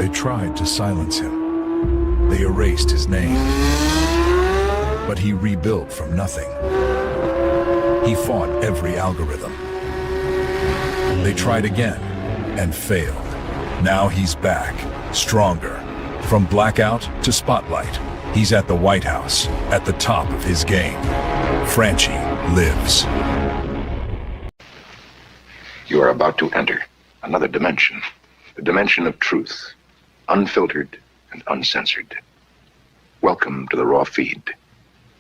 They tried to silence him. They erased his name. But he rebuilt from nothing. He fought every algorithm. They tried again and failed. Now he's back, stronger. From blackout to spotlight, he's at the White House, at the top of his game. Franchi lives. You are about to enter another dimension, the dimension of truth, unfiltered and uncensored. Welcome to the Raw Feed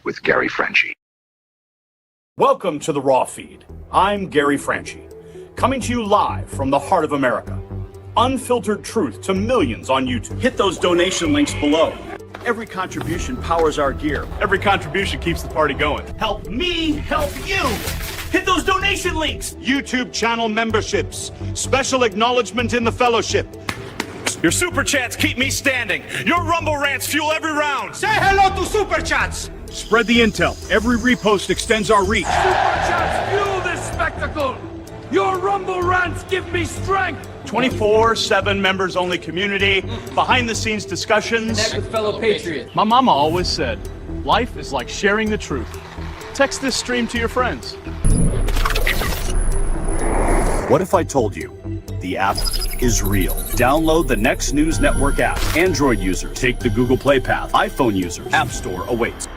with Gary Franchi. Welcome to the Raw Feed. I'm Gary Franchi, coming to you live from the heart of America. Unfiltered truth to millions on YouTube. Hit those donation links below. Every contribution powers our gear. Every contribution keeps the party going. Help me help you. Hit those donation links. YouTube channel memberships. Special acknowledgement in the fellowship. Your super chats keep me standing. Your Rumble rants fuel every round. Say hello to super chats. Spread the intel. Every repost extends our reach. Super chats fuel this spectacle. Your Rumble rants give me strength. 24/7 members-only community, behind-the-scenes discussions. Connect with fellow patriots. My mama always said, life is like sharing the truth. Text this stream to your friends. What if I told you the app is real? Download the Next News Network app. Android users, take the Google Play path. iPhone users, App Store awaits.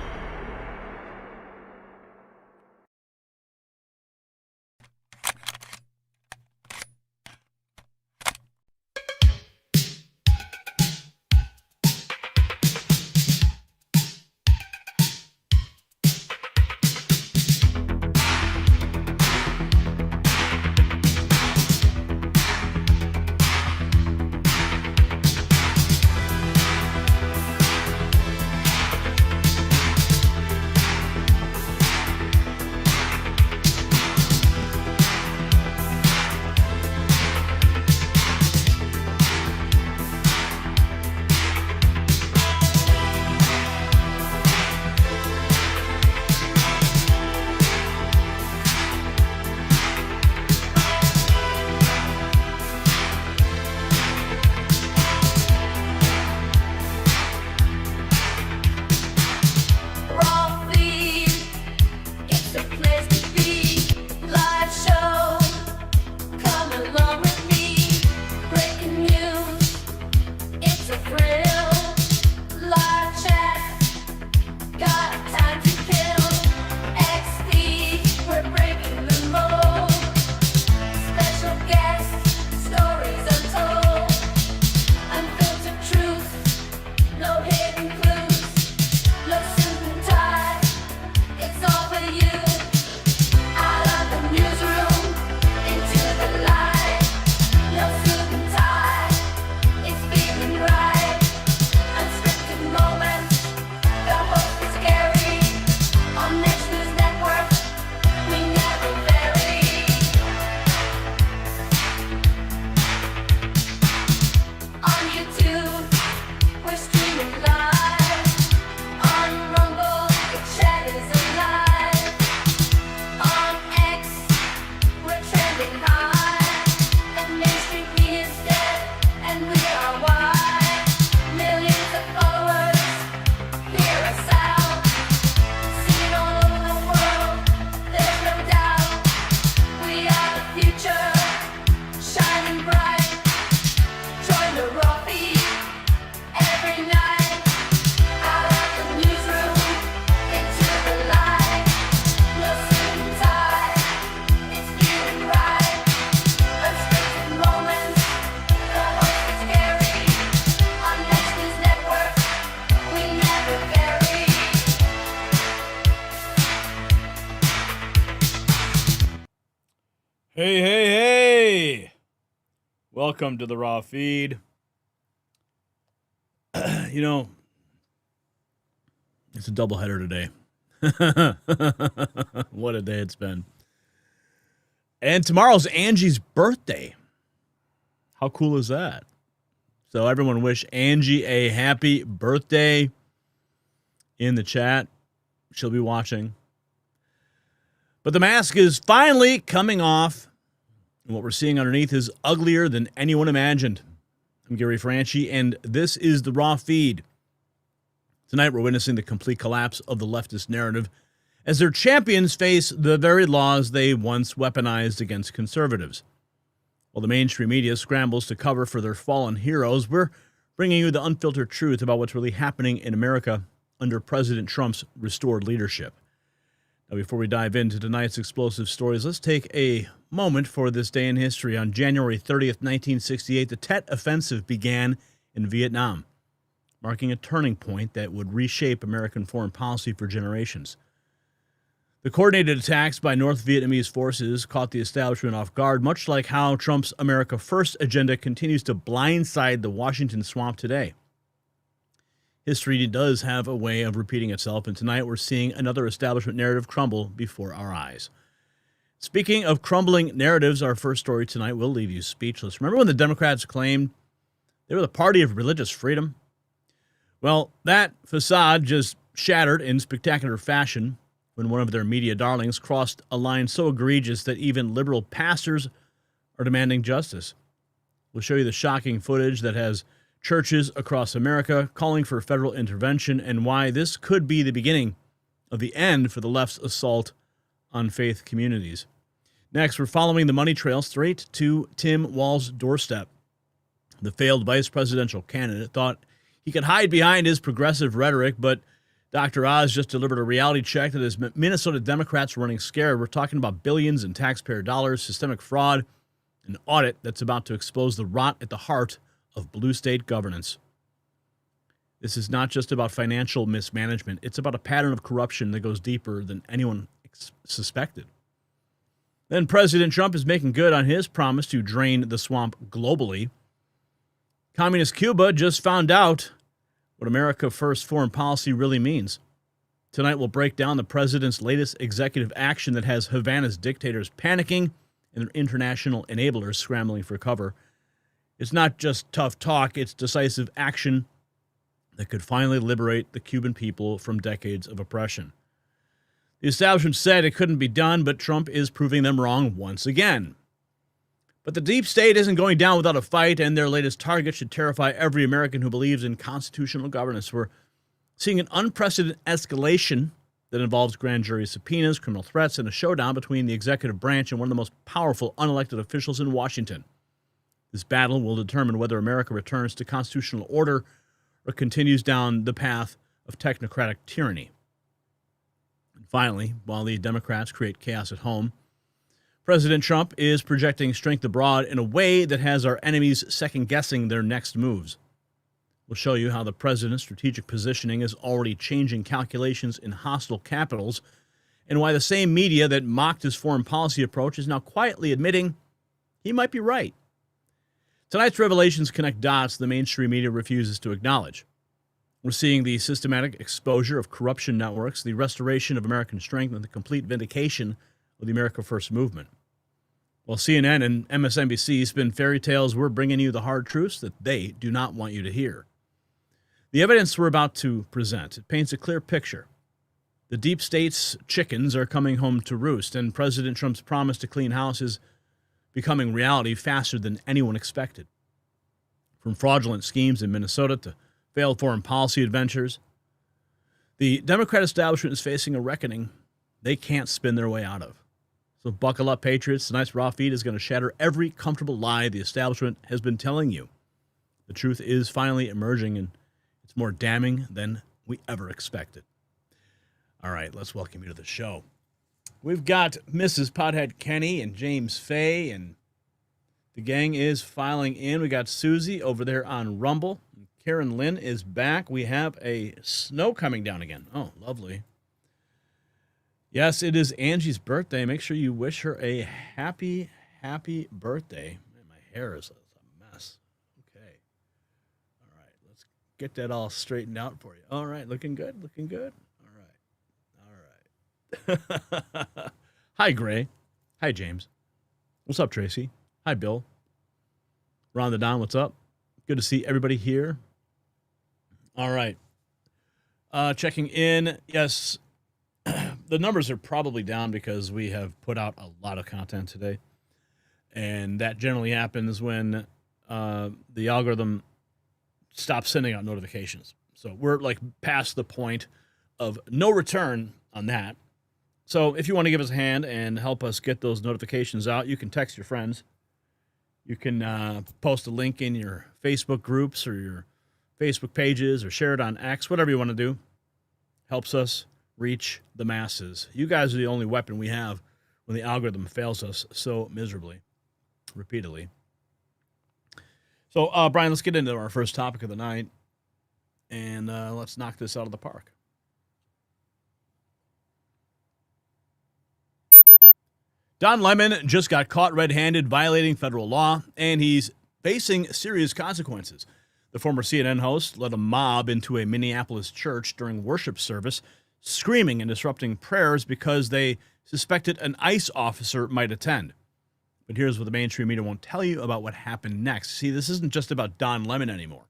Hey. Welcome to the Raw Feed. You know, it's a doubleheader today. What a day it's been. And tomorrow's Angie's birthday. How cool is that? So everyone wish Angie a happy birthday in the chat. She'll be watching. But the mask is finally coming off. And what we're seeing underneath is uglier than anyone imagined. I'm Gary Franchi, and this is the Raw Feed. Tonight, we're witnessing the complete collapse of the leftist narrative as their champions face the very laws they once weaponized against conservatives. While the mainstream media scrambles to cover for their fallen heroes, we're bringing you the unfiltered truth about what's really happening in America under President Trump's restored leadership. Now, before we dive into tonight's explosive stories, let's take a moment for this day in history. On January 30th, 1968, the Tet Offensive began in Vietnam, marking a turning point that would reshape American foreign policy for generations. The coordinated attacks by North Vietnamese forces caught the establishment off guard, much like how Trump's America First agenda continues to blindside the Washington swamp today. History does have a way of repeating itself, and tonight we're seeing another establishment narrative crumble before our eyes. Speaking of crumbling narratives, our first story tonight will leave you speechless. Remember when the Democrats claimed they were the party of religious freedom? Well, that facade just shattered in spectacular fashion when one of their media darlings crossed a line so egregious that even liberal pastors are demanding justice. We'll show you the shocking footage that has churches across America calling for federal intervention and why this could be the beginning of the end for the left's assault on faith communities. Next, we're following the money trail straight to Tim Walz's doorstep. The failed vice presidential candidate thought he could hide behind his progressive rhetoric, but Dr. Oz just delivered a reality check that has Minnesota Democrats running scared. We're talking about billions in taxpayer dollars, systemic fraud, an audit that's about to expose the rot at the heart of blue state governance. This is not just about financial mismanagement. It's about a pattern of corruption that goes deeper than anyone suspected. Then President Trump is making good on his promise to drain the swamp globally. Communist Cuba just found out what America First foreign policy really means. Tonight we'll break down the president's latest executive action that has Havana's dictators panicking and their international enablers scrambling for cover. It's not just tough talk, it's decisive action that could finally liberate the Cuban people from decades of oppression. The establishment said it couldn't be done, but Trump is proving them wrong once again. But the deep state isn't going down without a fight, and their latest target should terrify every American who believes in constitutional governance. We're seeing an unprecedented escalation that involves grand jury subpoenas, criminal threats, and a showdown between the executive branch and one of the most powerful unelected officials in Washington. This battle will determine whether America returns to constitutional order or continues down the path of technocratic tyranny. And finally, while the Democrats create chaos at home, President Trump is projecting strength abroad in a way that has our enemies second-guessing their next moves. We'll show you how the president's strategic positioning is already changing calculations in hostile capitals, and why the same media that mocked his foreign policy approach is now quietly admitting he might be right. Tonight's revelations connect dots the mainstream media refuses to acknowledge. We're seeing the systematic exposure of corruption networks, the restoration of American strength, and the complete vindication of the America First movement. While CNN and MSNBC spin fairy tales, we're bringing you the hard truths that they do not want you to hear. The evidence we're about to present, it paints a clear picture. The deep state's chickens are coming home to roost, and President Trump's promise to clean house is becoming reality faster than anyone expected. From fraudulent schemes in Minnesota to failed foreign policy adventures, the Democrat establishment is facing a reckoning they can't spin their way out of. So buckle up, Patriots. Tonight's Raw Feed is going to shatter every comfortable lie the establishment has been telling you. The truth is finally emerging, and it's more damning than we ever expected. All right, let's welcome you to the show. We've got Mrs. Pothead Kenny and James Fay, and the gang is filing in. We got Susie over there on Rumble. Karen Lynn is back. We have a snow coming down again. Oh, lovely. Yes, it is Angie's birthday. Make sure you wish her a happy, happy birthday. Man, my hair is a mess. Okay. All right, let's get that all straightened out for you. All right, looking good, looking good. Hi, Gray. Hi, James. What's up, Tracy? Hi, Bill. Ron the Don, what's up? Good to see everybody here. All right. Checking in. Yes, the numbers are probably down because we have put out a lot of content today. And that generally happens when the algorithm stops sending out notifications. So we're like past the point of no return on that. So if you want to give us a hand and help us get those notifications out, you can text your friends. You can post a link in your Facebook groups or your Facebook pages or share it on X, whatever you want to do. Helps us reach the masses. You guys are the only weapon we have when the algorithm fails us so miserably, repeatedly. So, Brian, let's get into our first topic of the night, and let's knock this out of the park. Don Lemon just got caught red-handed violating federal law, and he's facing serious consequences. The former CNN host led a mob into a Minneapolis church during worship service, screaming and disrupting prayers because they suspected an ICE officer might attend. But here's what the mainstream media won't tell you about what happened next. See, this isn't just about Don Lemon anymore.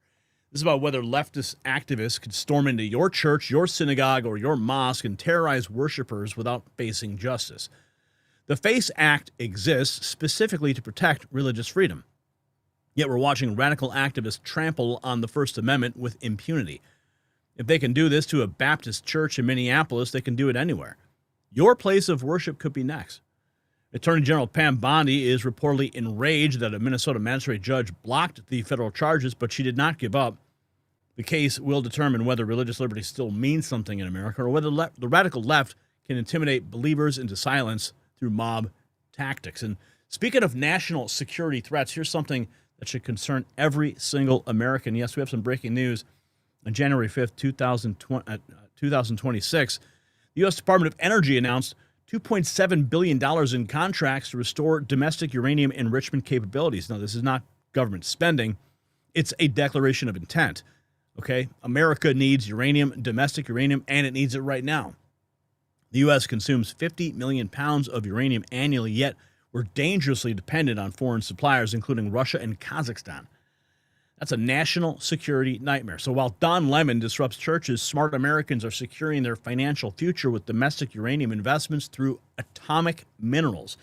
This is about whether leftist activists could storm into your church, your synagogue, or your mosque and terrorize worshipers without facing justice. The FACE Act exists specifically to protect religious freedom. Yet we're watching radical activists trample on the First Amendment with impunity. If they can do this to a Baptist church in Minneapolis, they can do it anywhere. Your place of worship could be next. Attorney General Pam Bondi is reportedly enraged that a Minnesota magistrate judge blocked the federal charges, but she did not give up. The case will determine whether religious liberty still means something in America or whether the radical left can intimidate believers into silence through mob tactics. And speaking of national security threats, here's something that should concern every single American. Yes, we have some breaking news. On January 5th, 2026, the U.S. Department of Energy announced $2.7 billion in contracts to restore domestic uranium enrichment capabilities. Now, this is not government spending. It's a declaration of intent. Okay? America needs uranium, domestic uranium, and it needs it right now. The U.S. consumes 50 million pounds of uranium annually, yet we're dangerously dependent on foreign suppliers, including Russia and Kazakhstan. That's a national security nightmare. So while Don Lemon disrupts churches, smart Americans are securing their financial future with domestic uranium investments through atomic minerals.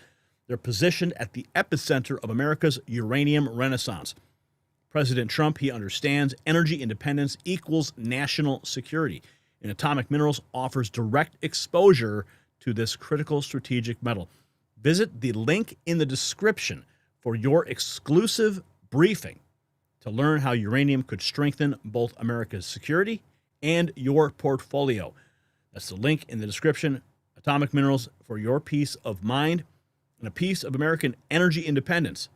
They're positioned at the epicenter of America's uranium renaissance. President Trump, he understands energy independence equals national security, and atomic minerals offers direct exposure to this critical strategic metal. Visit the link in the description for your exclusive briefing to learn how uranium could strengthen both America's security and your portfolio. That's the link in the description. Atomic minerals for your peace of mind and a piece of American energy independence.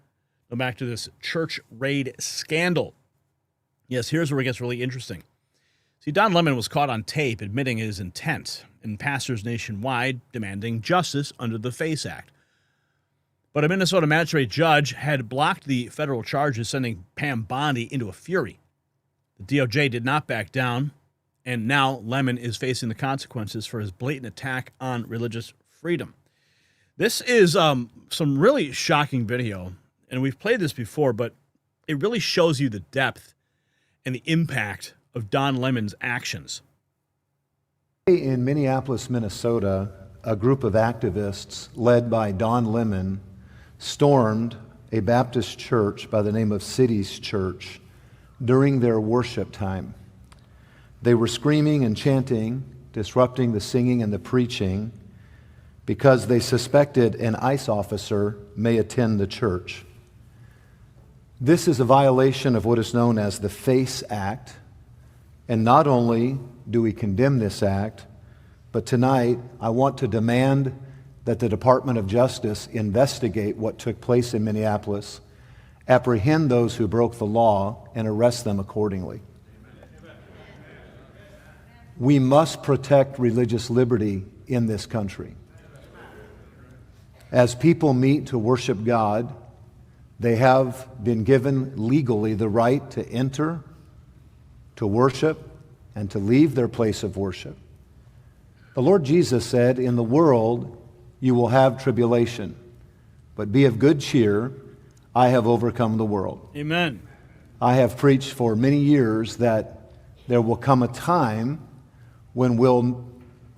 Go back to this church raid scandal. Yes, here's where it gets really interesting. See, Don Lemon was caught on tape admitting his intent, and pastors nationwide demanding justice under the FACE Act. But a Minnesota magistrate judge had blocked the federal charges, sending Pam Bondi into a fury. The DOJ did not back down, and now Lemon is facing the consequences for his blatant attack on religious freedom. This is some really shocking video, and we've played this before, but it really shows you the depth and the impact of Don Lemon's actions. In Minneapolis, Minnesota, a group of activists led by Don Lemon stormed a Baptist church by the name of Cities Church during their worship time. They were screaming and chanting, disrupting the singing and the preaching because they suspected an ICE officer may attend the church. This is a violation of what is known as the FACE Act. And not only do we condemn this act, but tonight I want to demand that the Department of Justice investigate what took place in Minneapolis, apprehend those who broke the law, and arrest them accordingly. We must protect religious liberty in this country. As people meet to worship God, they have been given legally the right to enter, to worship, and to leave their place of worship. The Lord Jesus said, "In the world you will have tribulation, but be of good cheer, I have overcome the world." Amen. I have preached for many years that there will come a time when we'll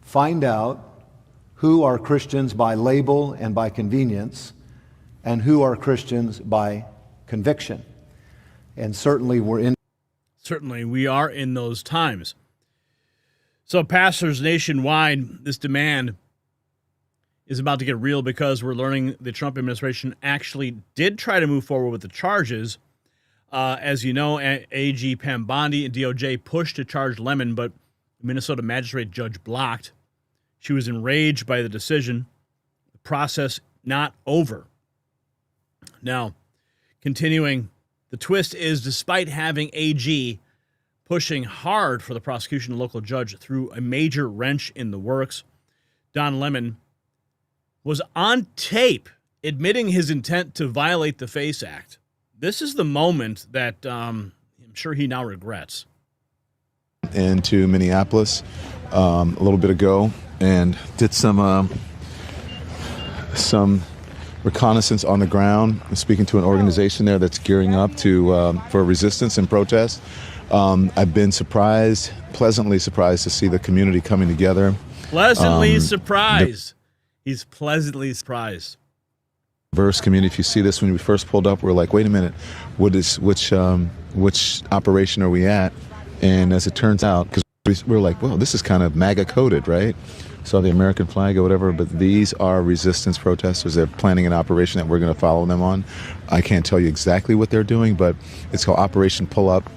find out who are Christians by label and by convenience, and who are Christians by conviction. And certainly Certainly, we are in those times. So, pastors nationwide, this demand is about to get real because we're learning the Trump administration actually did try to move forward with the charges. As you know, AG Pam Bondi and DOJ pushed to charge Lemon, but the Minnesota magistrate judge blocked. She was enraged by the decision. The process not over. Now, continuing, the twist is despite having AG pushing hard for the prosecution, the local judge threw a major wrench in the works. Don Lemon was on tape admitting his intent to violate the FACE Act. This is the moment that I'm sure he now regrets. Into Minneapolis a little bit ago and did some reconnaissance on the ground, speaking to an organization there that's gearing up for resistance and protest. I've been pleasantly surprised to see the community coming together. Pleasantly surprised. He's pleasantly surprised. Diverse community. If you see this, when we first pulled up, we're like, wait a minute, which operation are we at? And as it turns out, because we're like, well, this is kind of MAGA coded, right? Saw the American flag or whatever, but these are resistance protesters. They're planning an operation that we're going to follow them on. I can't tell you exactly what they're doing, but it's called Operation Pull Up.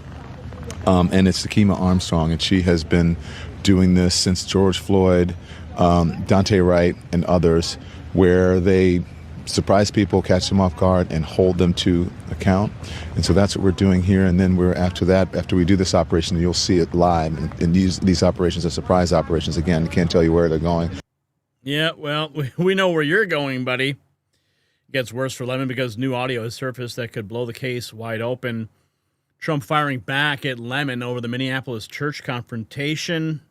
And it's Takima Armstrong, and she has been doing this since George Floyd, Dante Wright, and others, where they surprise people, catch them off guard, and hold them to account. And so that's what we're doing here. And then after we do this operation, you'll see it live. And these operations are surprise operations. Again, can't tell you where they're going. Yeah, well, we know where you're going, buddy. It gets worse for Lemon because new audio has surfaced that could blow the case wide open. Trump firing back at Lemon over the Minneapolis church confrontation.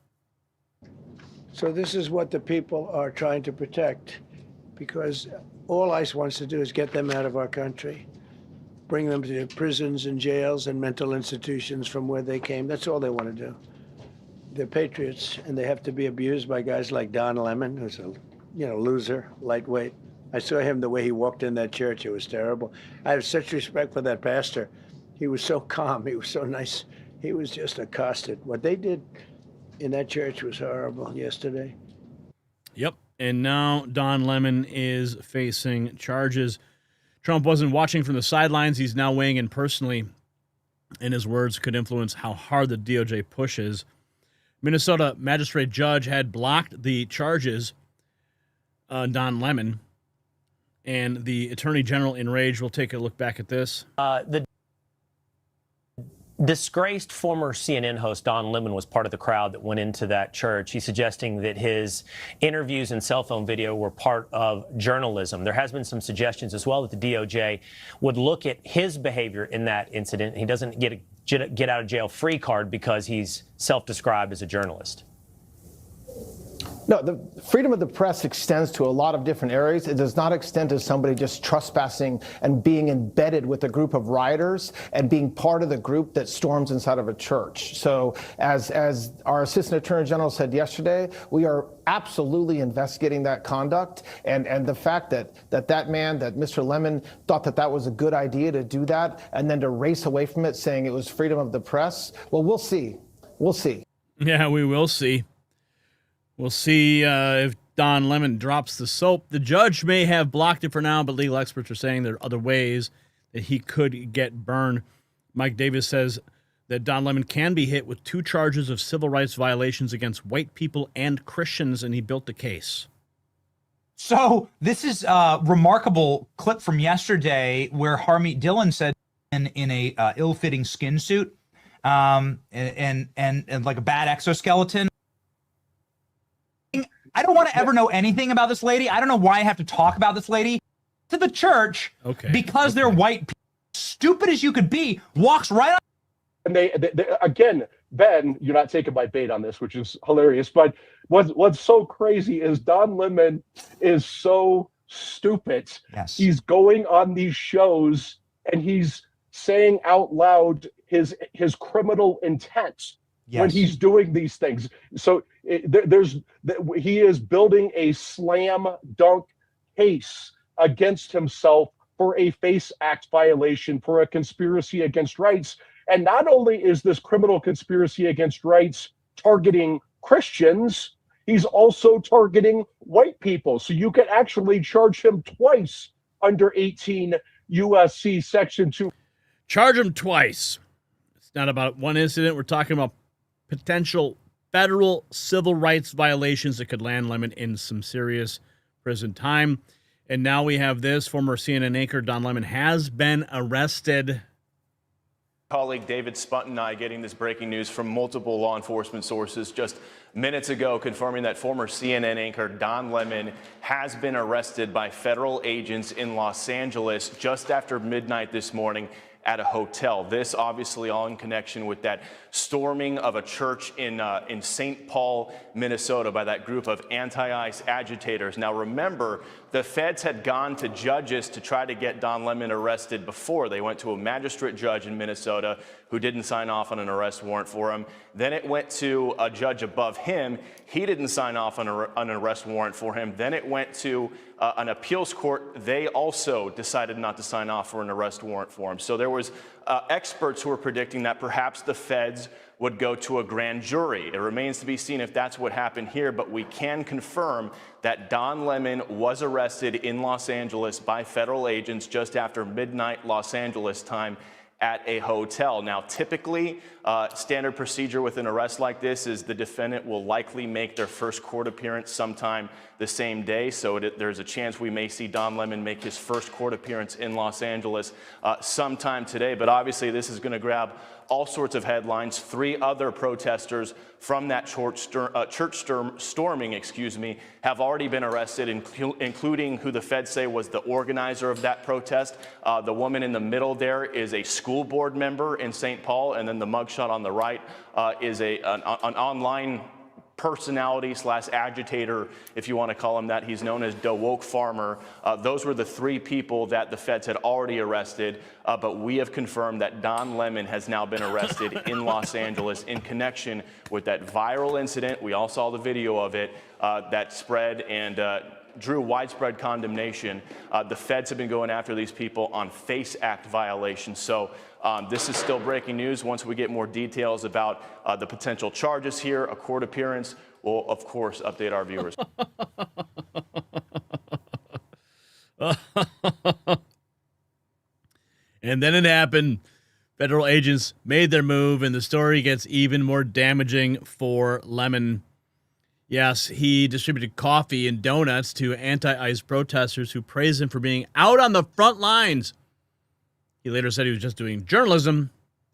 So this is what the people are trying to protect, because all ICE wants to do is get them out of our country, bring them to prisons and jails and mental institutions from where they came. That's all they want to do. They're patriots, and they have to be abused by guys like Don Lemon, who's a loser, lightweight. I saw him the way he walked in that church. It was terrible. I have such respect for that pastor. He was so calm. He was so nice. He was just accosted. What they did in that church was horrible yesterday. Yep. And now Don Lemon is facing charges. Trump wasn't watching from the sidelines. He's now weighing in personally, and his words could influence how hard the DOJ pushes. Minnesota magistrate judge had blocked the charges on Don Lemon, and the attorney general enraged. We'll take a look back at this. The disgraced former CNN host Don Lemon was part of the crowd that went into that church. He's suggesting that his interviews and cell phone video were part of journalism. There has been some suggestions as well that the DOJ would look at his behavior in that incident. He doesn't get a get out of jail free card because he's self-described as a journalist. No, the freedom of the press extends to a lot of different areas. It does not extend to somebody just trespassing and being embedded with a group of rioters and being part of the group that storms inside of a church. So as our Assistant Attorney General said yesterday, we are absolutely investigating that conduct. And the fact that man, that Mr. Lemon, thought that was a good idea to do that and then to race away from it saying it was freedom of the press, well, we'll see. We'll see. Yeah, we will see. We'll see if Don Lemon drops the soap. The judge may have blocked it for now, but legal experts are saying there are other ways that he could get burned. Mike Davis says that Don Lemon can be hit with 2 charges of civil rights violations against white people and Christians, and he built the case. So this is a remarkable clip from yesterday where Harmeet Dillon said in a ill-fitting skin suit and like a bad exoskeleton. I don't want to ever know anything about this lady. I don't know why I have to talk about this lady. To the church, because they're white people, stupid as you could be, walks right on. And they again, Ben, you're not taking my bait on this, which is hilarious. But what's so crazy is Don Lemon is so stupid. Yes. He's going on these shows and he's saying out loud his criminal intent. Yes. When he's doing these things. So he is building a slam dunk case against himself for a FACE Act violation, for a conspiracy against rights. And not only is this criminal conspiracy against rights targeting Christians, he's also targeting white people. So you can actually charge him twice under 18 USC Section 2. Charge him twice. It's not about one incident. We're talking about potential federal civil rights violations that could land Lemon in some serious prison time. And now we have this. Former CNN anchor Don Lemon has been arrested. Colleague David Spunton and I getting this breaking news from multiple law enforcement sources just minutes ago, confirming that former CNN anchor Don Lemon has been arrested by federal agents in Los Angeles just after midnight this morning at a hotel. This obviously all in connection with that storming of a church in St. Paul, Minnesota by that group of anti-ICE agitators. Now remember, the feds had gone to judges to try to get Don Lemon arrested before. They went to a magistrate judge in Minnesota who didn't sign off on an arrest warrant for him. Then it went to a judge above him. He didn't sign off on an arrest warrant for him. Then it went to an appeals court. They also decided not to sign off for an arrest warrant for him. So there was experts who were predicting that perhaps the feds would go to a grand jury. It remains to be seen if that's what happened here, but we can confirm that Don Lemon was arrested in Los Angeles by federal agents just after midnight Los Angeles time at a hotel. Now, typically, standard procedure with an arrest like this is the defendant will likely make their first court appearance sometime the same day. So there's a chance we may see Don Lemon make his first court appearance in Los Angeles sometime today. But obviously, this is going to grab all sorts of headlines. 3 other protesters from that church storming, have already been arrested, including who the feds say was the organizer of that protest. The woman in the middle there is a school board member in St. Paul, and then the mugshot on the right is an online personality / agitator, if you want to call him that. He's known as the Woke Farmer. Those were the 3 people that the feds had already arrested, but we have confirmed that Don Lemon has now been arrested in Los Angeles in connection with that viral incident. We all saw the video of it that spread and drew widespread condemnation. The feds have been going after these people on FACE Act violations. So this is still breaking news. Once we get more details about the potential charges here, a court appearance, we'll, of course, update our viewers. And then it happened. Federal agents made their move, and the story gets even more damaging for Lemon. Yes, he distributed coffee and donuts to anti-ICE protesters who praised him for being out on the front lines. He later said he was just doing journalism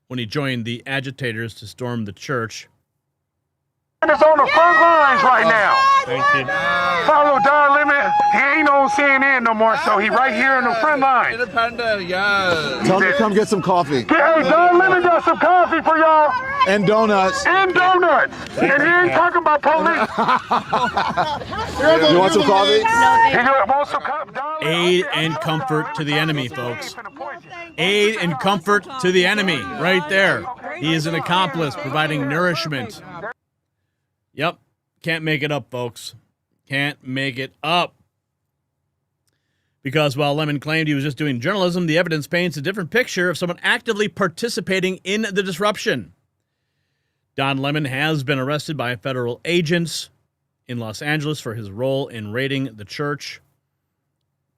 when he joined the agitators to storm the church. Is on the front lines right now. Thank you. Follow Don Lemon. He ain't on CNN no more, so he right here in the front line. Independent, yeah. Tell him to come get some coffee. Hey, Don Lemon got some coffee for y'all. And donuts. And donuts. And he ain't talking about police. You want some coffee? He wants some coffee. Aid and comfort to the enemy, folks. Aid and comfort to the enemy, right there. He is an accomplice providing nourishment. Yep. Can't make it up, folks. Can't make it up. Because while Lemon claimed he was just doing journalism, the evidence paints a different picture of someone actively participating in the disruption. Don Lemon has been arrested by federal agents in Los Angeles for his role in raiding the church.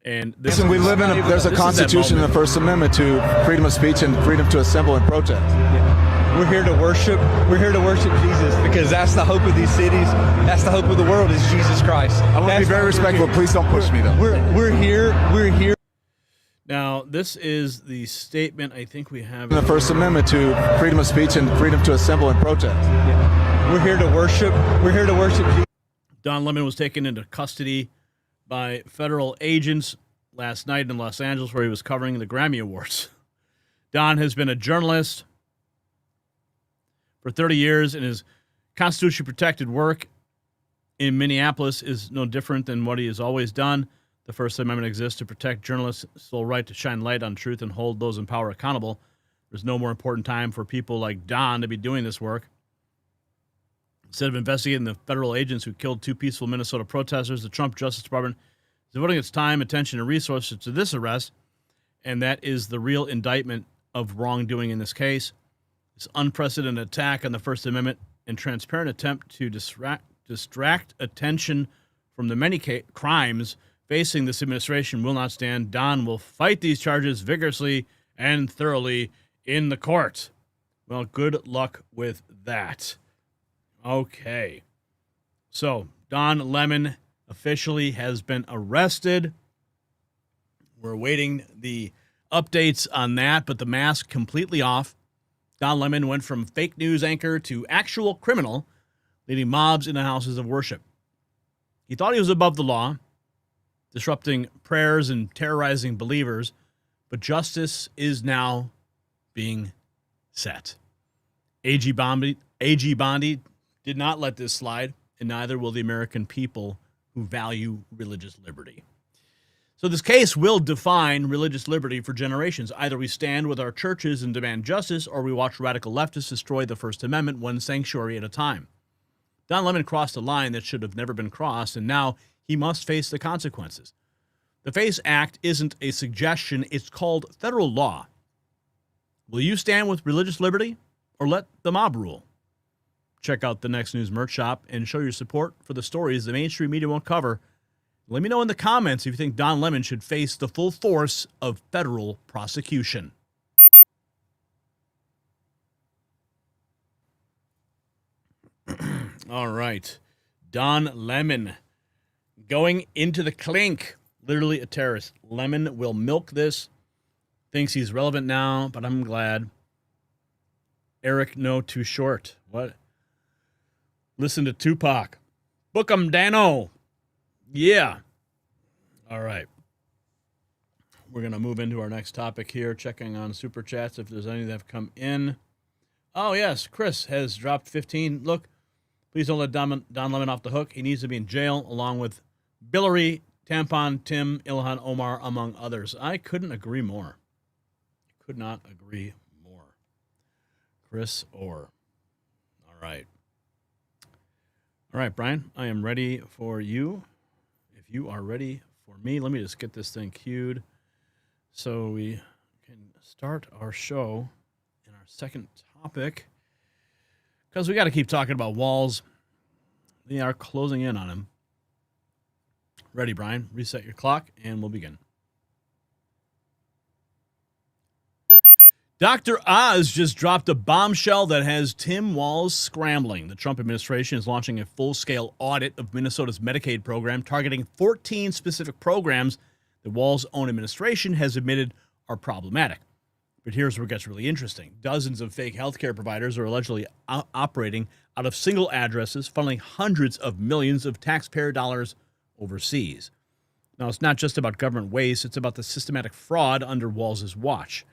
And this Listen, we live in there's a constitution in the First Amendment to freedom of speech and freedom to assemble and protest. Yeah. We're here to worship. We're here to worship Jesus because that's the hope of these cities. That's the hope of the world is Jesus Christ. I want to be very respectful. Please don't push me, though. We're here. Now, this is the statement I think we have in the First Amendment to freedom of speech and freedom to assemble and protest. Yeah. We're here to worship. We're here to worship Jesus. Don Lemon was taken into custody by federal agents last night in Los Angeles, where he was covering the Grammy Awards. Don has been a journalist for 30 years, and his constitutionally protected work in Minneapolis is no different than what he has always done. The First Amendment exists to protect journalists' sole right to shine light on truth and hold those in power accountable. There's no more important time for people like Don to be doing this work. Instead of investigating the federal agents who killed 2 peaceful Minnesota protesters, the Trump Justice Department is devoting its time, attention, and resources to this arrest. And that is the real indictment of wrongdoing in this case. This unprecedented attack on the First Amendment and transparent attempt to distract attention from the many crimes facing this administration will not stand. Don will fight these charges vigorously and thoroughly in the court. Well, good luck with that. Okay. So, Don Lemon officially has been arrested. We're awaiting the updates on that, but the mask completely off. Don Lemon went from fake news anchor to actual criminal, leading mobs into houses of worship. He thought he was above the law, disrupting prayers and terrorizing believers, but justice is now being set. A.G. Bondi did not let this slide, and neither will the American people who value religious liberty. So this case will define religious liberty for generations. Either we stand with our churches and demand justice, or we watch radical leftists destroy the First Amendment one sanctuary at a time. Don Lemon crossed a line that should have never been crossed, and now he must face the consequences. The FACE Act isn't a suggestion, it's called federal law. Will you stand with religious liberty, or let the mob rule? Check out the Next News merch shop and show your support for the stories the mainstream media won't cover. Let me know in the comments if you think Don Lemon should face the full force of federal prosecution. All right. Don Lemon going into the clink. Literally a terrorist. Lemon will milk this. Thinks he's relevant now, but I'm glad. Eric, no, too short. What? Listen to Tupac. Book 'em, Dano. Yeah. All right. We're going to move into our next topic here, checking on Super Chats if there's any that have come in. Oh, yes. Chris has dropped 15. Look, please don't let Don Lemon off the hook. He needs to be in jail, along with Billary, Tampon, Tim, Ilhan Omar, among others. I couldn't agree more. Could not agree more. Chris Orr. All right. All right, Brian, I am ready for you. If you are ready for me, let me just get this thing queued so we can start our show in our second topic, because we got to keep talking about Walz. They are closing in on him. Ready, Brian? Reset your clock, and we'll begin. Dr. Oz just dropped a bombshell that has Tim Walz scrambling. The Trump administration is launching a full-scale audit of Minnesota's Medicaid program, targeting 14 specific programs that Walz's own administration has admitted are problematic. But here's where it gets really interesting. Dozens of fake healthcare providers are allegedly operating out of single addresses, funneling hundreds of millions of taxpayer dollars overseas. Now, it's not just about government waste, it's about the systematic fraud under Walz's watch.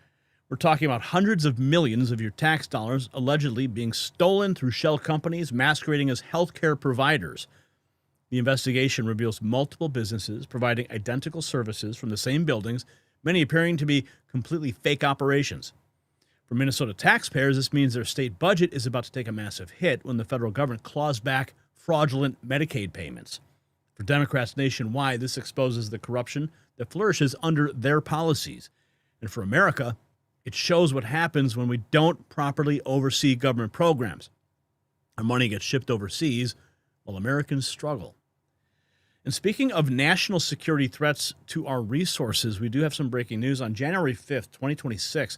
We're talking about hundreds of millions of your tax dollars allegedly being stolen through shell companies masquerading as healthcare providers. The investigation reveals multiple businesses providing identical services from the same buildings, many appearing to be completely fake operations. For Minnesota taxpayers, this means their state budget is about to take a massive hit when the federal government claws back fraudulent Medicaid payments. For Democrats nationwide, this exposes the corruption that flourishes under their policies. And for America, it shows what happens when we don't properly oversee government programs. Our money gets shipped overseas while Americans struggle. And speaking of national security threats to our resources, we do have some breaking news. On January 5th, 2026,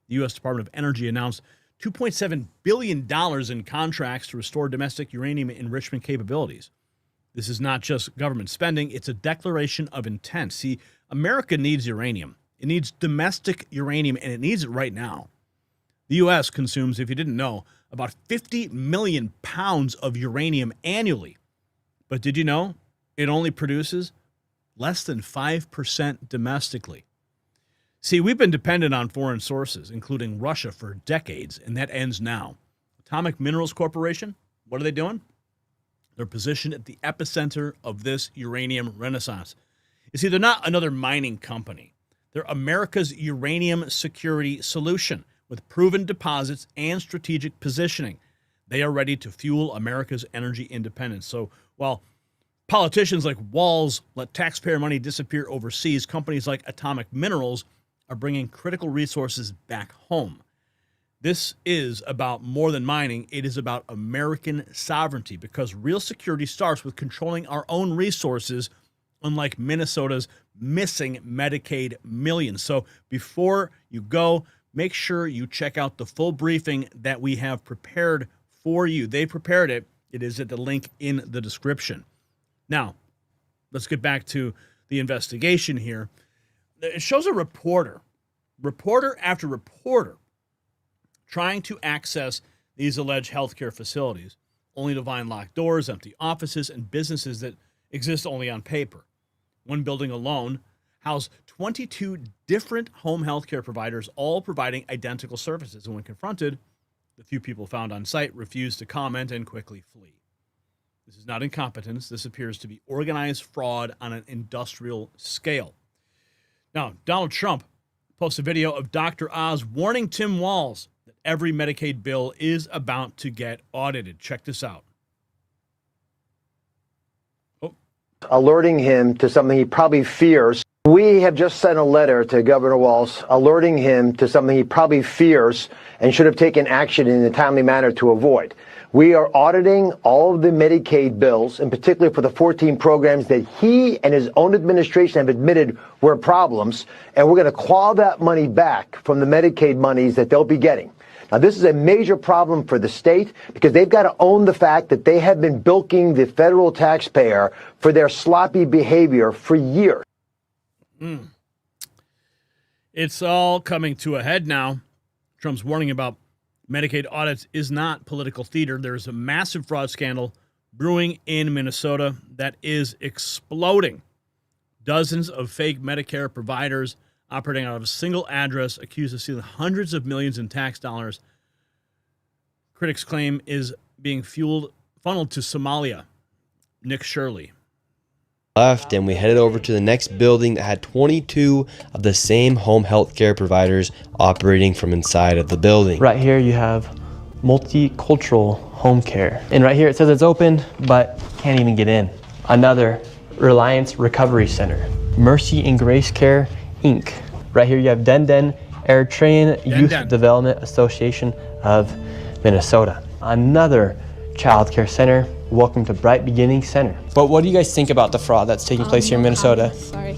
the U.S. Department of Energy announced $2.7 billion in contracts to restore domestic uranium enrichment capabilities. This is not just government spending, it's a declaration of intent. See, America needs uranium. It needs domestic uranium, and it needs it right now. The U.S. consumes, if you didn't know, about 50 million pounds of uranium annually. But did you know it only produces less than 5% domestically? See, we've been dependent on foreign sources, including Russia, for decades, and that ends now. Atomic Minerals Corporation, what are they doing? They're positioned at the epicenter of this uranium renaissance. You see, they're not another mining company. They're America's uranium security solution with proven deposits and strategic positioning. They are ready to fuel America's energy independence. So while politicians like Walz let taxpayer money disappear overseas, companies like Atomic Minerals are bringing critical resources back home. This is about more than mining. It is about American sovereignty, because real security starts with controlling our own resources, unlike Minnesota's missing Medicaid millions. So before you go, make sure you check out the full briefing that we have prepared for you. They prepared it. It is at the link in the description. Now, let's get back to the investigation here. It shows a reporter after reporter, trying to access these alleged healthcare facilities, only to find locked doors, empty offices, and businesses that exist only on paper. One building alone housed 22 different home healthcare providers, all providing identical services. And when confronted, the few people found on site refused to comment and quickly flee. This is not incompetence. This appears to be organized fraud on an industrial scale. Now, Donald Trump posts a video of Dr. Oz warning Tim Walz that every Medicaid bill is about to get audited. Check this out. Alerting him to something he probably fears. We have just sent a letter to Governor Walz alerting him to something he probably fears and should have taken action in a timely manner to avoid. We are auditing all of the Medicaid bills, in particular for the 14 programs that he and his own administration have admitted were problems, and we're going to claw that money back from the Medicaid monies that they'll be getting. Now, this is a major problem for the state because they've got to own the fact that they have been bilking the federal taxpayer for their sloppy behavior for years. It's all coming to a head now. Trump's warning about Medicaid audits is not political theater. There's a massive fraud scandal brewing in Minnesota that is exploding. Dozens of fake Medicare providers operating out of a single address, accused of stealing hundreds of millions in tax dollars. Critics claim is being funneled to Somalia. Nick Shirley. Left, and we headed over to the next building that had 22 of the same home health care providers operating from inside of the building. Right here you have multicultural home care. And right here it says it's open, but can't even get in. Another Reliance Recovery Center. Mercy and Grace Care, Inc. Right here you have Denden Eritrean Youth Development Association of Minnesota. Another child care center. Welcome to Bright Beginning Center. But what do you guys think about the fraud that's taking place here in Minnesota? Sorry.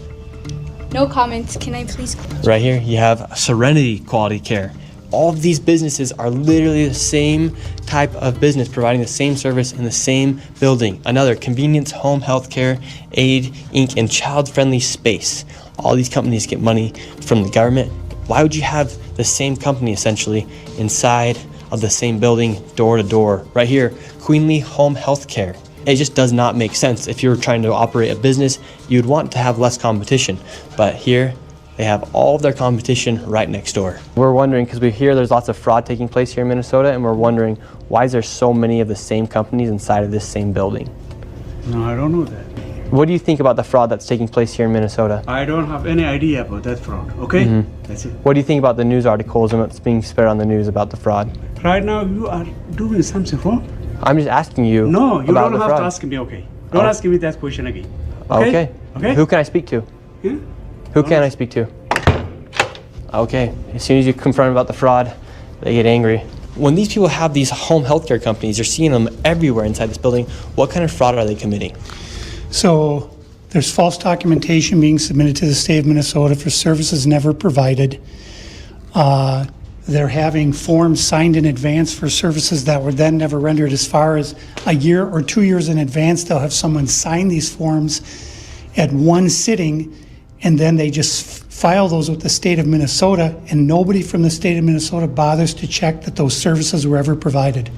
No comments. Can I please close? Right here you have Serenity Quality Care. All of these businesses are literally the same type of business, providing the same service in the same building. Another Convenience Home Healthcare Aid Inc. and Child Friendly Space. All these companies get money from the government. Why would you have the same company essentially inside of the same building, door to door? Right here, Queenly Home Health Care. It just does not make sense. If you're trying to operate a business, you'd want to have less competition. But here, they have all of their competition right next door. We're wondering, because we hear there's lots of fraud taking place here in Minnesota, and we're wondering, why is there so many of the same companies inside of this same building? No, I don't know that. What do you think about the fraud that's taking place here in Minnesota? I don't have any idea about that fraud, okay? That's it. What do you think about the news articles and what's being spread on the news about the fraud? Right now, you are doing something wrong. I'm just asking you. No, you about don't the have fraud. to ask me, okay? Don't ask me that question again. Okay. Okay? Who can I speak to? Yeah? Who can I speak to? Okay. As soon as you confront about the fraud, they get angry. When these people have these home healthcare companies, you're seeing them everywhere inside this building. What kind of fraud are they committing? So there's false documentation being submitted to the state of Minnesota for services never provided. They're having forms signed in advance for services that were then never rendered. As far as a year or 2 years in advance, they'll have someone sign these forms at one sitting, and then they just file those with the state of Minnesota, and nobody from the state of Minnesota bothers to check that those services were ever provided.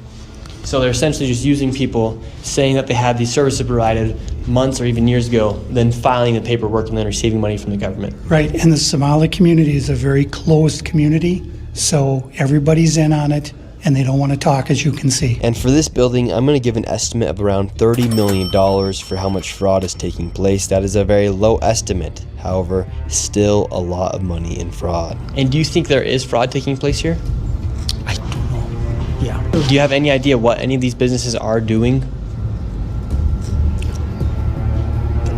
So they're essentially just using people, saying that they had these services provided months or even years ago, then filing the paperwork and then receiving money from the government. Right, and the Somali community is a very closed community, so everybody's in on it, and they don't want to talk, as you can see. And for this building, I'm going to give an estimate of around $30 million for how much fraud is taking place. That is a very low estimate. However, still a lot of money in fraud. And do you think there is fraud taking place here? I don't know. Yeah. Do you have any idea what any of these businesses are doing?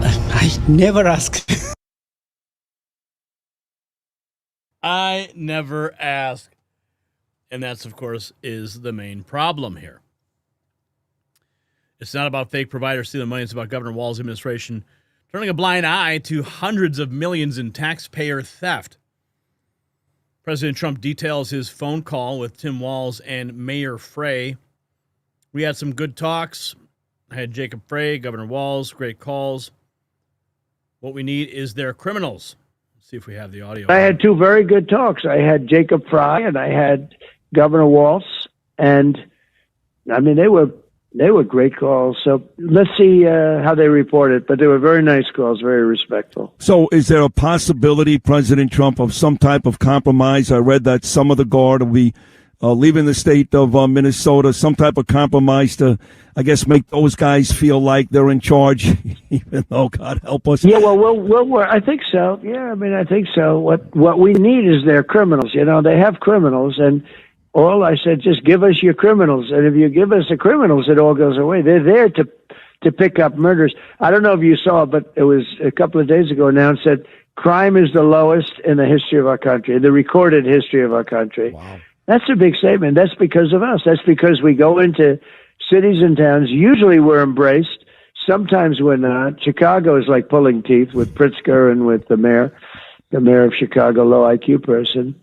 I never ask. I never ask. And that's, of course, is the main problem here. It's not about fake providers stealing money. It's about Governor Walz's administration turning a blind eye to hundreds of millions in taxpayer theft. President Trump details his phone call with Tim Walz and Mayor Frey. We had some good talks. I had Jacob Frey, Governor Walz, great calls. What we need is their criminals. Let's see if we have the audio. I had two very good talks. I had Jacob Frey and I had Governor Walz, and I mean they were great calls. So let's see how they report it. But they were very nice calls, very respectful. So is there a possibility, President Trump, of some type of compromise? I read that some of the Guard will be leaving the state of Minnesota, some type of compromise to, I guess, make those guys feel like they're in charge, even though, God help us. Yeah, well, I think so. Yeah, I mean, I think so. What we need is their criminals. You know, they have criminals, and all I said, just give us your criminals. And if you give us the criminals, it all goes away. They're there to pick up murders. I don't know if you saw, but it was a couple of days ago announced that crime is the lowest in the history of our country, the recorded history of our country. Wow. That's a big statement. That's because of us. That's because we go into cities and towns. Usually we're embraced. Sometimes we're not. Chicago is like pulling teeth with Pritzker and with the mayor of Chicago, low IQ person.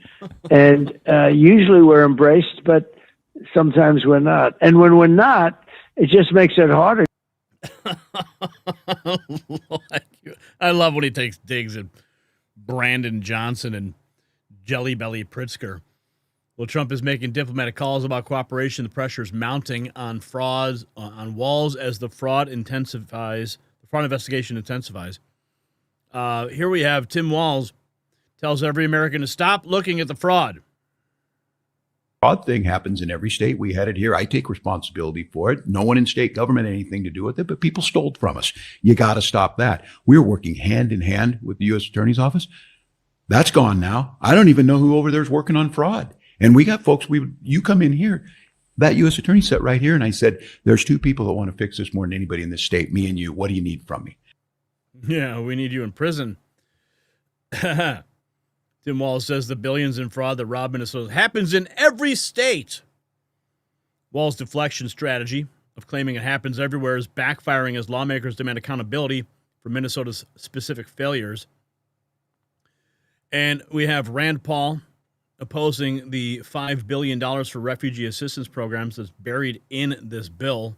And usually we're embraced, but sometimes we're not. And when we're not, it just makes it harder. I love when he takes digs at Brandon Johnson and Jelly Belly Pritzker. Well, Trump is making diplomatic calls about cooperation. The pressure is mounting on frauds, on Walz as the fraud intensifies. The fraud investigation intensifies. Here we have Tim Walz tells every American to stop looking at the fraud. Fraud thing happens in every state. We had it here. I take responsibility for it. No one in state government had anything to do with it, but people stole from us. You got to stop that. We're working hand in hand with the U.S. Attorney's Office. That's gone now. I don't even know who over there is working on fraud. And we got folks, you come in here, that U.S. attorney sat right here, and I said, there's two people that want to fix this more than anybody in this state, me and you. What do you need from me? Yeah, we need you in prison. Tim Walz says the billions in fraud that rob Minnesota happens in every state. Walz's deflection strategy of claiming it happens everywhere is backfiring as lawmakers demand accountability for Minnesota's specific failures. And we have Rand Paul opposing the $5 billion for refugee assistance programs that's buried in this bill.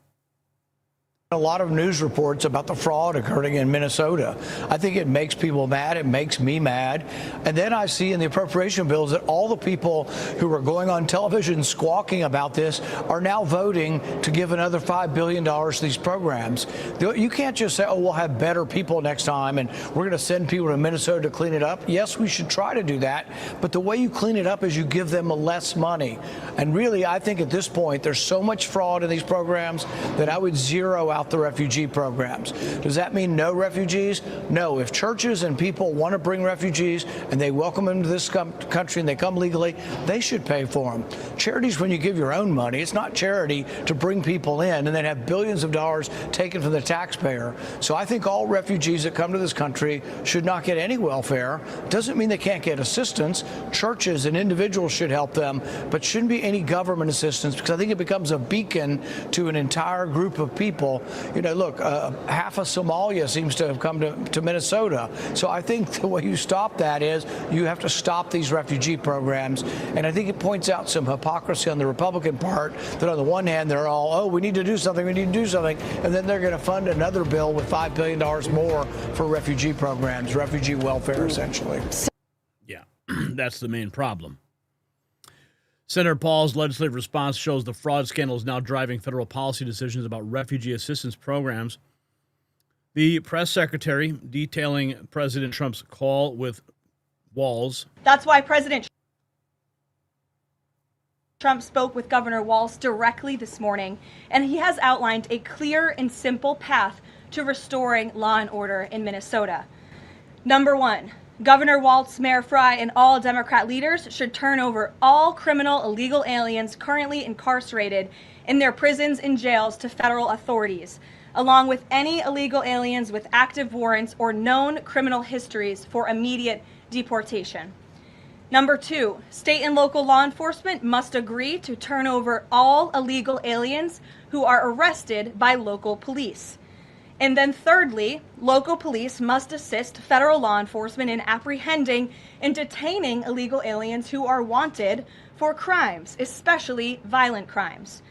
A lot of news reports about the fraud occurring in Minnesota. I think it makes people mad. It makes me mad. And then I see in the appropriation bills that all the people who are going on television squawking about this are now voting to give another $5 billion to these programs. You can't just say, oh, we'll have better people next time and we're going to send people to Minnesota to clean it up. Yes, we should try to do that. But the way you clean it up is you give them less money. And really, I think at this point, there's so much fraud in these programs that I would zero out the refugee programs. Does that mean no refugees? No. If churches and people want to bring refugees and they welcome them to this country and they come legally, they should pay for them. Charity's when you give your own money. It's not charity to bring people in and then have billions of dollars taken from the taxpayer. So I think all refugees that come to this country should not get any welfare. Doesn't mean they can't get assistance. Churches and individuals should help them, but shouldn't be any government assistance because I think it becomes a beacon to an entire group of people. You know, look, half of Somalia seems to have come to Minnesota. So I think the way you stop that is you have to stop these refugee programs. And I think it points out some hypocrisy on the Republican part that on the one hand, they're all, oh, we need to do something, we need to do something. And then they're going to fund another bill with $5 billion more for refugee programs, refugee welfare, essentially. Yeah, that's the main problem. Senator Paul's legislative response shows the fraud scandal is now driving federal policy decisions about refugee assistance programs. The press secretary detailing President Trump's call with Walz. That's why President Trump spoke with Governor Walz directly this morning, and he has outlined a clear and simple path to restoring law and order in Minnesota. Number one, Governor Walz, Mayor Frey, and all Democrat leaders should turn over all criminal illegal aliens currently incarcerated in their prisons and jails to federal authorities, along with any illegal aliens with active warrants or known criminal histories for immediate deportation. Number 2, state and local law enforcement must agree to turn over all illegal aliens who are arrested by local police. And then thirdly, local police must assist federal law enforcement in apprehending and detaining illegal aliens who are wanted for crimes, especially violent crimes.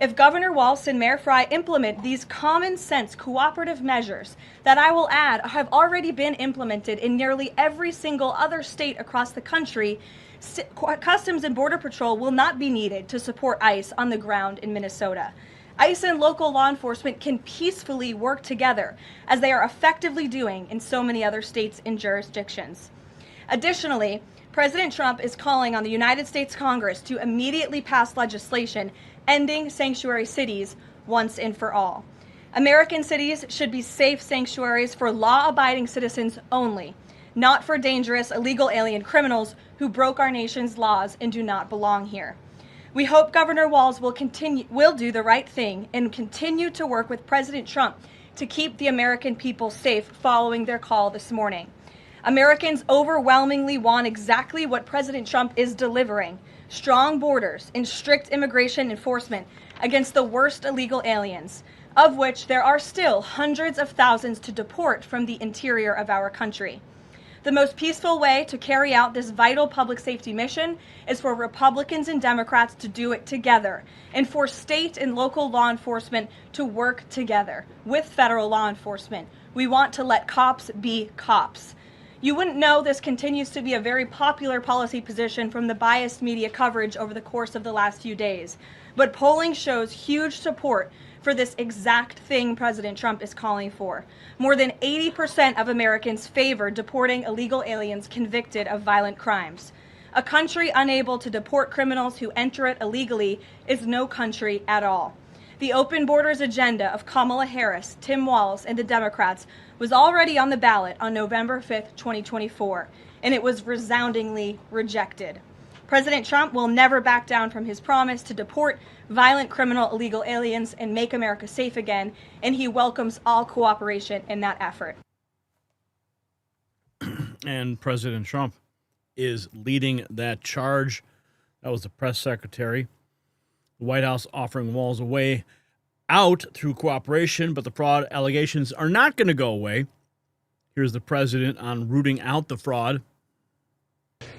If Governor Walz and Mayor Frey implement these common sense cooperative measures that I will add have already been implemented in nearly every single other state across the country, Customs and Border Patrol will not be needed to support ICE on the ground in Minnesota. ICE and local law enforcement can peacefully work together, as they are effectively doing in so many other states and jurisdictions. Additionally, President Trump is calling on the United States Congress to immediately pass legislation ending sanctuary cities once and for all. American cities should be safe sanctuaries for law-abiding citizens only, not for dangerous illegal alien criminals who broke our nation's laws and do not belong here. We hope Governor Walz will do the right thing and continue to work with President Trump to keep the American people safe following their call this morning. Americans overwhelmingly want exactly what President Trump is delivering: strong borders and strict immigration enforcement against the worst illegal aliens, of which there are still hundreds of thousands to deport from the interior of our country. The most peaceful way to carry out this vital public safety mission is for Republicans and Democrats to do it together, and for state and local law enforcement to work together with federal law enforcement. We want to let cops be cops. You wouldn't know this continues to be a very popular policy position from the biased media coverage over the course of the last few days, but polling shows huge support for this exact thing President Trump is calling for. More than 80% of Americans favor deporting illegal aliens convicted of violent crimes. A country unable to deport criminals who enter it illegally is no country at all. The open borders agenda of Kamala Harris, Tim Walz, and the Democrats was already on the ballot on November 5th, 2024, and it was resoundingly rejected. President Trump will never back down from his promise to deport violent criminal illegal aliens and make America safe again, and he welcomes all cooperation in that effort. And President Trump is leading that charge. That was the press secretary. The White House offering Walz a way out through cooperation, but the fraud allegations are not going to go away. Here's the president on rooting out the fraud.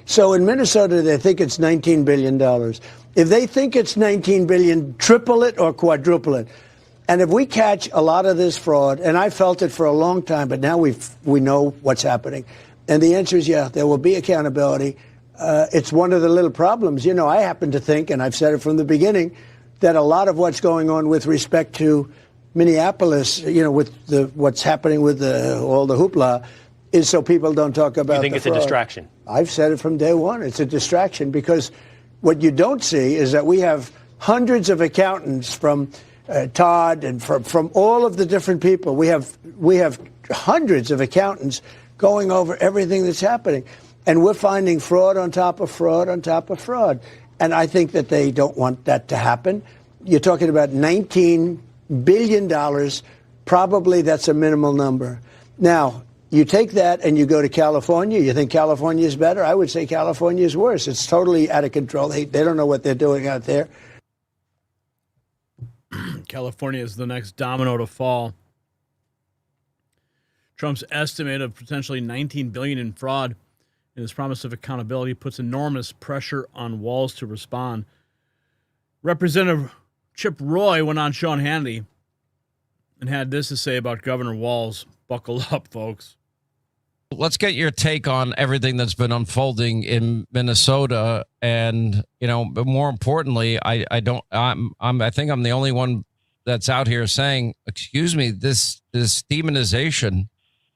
So in Minnesota, they think it's $19 billion. If they think it's $19 billion, triple it or quadruple it. And if we catch a lot of this fraud, and I felt it for a long time, but now we know what's happening. And the answer is, yeah, there will be accountability. It's one of the little problems. You know, I happen to think, and I've said it from the beginning, that a lot of what's going on with respect to Minneapolis, you know, with what's happening with all the hoopla, is so people don't talk about You think it's fraud. a distraction? I've said it from day one. It's a distraction because what you don't see is that we have hundreds of accountants from Todd and from all of the different people. We have hundreds of accountants going over everything that's happening. And we're finding fraud on top of fraud on top of fraud. And I think that they don't want that to happen. You're talking about $19 billion. Probably that's a minimal number. Now, you take that and you go to California. You think California is better? I would say California is worse. It's totally out of control. They don't know what they're doing out there. California is the next domino to fall. Trump's estimate of potentially $19 billion in fraud and his promise of accountability puts enormous pressure on Walz to respond. Representative Chip Roy went on Sean Hannity and had this to say about Governor Walz. Buckle up, folks. Let's get your take on everything that's been unfolding in Minnesota, and but more importantly, I think I'm the only one that's out here saying, excuse me, this demonization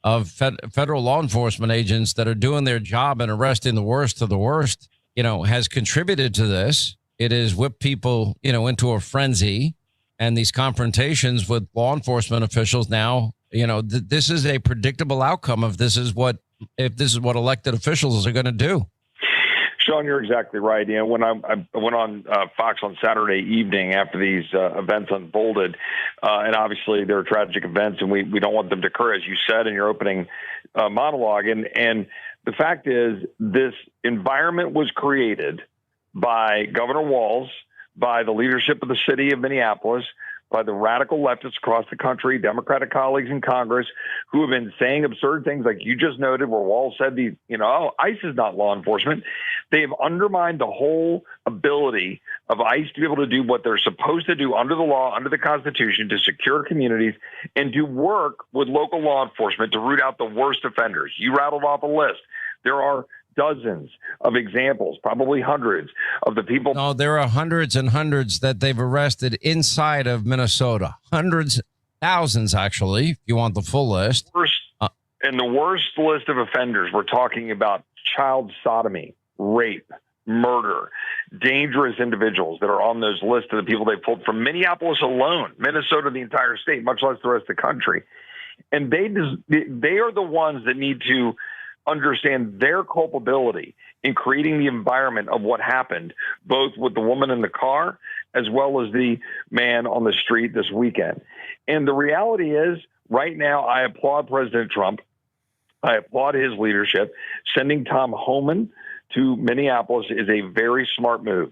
of federal law enforcement agents that are doing their job and arresting the worst of the worst, has contributed to this. It has whipped people, into a frenzy, and these confrontations with law enforcement officials now. This is a predictable outcome if this is what elected officials are going to do. Sean, you're exactly right. When I went on Fox on Saturday evening after these events unfolded, and obviously they're tragic events, and we don't want them to occur, as you said in your opening monologue. And The fact is, this environment was created by Governor Walz, by the leadership of the city of Minneapolis, by the radical leftists across the country, Democratic colleagues in Congress, who have been saying absurd things like you just noted, where Walz said, ICE is not law enforcement. They have undermined the whole ability of ICE to be able to do what they're supposed to do under the law, under the Constitution, to secure communities and to work with local law enforcement to root out the worst offenders. You rattled off a list. There are dozens of examples, probably hundreds of the people. No, there are hundreds and hundreds that they've arrested inside of Minnesota. Hundreds, thousands, actually, if you want the full list. And the worst list of offenders, we're talking about child sodomy, rape, murder, dangerous individuals that are on those lists of the people they pulled from Minneapolis alone, Minnesota, the entire state, much less the rest of the country. And they are the ones that need to understand their culpability in creating the environment of what happened, both with the woman in the car as well as the man on the street this weekend. And the reality is, right now, I applaud President Trump. I applaud his leadership. Sending Tom Homan to Minneapolis is a very smart move.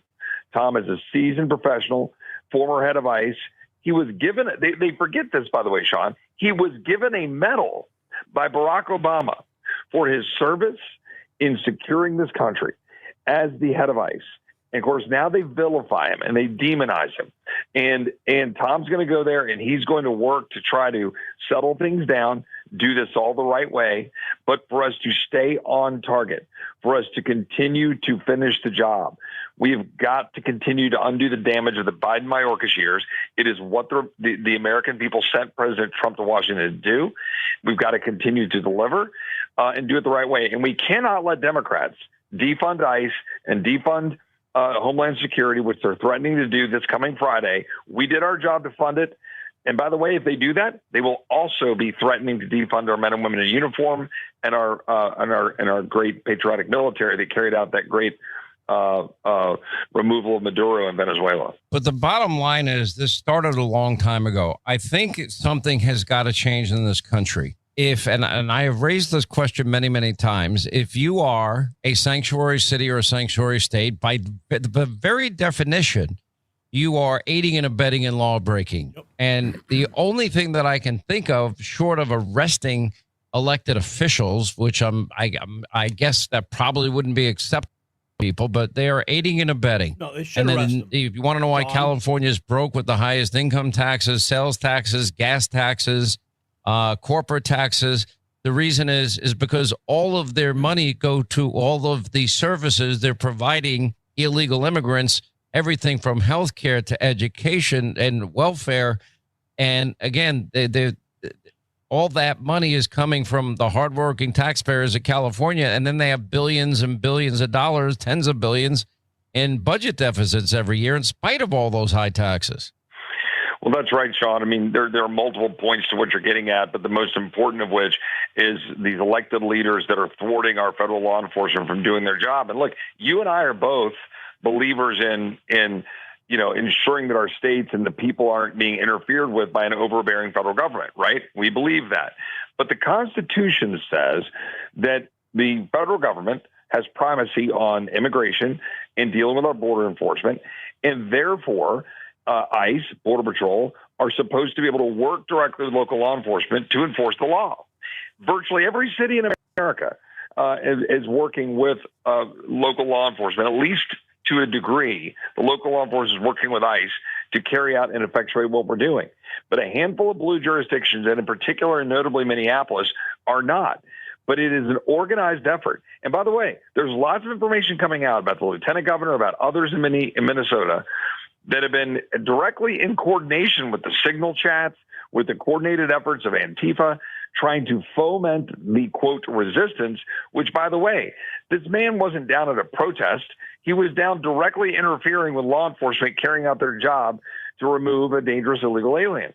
Tom is a seasoned professional, former head of ICE. He was given, they forget this, by the way, Sean, he was given a medal by Barack Obama for his service in securing this country as the head of ICE. And of course, now they vilify him and they demonize him. And Tom's going to go there and he's going to work to try to settle things down, do this all the right way, but for us to stay on target, for us to continue to finish the job. We've got to continue to undo the damage of the Biden-Mayorkas years. It is what the American people sent President Trump to Washington to do. We've got to continue to deliver and do it the right way. And we cannot let Democrats defund ICE and defund Homeland Security, which they're threatening to do this coming Friday. We did our job to fund it. And by the way, if they do that, they will also be threatening to defund our men and women in uniform and our great patriotic military that carried out that great removal of Maduro in Venezuela. But the bottom line is, this started a long time ago. I think something has got to change in this country. And I have raised this question many, many times, if you are a sanctuary city or a sanctuary state, by the very definition, you are aiding and abetting in law breaking. Yep. And the only thing that I can think of, short of arresting elected officials, which I guess that probably wouldn't be acceptable to people, but they are aiding and abetting. No, they should arrest them. If you want to know why California is broke with the highest income taxes, sales taxes, gas taxes, corporate taxes, the reason is because all of their money go to all of the services they're providing illegal immigrants, everything from healthcare to education and welfare. And again, all that money is coming from the hardworking taxpayers of California. And then they have billions and billions of dollars, tens of billions in budget deficits every year, in spite of all those high taxes. Well, that's right, Sean. I mean, there are multiple points to what you're getting at, but the most important of which is these elected leaders that are thwarting our federal law enforcement from doing their job. And look, you and I are both believers in ensuring that our states and the people aren't being interfered with by an overbearing federal government, right? We believe that. But the Constitution says that the federal government has primacy on immigration and dealing with our border enforcement, and therefore ICE, Border Patrol, are supposed to be able to work directly with local law enforcement to enforce the law. Virtually every city in America is working with local law enforcement, at least to a degree. The local law enforcement is working with ICE to carry out and effectuate what we're doing. But a handful of blue jurisdictions, and in particular, notably Minneapolis, are not. But it is an organized effort. And by the way, there's lots of information coming out about the lieutenant governor, about others in Minnesota, that have been directly in coordination with the signal chats, with the coordinated efforts of Antifa, trying to foment the, quote, resistance, which, by the way, this man wasn't down at a protest. He was down directly interfering with law enforcement carrying out their job to remove a dangerous illegal alien.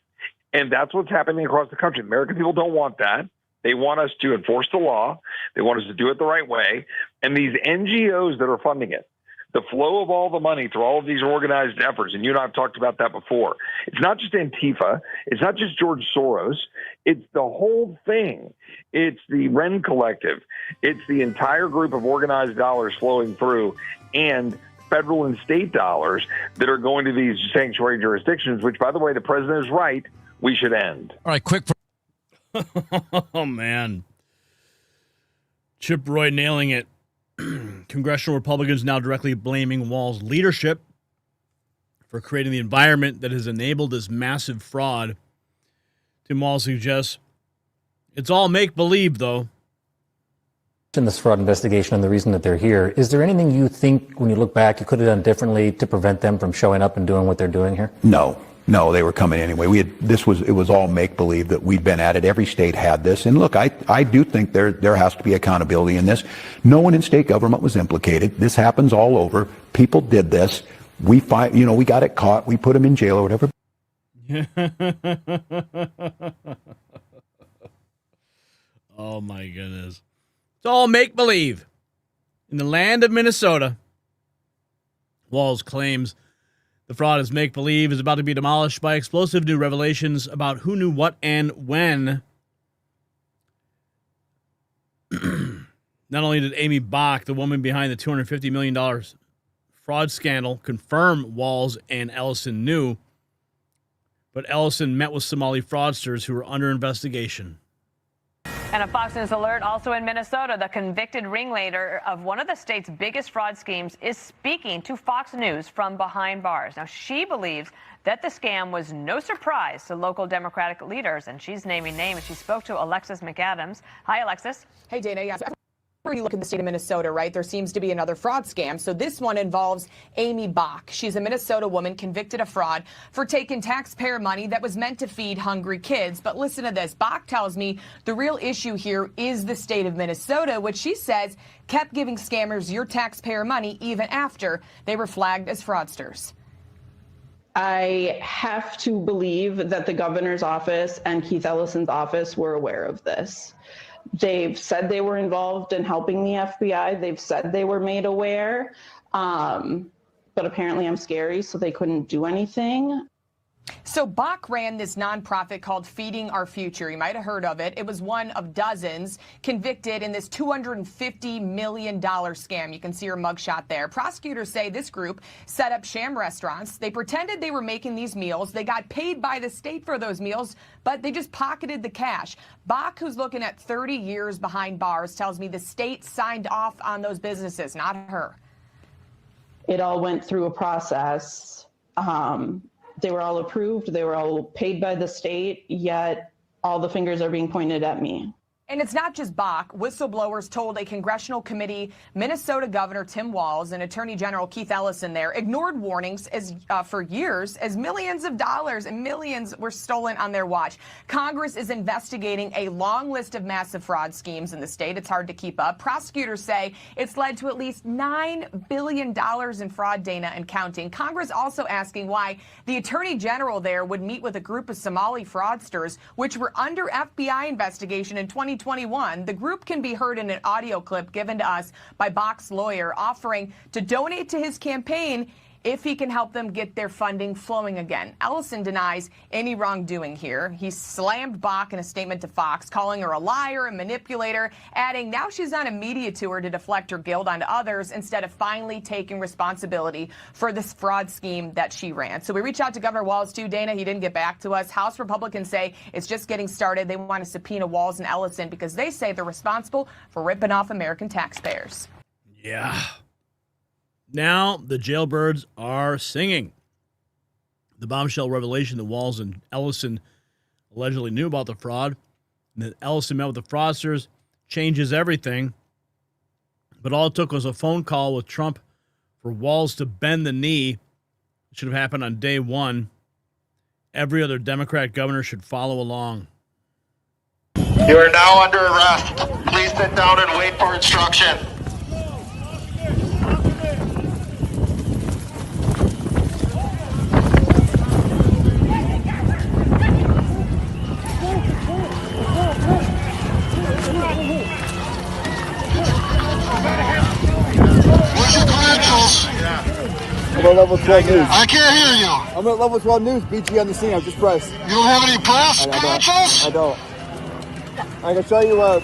And that's what's happening across the country. The American people don't want that. They want us to enforce the law. They want us to do it the right way. And these NGOs that are funding it, the flow of all the money through all of these organized efforts, and you and I have talked about that before, it's not just Antifa, it's not just George Soros, it's the whole thing. It's the Wren Collective. It's the entire group of organized dollars flowing through, and federal and state dollars that are going to these sanctuary jurisdictions, which, by the way, the president is right, we should end. All right, quick. Oh, man. Chip Roy nailing it. Congressional Republicans now directly blaming Walz leadership for creating the environment that has enabled this massive fraud. Tim Walz suggests it's all make-believe, though. In this fraud investigation and the reason that they're here, is there anything you think, when you look back, you could have done differently to prevent them from showing up and doing what they're doing here? No, they were coming anyway. It was all make-believe that we'd been at it. Every state had this. And look, I do think there has to be accountability in this. No one in state government was implicated. This happens all over. People did this. We got it caught. We put them in jail or whatever. Oh, my goodness. It's all make-believe. In the land of Minnesota, Walz claims the fraud is make-believe is about to be demolished by explosive new revelations about who knew what and when. Not only did Amy Bach, the woman behind the $250 million fraud scandal, confirm Walz and Ellison knew, but Ellison met with Somali fraudsters who were under investigation. And a Fox News alert also in Minnesota, the convicted ringleader of one of the state's biggest fraud schemes is speaking to Fox News from behind bars. Now, she believes that the scam was no surprise to local Democratic leaders, and she's naming names. She spoke to Alexis McAdams. Hi, Alexis. Hey, Dana. Yes. You look at the state of Minnesota, right? There seems to be another fraud scam. So this one involves Amy Bach. She's a Minnesota woman convicted of fraud for taking taxpayer money that was meant to feed hungry kids. But listen to this. Bach tells me the real issue here is the state of Minnesota, which she says kept giving scammers your taxpayer money even after they were flagged as fraudsters. I have to believe that the governor's office and Keith Ellison's office were aware of this. They've said they were involved in helping the FBI. They've said they were made aware, but apparently I'm scary, so they couldn't do anything. So Bach ran this nonprofit called Feeding Our Future. You might have heard of it. It was one of dozens convicted in this $250 million scam. You can see her mugshot there. Prosecutors say this group set up sham restaurants. They pretended they were making these meals. They got paid by the state for those meals, but they just pocketed the cash. Bach, who's looking at 30 years behind bars, tells me the state signed off on those businesses, not her. It all went through a process. They were all approved. They were all paid by the state, yet all the fingers are being pointed at me. And it's not just Bach. Whistleblowers told a congressional committee Minnesota Governor Tim Walz and Attorney General Keith Ellison there ignored warnings for years as millions of dollars and millions were stolen on their watch. Congress is investigating a long list of massive fraud schemes in the state. It's hard to keep up. Prosecutors say it's led to at least $9 billion in fraud, Dana, and counting. Congress also asking why the Attorney General there would meet with a group of Somali fraudsters, which were under FBI investigation in 2021. The group can be heard in an audio clip given to us by Bach's lawyer offering to donate to his campaign if he can help them get their funding flowing again. Ellison denies any wrongdoing here. He slammed Bach in a statement to Fox, calling her a liar, a manipulator, adding now she's on a media tour to deflect her guilt onto others instead of finally taking responsibility for this fraud scheme that she ran. So we reached out to Governor Walz too, Dana. He didn't get back to us. House Republicans say it's just getting started. They want to subpoena Walz and Ellison because they say they're responsible for ripping off American taxpayers. Yeah. Now the jailbirds are singing. The bombshell revelation that Walz and Ellison allegedly knew about the fraud and that Ellison met with the fraudsters changes everything. But all it took was a phone call with Trump for Walz to bend the knee. It should have happened on day one. Every other Democrat governor should follow along. You are now under arrest. Please sit down and wait for instruction. Where's your credentials? I'm at level 12 news. I can't hear you. I'm at level 12 news. BG on the scene. I just pressed. You don't have any press badges? I don't. I can show you. All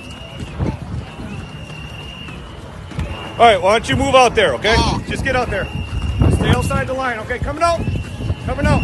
right, why don't you move out there, okay? Just get out there. Stay outside the line, okay? Coming out. Coming out.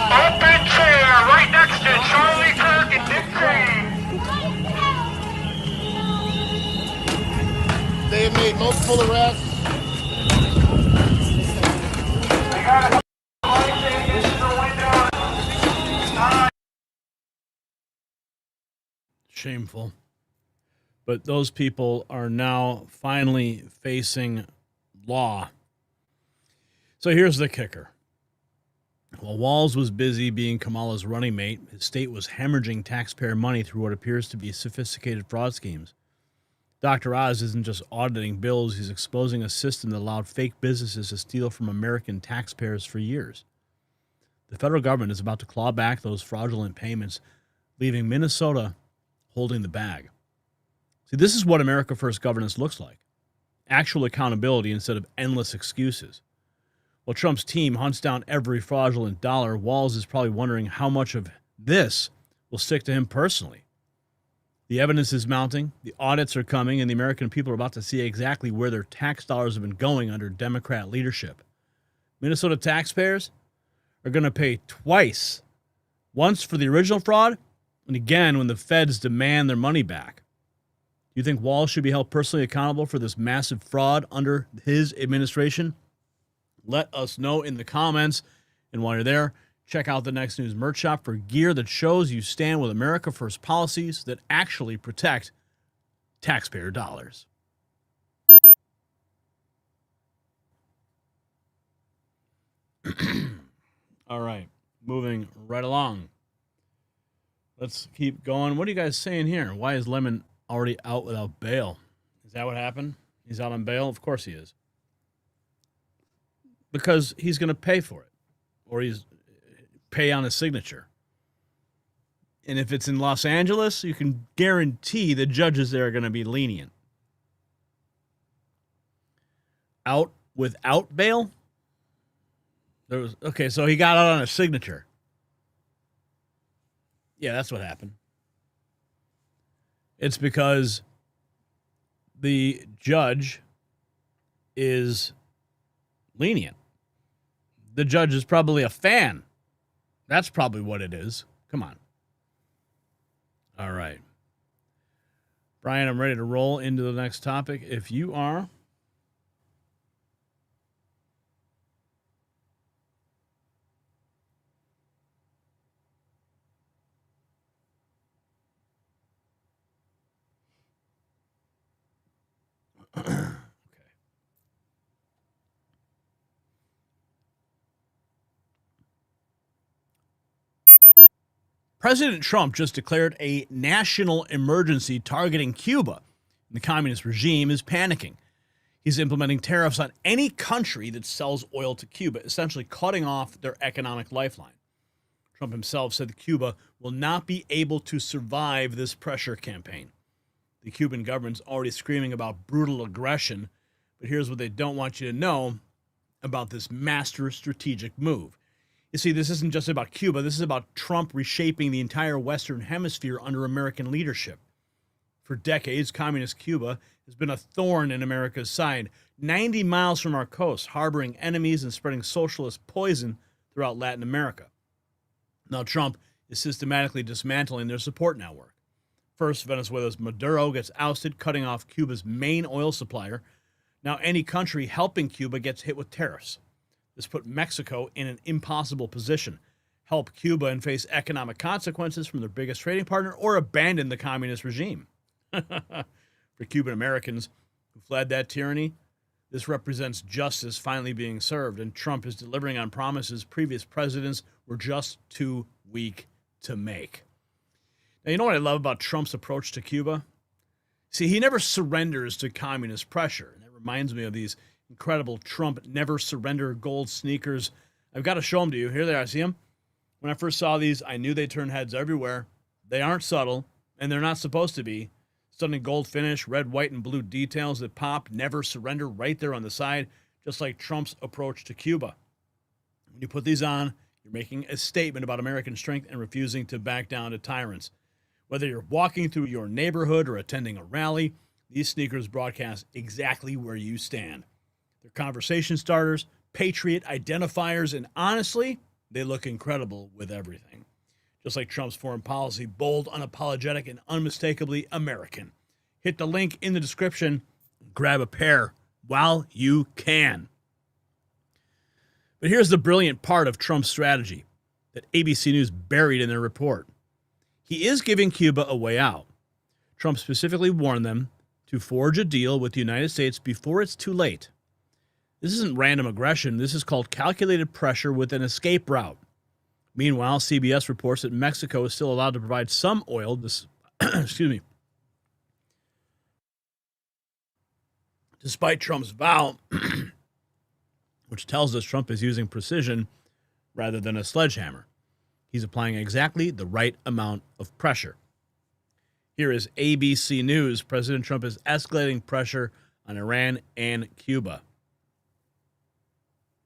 Open chair right next to Charlie Kirk and Dick Cheney. They have made multiple arrests. Shameful. But those people are now finally facing law. So here's the kicker. While Walz was busy being Kamala's running mate, his state was hemorrhaging taxpayer money through what appears to be sophisticated fraud schemes. Dr. Oz isn't just auditing bills, he's exposing a system that allowed fake businesses to steal from American taxpayers for years. The federal government is about to claw back those fraudulent payments, leaving Minnesota holding the bag. See, this is what America First governance looks like. Actual accountability instead of endless excuses. While Trump's team hunts down every fraudulent dollar, Walz is probably wondering how much of this will stick to him personally. The evidence is mounting, the audits are coming, and the American people are about to see exactly where their tax dollars have been going under Democrat leadership. Minnesota taxpayers are going to pay twice, once for the original fraud, and again when the feds demand their money back. Do you think Walz should be held personally accountable for this massive fraud under his administration? Let us know in the comments. And while you're there, check out the Next News merch shop for gear that shows you stand with America First policies that actually protect taxpayer dollars. All right, moving right along. Let's keep going. What are you guys saying here? Why is Lemon already out without bail? Is that what happened? He's out on bail? Of course he is. Because he's going to pay for it, or he's pay on his signature. And if it's in Los Angeles, you can guarantee the judges there are going to be lenient. Out without bail? Okay, so he got out on a signature. Yeah, that's what happened. It's because the judge is lenient. The judge is probably a fan. That's probably what it is. Come on. All right. Brian, I'm ready to roll into the next topic. If you are. President Trump just declared a national emergency targeting Cuba. The communist regime is panicking. He's implementing tariffs on any country that sells oil to Cuba, essentially cutting off their economic lifeline. Trump himself said that Cuba will not be able to survive this pressure campaign. The Cuban government's already screaming about brutal aggression, but here's what they don't want you to know about this master strategic move. You see, this isn't just about Cuba. This is about Trump reshaping the entire Western Hemisphere under American leadership. For decades, communist Cuba has been a thorn in America's side, 90 miles from our coast, harboring enemies and spreading socialist poison throughout Latin America. Now, Trump is systematically dismantling their support network. First, Venezuela's Maduro gets ousted, cutting off Cuba's main oil supplier. Now, any country helping Cuba gets hit with tariffs. This put Mexico in an impossible position. Help Cuba and face economic consequences from their biggest trading partner, or abandon the communist regime. For Cuban Americans who fled that tyranny, this represents justice finally being served, and Trump is delivering on promises previous presidents were just too weak to make. Now, you know what I love about Trump's approach to Cuba? See, he never surrenders to communist pressure. And it reminds me of these incredible Trump never surrender gold sneakers. I've got to show them to you. Here they are. See them? When I first saw these, I knew they turned heads everywhere. They aren't subtle, and they're not supposed to be. Stunning gold finish, red, white, and blue details that pop, never surrender right there on the side, just like Trump's approach to Cuba. When you put these on, you're making a statement about American strength and refusing to back down to tyrants. Whether you're walking through your neighborhood or attending a rally, these sneakers broadcast exactly where you stand. They're conversation starters, patriot identifiers, and honestly, they look incredible with everything. Just like Trump's foreign policy, bold, unapologetic, and unmistakably American. Hit the link in the description. Grab a pair while you can. But here's the brilliant part of Trump's strategy that ABC News buried in their report. He is giving Cuba a way out. Trump specifically warned them to forge a deal with the United States before it's too late. This isn't random aggression. This is called calculated pressure with an escape route. Meanwhile, CBS reports that Mexico is still allowed to provide some oil, despite Trump's vow, which tells us Trump is using precision rather than a sledgehammer. He's applying exactly the right amount of pressure. Here is ABC News. President Trump is escalating pressure on Iran and Cuba.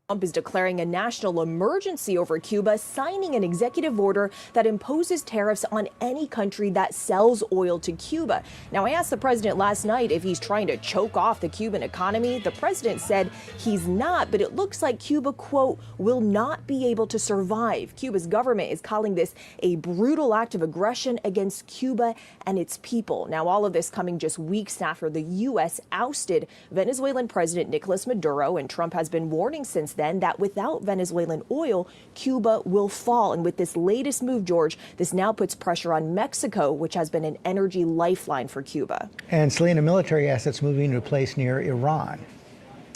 Trump is declaring a national emergency over Cuba, signing an executive order that imposes tariffs on any country that sells oil to Cuba. Now, I asked the president last night if he's trying to choke off the Cuban economy. The president said he's not, but it looks like Cuba, quote, will not be able to survive. Cuba's government is calling this a brutal act of aggression against Cuba and its people. Now, all of this coming just weeks after the U.S. ousted Venezuelan President Nicolas Maduro, and Trump has been warning since then that without Venezuelan oil, Cuba will fall. And with this latest move, George, this now puts pressure on Mexico, which has been an energy lifeline for Cuba. And Selena, military assets moving to a place near Iran.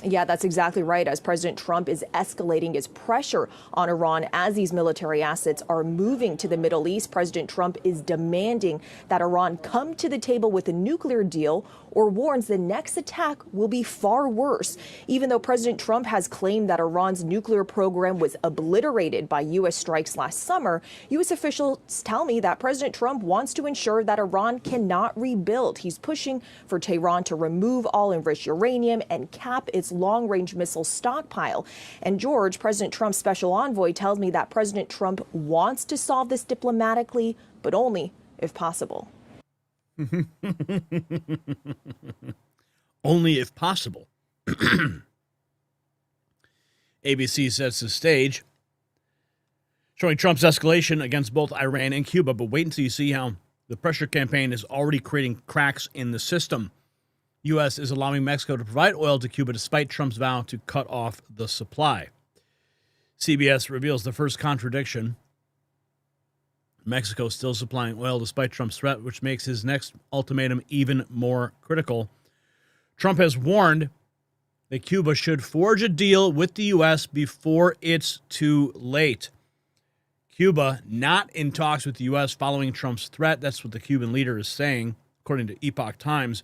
Yeah, that's exactly right. As President Trump is escalating his pressure on Iran as these military assets are moving to the Middle East, President Trump is demanding that Iran come to the table with a nuclear deal or warns the next attack will be far worse. Even though President Trump has claimed that Iran's nuclear program was obliterated by U.S. strikes last summer, U.S. officials tell me that President Trump wants to ensure that Iran cannot rebuild. He's pushing for Tehran to remove all enriched uranium and cap its long-range missile stockpile. And George, President Trump's special envoy, tells me that President Trump wants to solve this diplomatically, but only if possible. Only if possible. ABC sets the stage, showing Trump's escalation against both Iran and Cuba. But wait until you see how the pressure campaign is already creating cracks in the system. U.S. is allowing Mexico to provide oil to Cuba despite Trump's vow to cut off the supply. CBS reveals the first contradiction. Mexico still supplying oil despite Trump's threat, which makes his next ultimatum even more critical. Trump has warned that Cuba should forge a deal with the U.S. before it's too late. Cuba not in talks with the U.S. following Trump's threat. That's what the Cuban leader is saying, according to Epoch Times.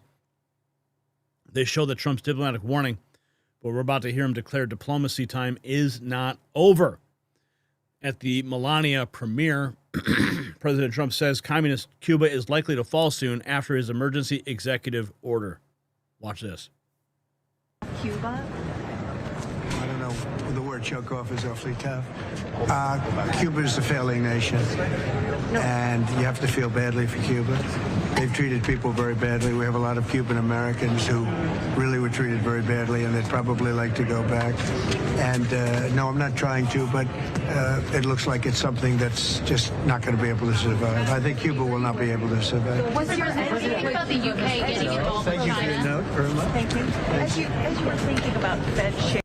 They show that Trump's diplomatic warning, but we're about to hear him declare diplomacy time is not over. At the Melania premiere, President Trump says communist Cuba is likely to fall soon after his emergency executive order. Watch this. Cuba? I don't know. The word choke off is awfully tough. Cuba is a failing nation, and you have to feel badly for Cuba. They've treated people very badly. We have a lot of Cuban Americans who really were treated very badly, and they'd probably like to go back. And no, I'm not trying to, but it looks like it's something that's just not going to be able to survive. I think Cuba will not be able to survive. What's your opinion about the UK getting involved with China? Thank you for your note very much. Thank you. As you were thinking about Fed share.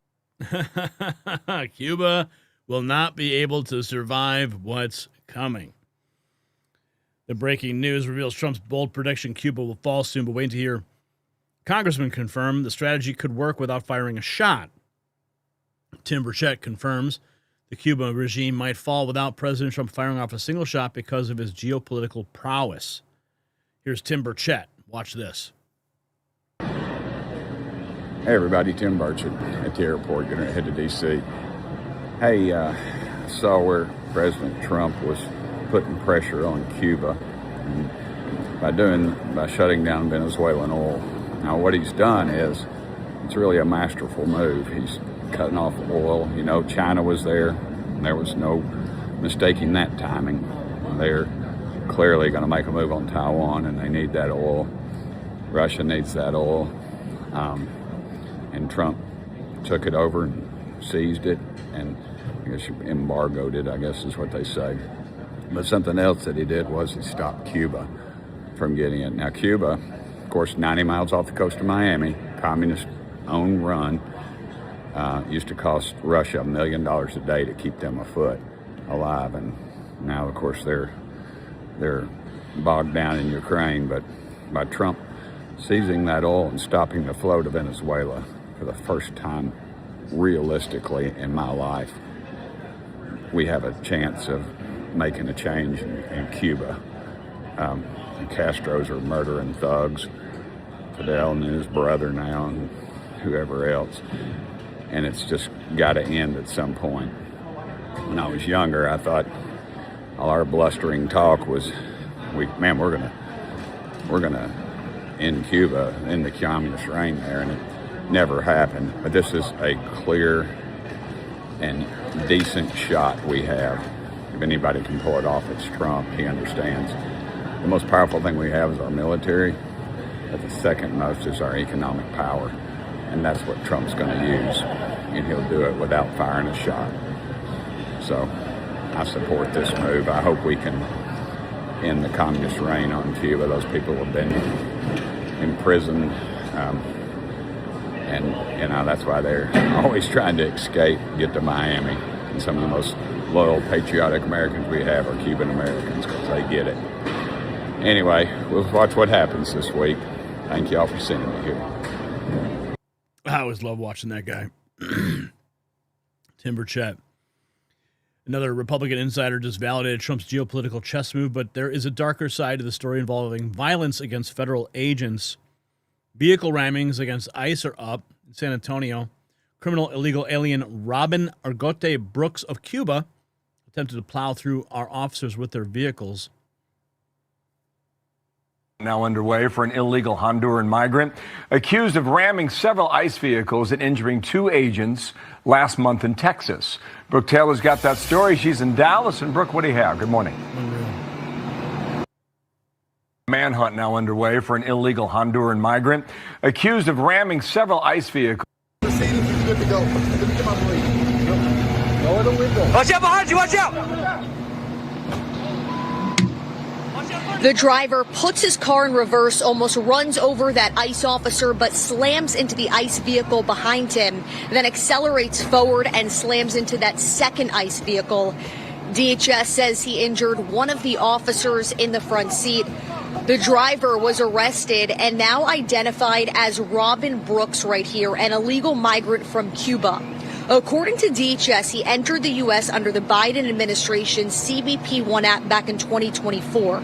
Cuba will not be able to survive what's coming. The breaking news reveals Trump's bold prediction Cuba will fall soon, but wait to hear Congressman confirm the strategy could work without firing a shot. Tim Burchett confirms The Cuban regime might fall without President Trump firing off a single shot because of his geopolitical prowess. Here's Tim Burchett. Watch this. Hey everybody, Tim Burchett at the airport, going to head to D.C. Hey, saw where President Trump was putting pressure on Cuba by shutting down Venezuelan oil. Now what he's done is, it's really a masterful move. He's cutting off oil. You know, China was there, and there was no mistaking that timing. They're clearly going to make a move on Taiwan, and they need that oil. Russia needs that oil. And Trump took it over and seized it, and I guess embargoed it, I guess is what they say. But something else that he did was he stopped Cuba from getting it. Now Cuba, of course, 90 miles off the coast of Miami, communist-owned run, used to cost Russia $1 million a day to keep them afloat, alive, and now, of course, they're bogged down in Ukraine. But by Trump seizing that oil and stopping the flow to Venezuela for the first time, realistically, in my life, we have a chance of making a change in Cuba. The Castros are murdering thugs, Fidel and his brother now, and whoever else. And it's just got to end at some point. When I was younger, I thought all our blustering talk was, we're gonna end Cuba, end the communist reign there, and it never happened. But this is a clear and decent shot we have. If anybody can pull it off, it's Trump. He understands. The most powerful thing we have is our military, but the second most is our economic power. And that's what Trump's going to use, and he'll do it without firing a shot. So I support this move. I hope we can end the communist reign on Cuba. Those people have been imprisoned, and you know, that's why they're always trying to escape, get to Miami. And some of the most loyal, patriotic Americans we have are Cuban Americans, because they get it. Anyway, we'll watch what happens this week. Thank you all for sending me here. I always love watching that guy. Tim Burchett. Another Republican insider just validated Trump's geopolitical chess move, but there is a darker side to the story involving violence against federal agents. Vehicle rammings against ICE are up in San Antonio. Criminal illegal alien Robin Argote Brooks of Cuba attempted to plow through our officers with their vehicles. Now underway for an illegal Honduran migrant accused of ramming several ICE vehicles and injuring 2 agents last month in Texas. Brooke Taylor's got that story. She's in Dallas. And Brooke, what do you have? Good morning. Manhunt now underway for an illegal Honduran migrant accused of ramming several ICE vehicles. Mercedes is good to go. Let me get my blade. Lower the window. Watch out behind you, watch out! The driver puts his car in reverse, almost runs over that ICE officer, but slams into the ICE vehicle behind him, then accelerates forward and slams into that second ICE vehicle. DHS says he injured one of the officers in the front seat. The driver was arrested and now identified as Robin Brooks right here, an illegal migrant from Cuba. According to DHS, he entered the U.S. under the Biden administration's CBP-1 act back in 2024.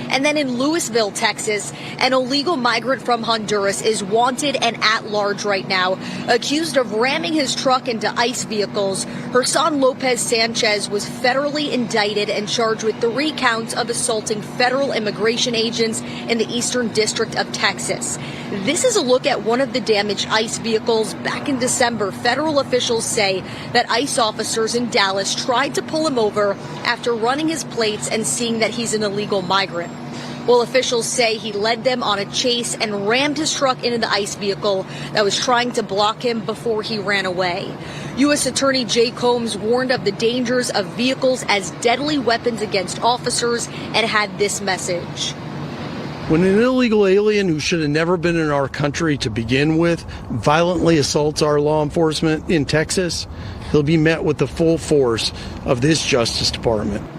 And then in Louisville, Texas, an illegal migrant from Honduras is wanted and at large right now, accused of ramming his truck into ICE vehicles. Hersan Lopez Sanchez was federally indicted and charged with 3 counts of assaulting federal immigration agents in the Eastern District of Texas. This is a look at one of the damaged ICE vehicles. Back in December, federal officials say that ICE officers in Dallas tried to pull him over after running his plates and seeing that he's an illegal migrant. Well, officials say he led them on a chase and rammed his truck into the ICE vehicle that was trying to block him before he ran away. U.S. Attorney Jay Combs warned of the dangers of vehicles as deadly weapons against officers and had this message. When an illegal alien who should have never been in our country to begin with violently assaults our law enforcement in Texas, he'll be met with the full force of this Justice Department.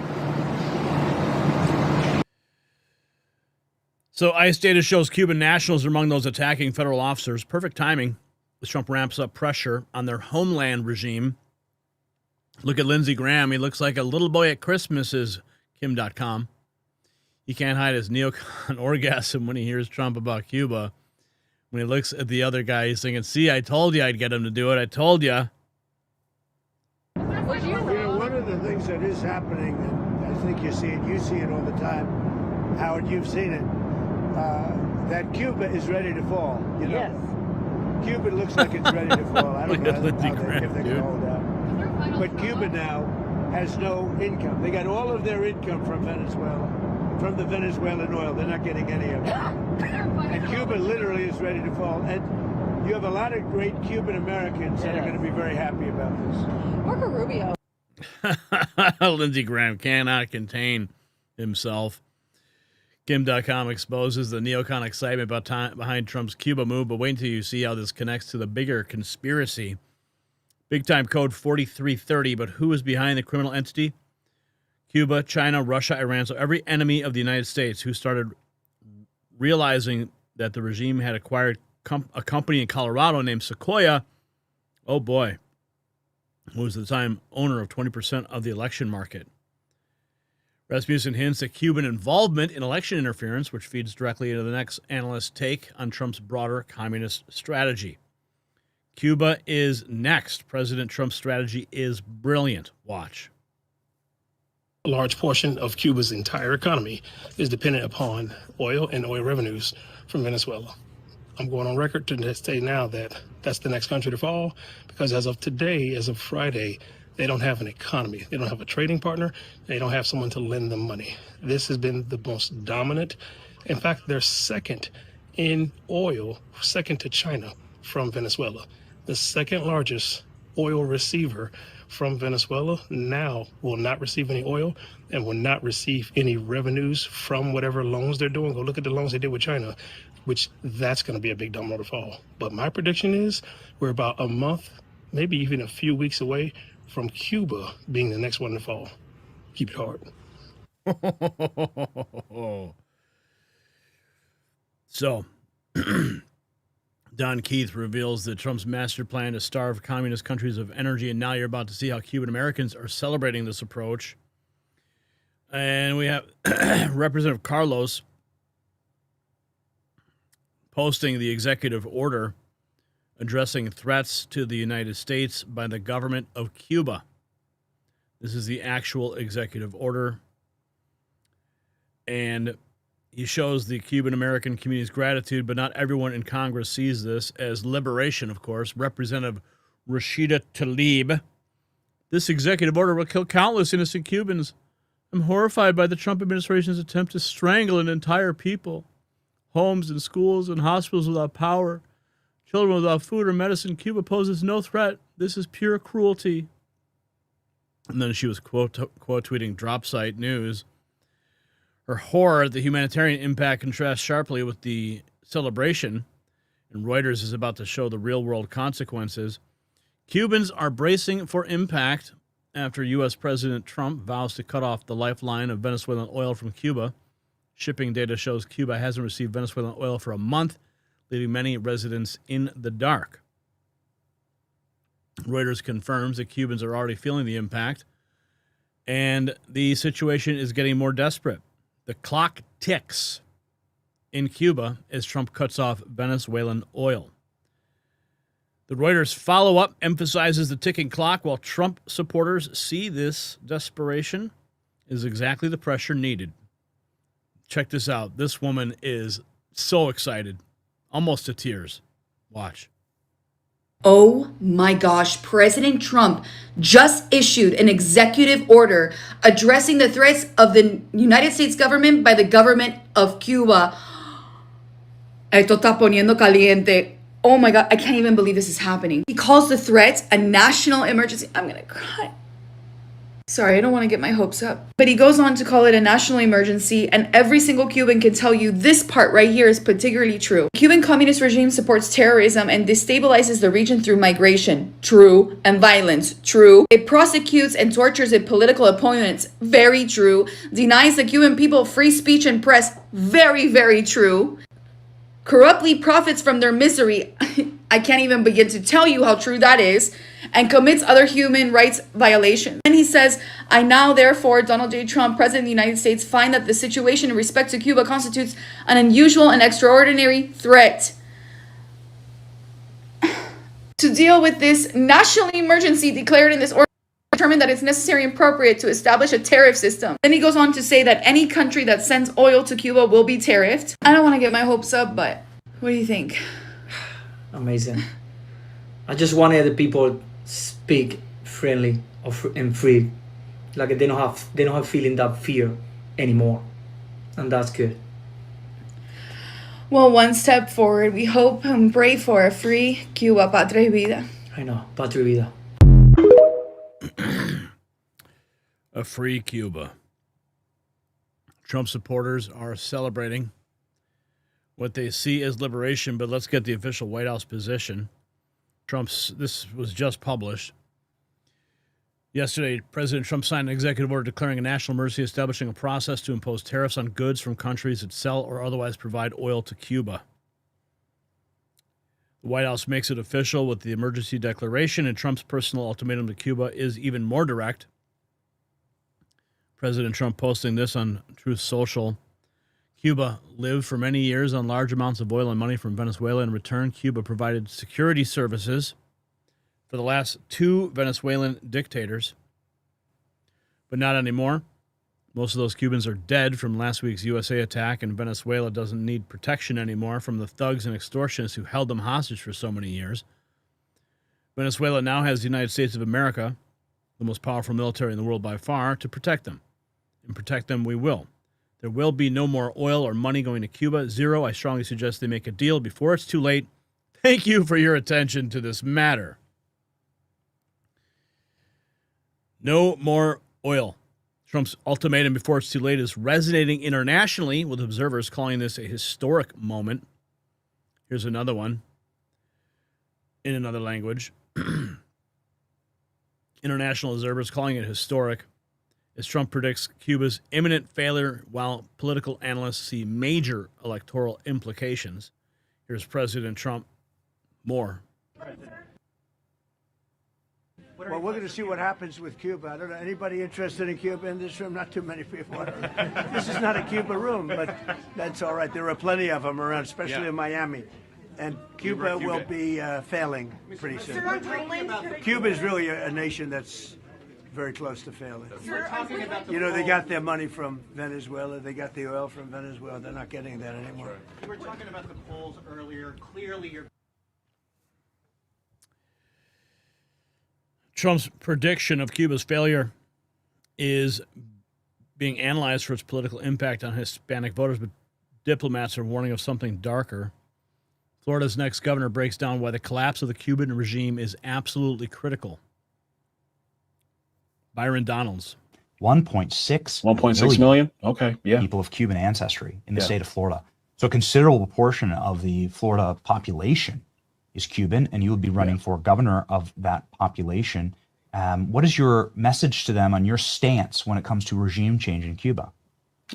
So ICE data shows Cuban nationals are among those attacking federal officers. Perfect timing as Trump ramps up pressure on their homeland regime. Look at Lindsey Graham. He looks like a little boy at Christmas, is Kim.com. He can't hide his neocon orgasm when he hears Trump about Cuba. When he looks at the other guy, he's thinking, see, I told you I'd get him to do it. I told you. One of the things that is happening, and I think you see it all the time, Howard, you've seen it, that Cuba is ready to fall. You know? Yes. Cuba looks like it's ready to fall. I don't know if they can hold out. But Cuba now has no income. They got all of their income from Venezuela, from the Venezuelan oil. They're not getting any of it. And Cuba literally is ready to fall. And you have a lot of great Cuban Americans that are going to be very happy about this. Marco Rubio. Lindsey Graham cannot contain himself. Kim.com exposes the neocon excitement behind Trump's Cuba move, but wait until you see how this connects to the bigger conspiracy. Big time code 4330, but who is behind the criminal entity? Cuba, China, Russia, Iran. So every enemy of the United States who started realizing that the regime had acquired a company in Colorado named Sequoia, oh boy, who was at the time owner of 20% of the election market. Rasmussen hints at Cuban involvement in election interference, which feeds directly into the next analyst's take on Trump's broader communist strategy. Cuba is next. President Trump's strategy is brilliant. Watch. A large portion of Cuba's entire economy is dependent upon oil and oil revenues from Venezuela. I'm going on record to say now that that's the next country to fall, because as of today, as of Friday, they don't have an economy. They don't have a trading partner. They don't have someone to lend them money. This has been the most dominant. In fact, they're second in oil, second to China from Venezuela. The second largest oil receiver from Venezuela now will not receive any oil and will not receive any revenues from whatever loans they're doing. Go look at the loans they did with China, which that's going to be a big domino to fall. But my prediction is we're about a month, maybe even a few weeks away from Cuba being the next one to fall. Keep it hard. So, Don Keith reveals that Trump's master plan to starve communist countries of energy, and now you're about to see how Cuban Americans are celebrating this approach. And we have Representative Carlos posting the executive order addressing threats to the United States by the government of Cuba. This is the actual executive order. And he shows the Cuban-American community's gratitude, but not everyone in Congress sees this as liberation, of course. Representative Rashida Tlaib. This executive order will kill countless innocent Cubans. I'm horrified by the Trump administration's attempt to strangle an entire people. Homes and schools and hospitals without power. Children without food or medicine. Cuba poses no threat. This is pure cruelty. And then she was quote tweeting Dropsite News. Her horror at the humanitarian impact contrasts sharply with the celebration, and Reuters is about to show the real-world consequences. Cubans are bracing for impact after U.S. President Trump vows to cut off the lifeline of Venezuelan oil from Cuba. Shipping data shows Cuba hasn't received Venezuelan oil for a month, leaving many residents in the dark. Reuters confirms that Cubans are already feeling the impact, and the situation is getting more desperate. The clock ticks in Cuba as Trump cuts off Venezuelan oil. The Reuters follow-up emphasizes the ticking clock, while Trump supporters see this desperation is exactly the pressure needed. Check this out. This woman is so excited, almost to tears. Watch. Oh my gosh, President Trump just issued an executive order addressing the threats of the United States government by the government of Cuba. Esto está poniendo caliente. Oh my God, I can't even believe this is happening. He calls the threats a national emergency. I'm gonna cry. Sorry, I don't want to get my hopes up. But he goes on to call it a national emergency, and every single Cuban can tell you this part right here is particularly true. The Cuban communist regime supports terrorism and destabilizes the region through migration. True. And violence. True. It prosecutes and tortures its political opponents. Very true. Denies the Cuban people free speech and press. Very, very true. Corruptly profits from their misery. I can't even begin to tell you how true that is. and commits other human rights violations. And he says, I now, therefore, Donald J. Trump, President of the United States, find that the situation in respect to Cuba constitutes an unusual and extraordinary threat. To deal with this national emergency declared in this order, determined that it's necessary and appropriate to establish a tariff system. Then he goes on to say that any country that sends oil to Cuba will be tariffed. I don't want to get my hopes up, but what do you think? Amazing. I just wanted the people speak friendly and free, like they don't have feeling that fear anymore, and that's good. Well, one step forward. We hope and pray for a free Cuba, patria y vida. I know, patria y vida. A free Cuba. Trump supporters are celebrating what they see as liberation, but let's get the official White House position. This was just published. Yesterday, President Trump signed an executive order declaring a national emergency, establishing a process to impose tariffs on goods from countries that sell or otherwise provide oil to Cuba. The White House makes it official with the emergency declaration, and Trump's personal ultimatum to Cuba is even more direct. President Trump posting this on Truth Social. Cuba lived for many years on large amounts of oil and money from Venezuela. In return, Cuba provided security services for the last two Venezuelan dictators, but not anymore. Most of those Cubans are dead from last week's USA attack, and Venezuela doesn't need protection anymore from the thugs and extortionists who held them hostage for so many years. Venezuela now has the United States of America, the most powerful military in the world by far, to protect them. And protect them we will. There will be no more oil or money going to Cuba. Zero. I strongly suggest they make a deal before it's too late. Thank you for your attention to this matter. No more oil. Trump's ultimatum before it's too late is resonating internationally, with observers calling this a historic moment. Here's another one in another language. International observers calling it historic as Trump predicts Cuba's imminent failure, while political analysts see major electoral implications. Here's President Trump. More. Well, we're going to see what happens with Cuba. I don't know, anybody interested in Cuba in this room? Not too many people. This is not a Cuba room, but that's all right. There are plenty of them around, especially in Miami. And Cuba will be failing pretty soon. Cuba is really a nation that's very close to failing. You know, they got their money from Venezuela. They got the oil from Venezuela. They're not getting that anymore. You were talking about the polls earlier. Clearly, you're... Trump's prediction of Cuba's failure is being analyzed for its political impact on Hispanic voters, but diplomats are warning of something darker. Florida's next governor breaks down why the collapse of the Cuban regime is absolutely critical. Byron Donalds. 1.6 million? Okay, yeah. People of Cuban ancestry in the state of Florida. So a considerable portion of the Florida population is Cuban, and you will be running for governor of that population. What is your message to them on your stance when it comes to regime change in Cuba?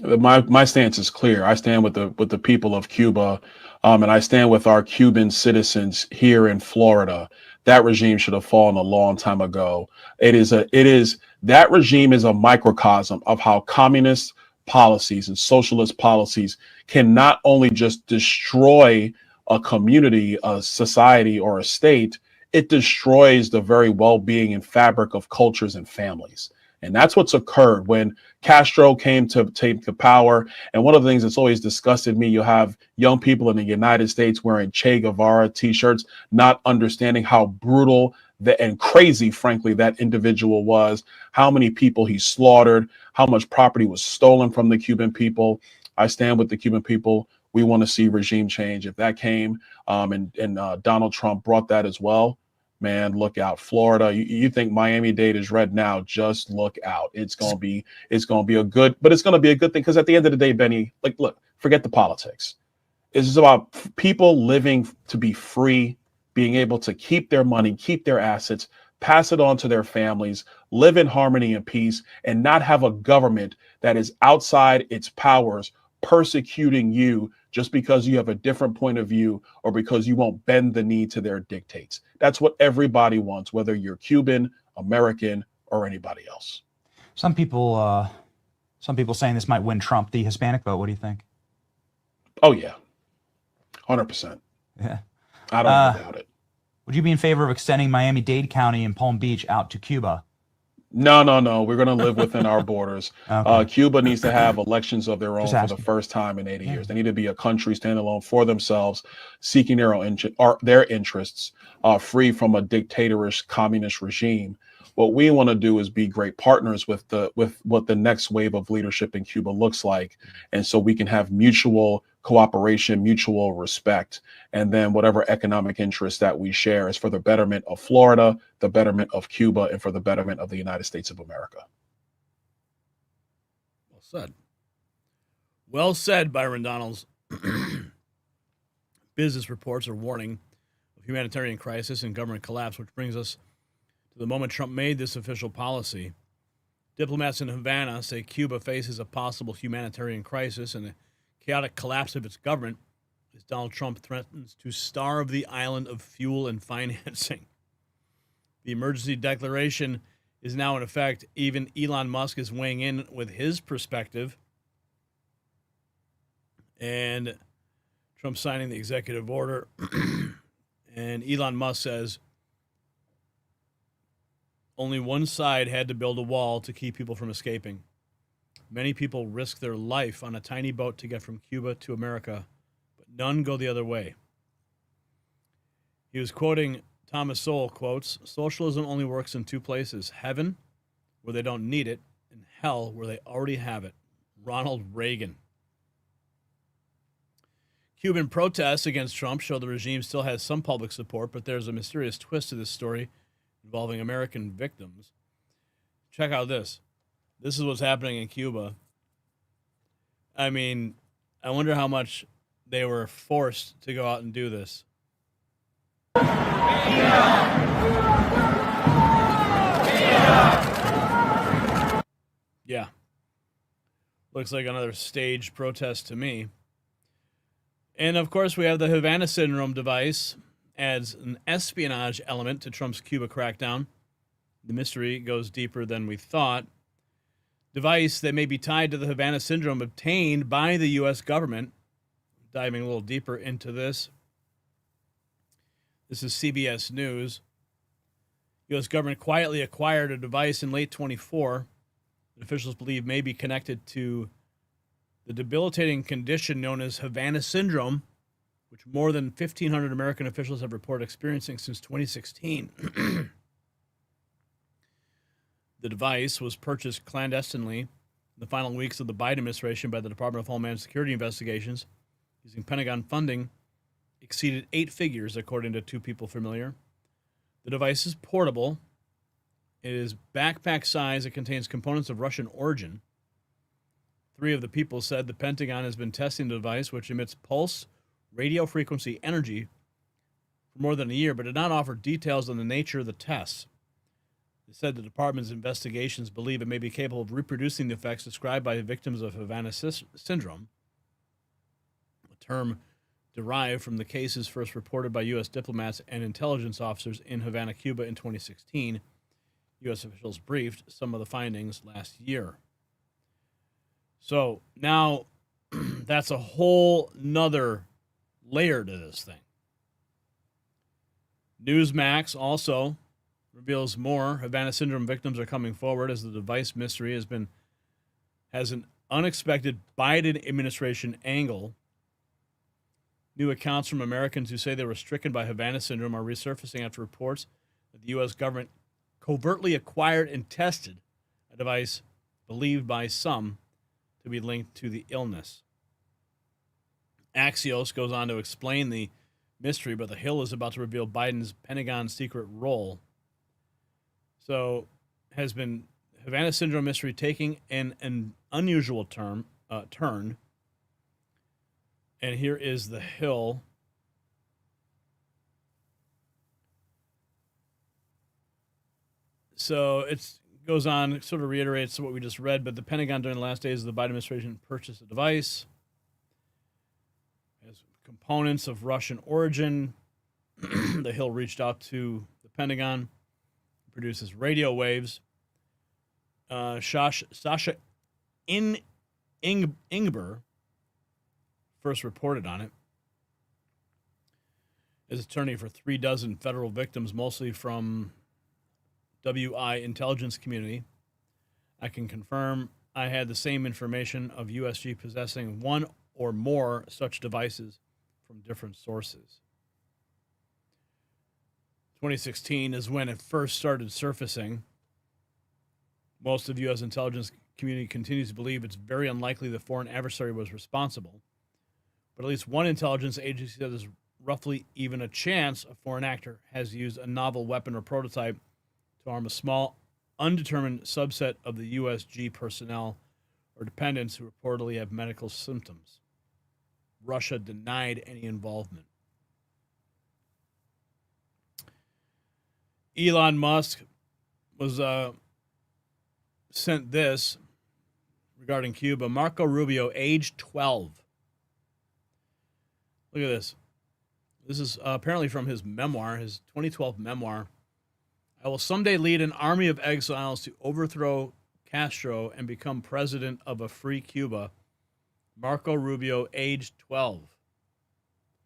My stance is clear. I stand with the people of Cuba, and I stand with our Cuban citizens here in Florida. That regime should have fallen a long time ago. That regime is a microcosm of how communist policies and socialist policies can not only just destroy a community, a society, or a state, it destroys the very well-being and fabric of cultures and families. And that's what's occurred when Castro came to take the power. And one of the things that's always disgusted me, you have young people in the United States wearing Che Guevara t-shirts, not understanding how brutal and crazy, frankly, that individual was, how many people he slaughtered, how much property was stolen from the Cuban people. I stand with the Cuban people. We want to see regime change. If that came and Donald Trump brought that as well, man, look out. Florida, you think Miami-Dade is red now, just look out. It's going to be a good, but it's going to be a good thing, because at the end of the day, Benny, look, forget the politics. This is about people living to be free, being able to keep their money, keep their assets, pass it on to their families, live in harmony and peace, and not have a government that is outside its powers persecuting you just because you have a different point of view or because you won't bend the knee to their dictates. That's what everybody wants, whether you're Cuban, American, or anybody else. Some people saying this might win Trump the Hispanic vote. What do you think? Oh yeah, 100%. Yeah, I don't even doubt it. Would you be in favor of extending Miami-Dade County and Palm Beach out to Cuba? No. We're going to live within our borders. Okay. Cuba needs to have elections of their own Just for asking. the first time in 80 years. They need to be a country standalone for themselves, seeking their interests, free from a dictatorish communist regime. What we want to do is be great partners with what the next wave of leadership in Cuba looks like, and so we can have mutual cooperation, mutual respect, and then whatever economic interests that we share is for the betterment of Florida, the betterment of Cuba, and for the betterment of the United States of America. Well said. Well said, Byron Donalds. Business reports are warning of humanitarian crisis and government collapse, which brings us to the moment Trump made this official policy. Diplomats in Havana say Cuba faces a possible humanitarian crisis and a chaotic collapse of its government as Donald Trump threatens to starve the island of fuel and financing. The emergency declaration is now in effect. Even Elon Musk is weighing in with his perspective. And Trump signing the executive order. And Elon Musk says only one side had to build a wall to keep people from escaping. Many people risk their life on a tiny boat to get from Cuba to America, but none go the other way. He was quoting Thomas Sowell, quotes, "Socialism only works in two places, heaven, where they don't need it, and hell, where they already have it." Ronald Reagan. Cuban protests against Trump show the regime still has some public support, but there's a mysterious twist to this story involving American victims. Check out this. This is what's happening in Cuba. I mean, I wonder how much they were forced to go out and do this. Yeah. Looks like another staged protest to me. And of course, we have the Havana Syndrome device adds an espionage element to Trump's Cuba crackdown. The mystery goes deeper than we thought. Device that may be tied to the Havana Syndrome obtained by the U.S. government. Diving a little deeper into this. This is CBS News. U.S. government quietly acquired a device in late 24 that officials believe may be connected to the debilitating condition known as Havana Syndrome, which more than 1,500 American officials have reported experiencing since 2016. The device was purchased clandestinely in the final weeks of the Biden administration by the Department of Homeland Security investigations using Pentagon funding exceeded 8 figures, according to two people familiar. The device is portable. It is backpack size. It contains components of Russian origin. 3 of the people said the Pentagon has been testing the device, which emits pulse radio frequency energy, for more than a year, but did not offer details on the nature of the tests. They said the department's investigations believe it may be capable of reproducing the effects described by victims of Havana Syndrome, a term derived from the cases first reported by U.S. diplomats and intelligence officers in Havana, Cuba in 2016. U.S. officials briefed some of the findings last year. So now that's a whole nother layer to this thing. Newsmax also reveals more. Havana Syndrome victims are coming forward as the device mystery has an unexpected Biden administration angle. New accounts from Americans who say they were stricken by Havana Syndrome are resurfacing after reports that the U.S. government covertly acquired and tested a device believed by some to be linked to the illness. Axios goes on to explain the mystery, but The Hill is about to reveal Biden's Pentagon secret role. So, has been Havana Syndrome mystery taking an unusual turn. And here is The Hill. So it goes on, sort of reiterates what we just read, but the Pentagon during the last days of the Biden administration purchased a device. components of Russian origin. The Hill reached out to the Pentagon, produces radio waves. Sasha Ingber first reported on it. As attorney for 36 federal victims, mostly from WI intelligence community, I can confirm I had the same information of USG possessing one or more such devices from different sources. 2016 is when it first started surfacing. Most of U.S. intelligence community continues to believe it's very unlikely the foreign adversary was responsible. But at least one intelligence agency says there's roughly even a chance a foreign actor has used a novel weapon or prototype to harm a small, undetermined subset of the USG personnel or dependents who reportedly have medical symptoms. Russia denied any involvement. Elon Musk was sent this regarding Cuba. Marco Rubio, age 12. Look at this. This is apparently from his memoir, his 2012 memoir. I will someday lead an army of exiles to overthrow Castro and become president of a free Cuba. Marco Rubio, age 12.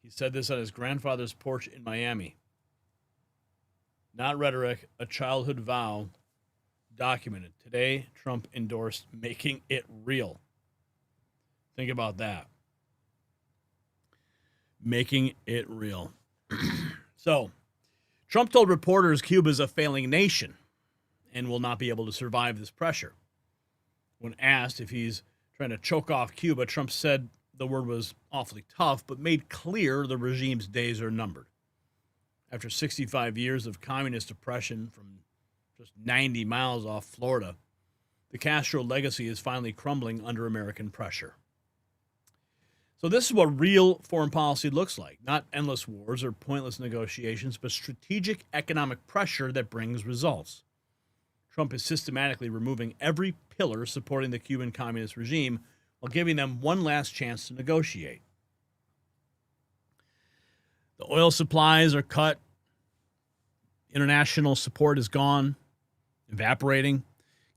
He said this on his grandfather's porch in Miami. Not rhetoric, a childhood vow. Documented. Today, Trump endorsed making it real. Think about that. Making it real. So, Trump told reporters Cuba is a failing nation and will not be able to survive this pressure. When asked if he's trying to choke off Cuba, Trump said the word was awfully tough, but made clear the regime's days are numbered. After 65 years of communist oppression from just 90 miles off Florida, the Castro legacy is finally crumbling under American pressure. So this is what real foreign policy looks like. Not endless wars or pointless negotiations, but strategic economic pressure that brings results. Trump is systematically removing every pillar supporting the Cuban communist regime while giving them one last chance to negotiate. The oil supplies are cut. International support is gone, evaporating.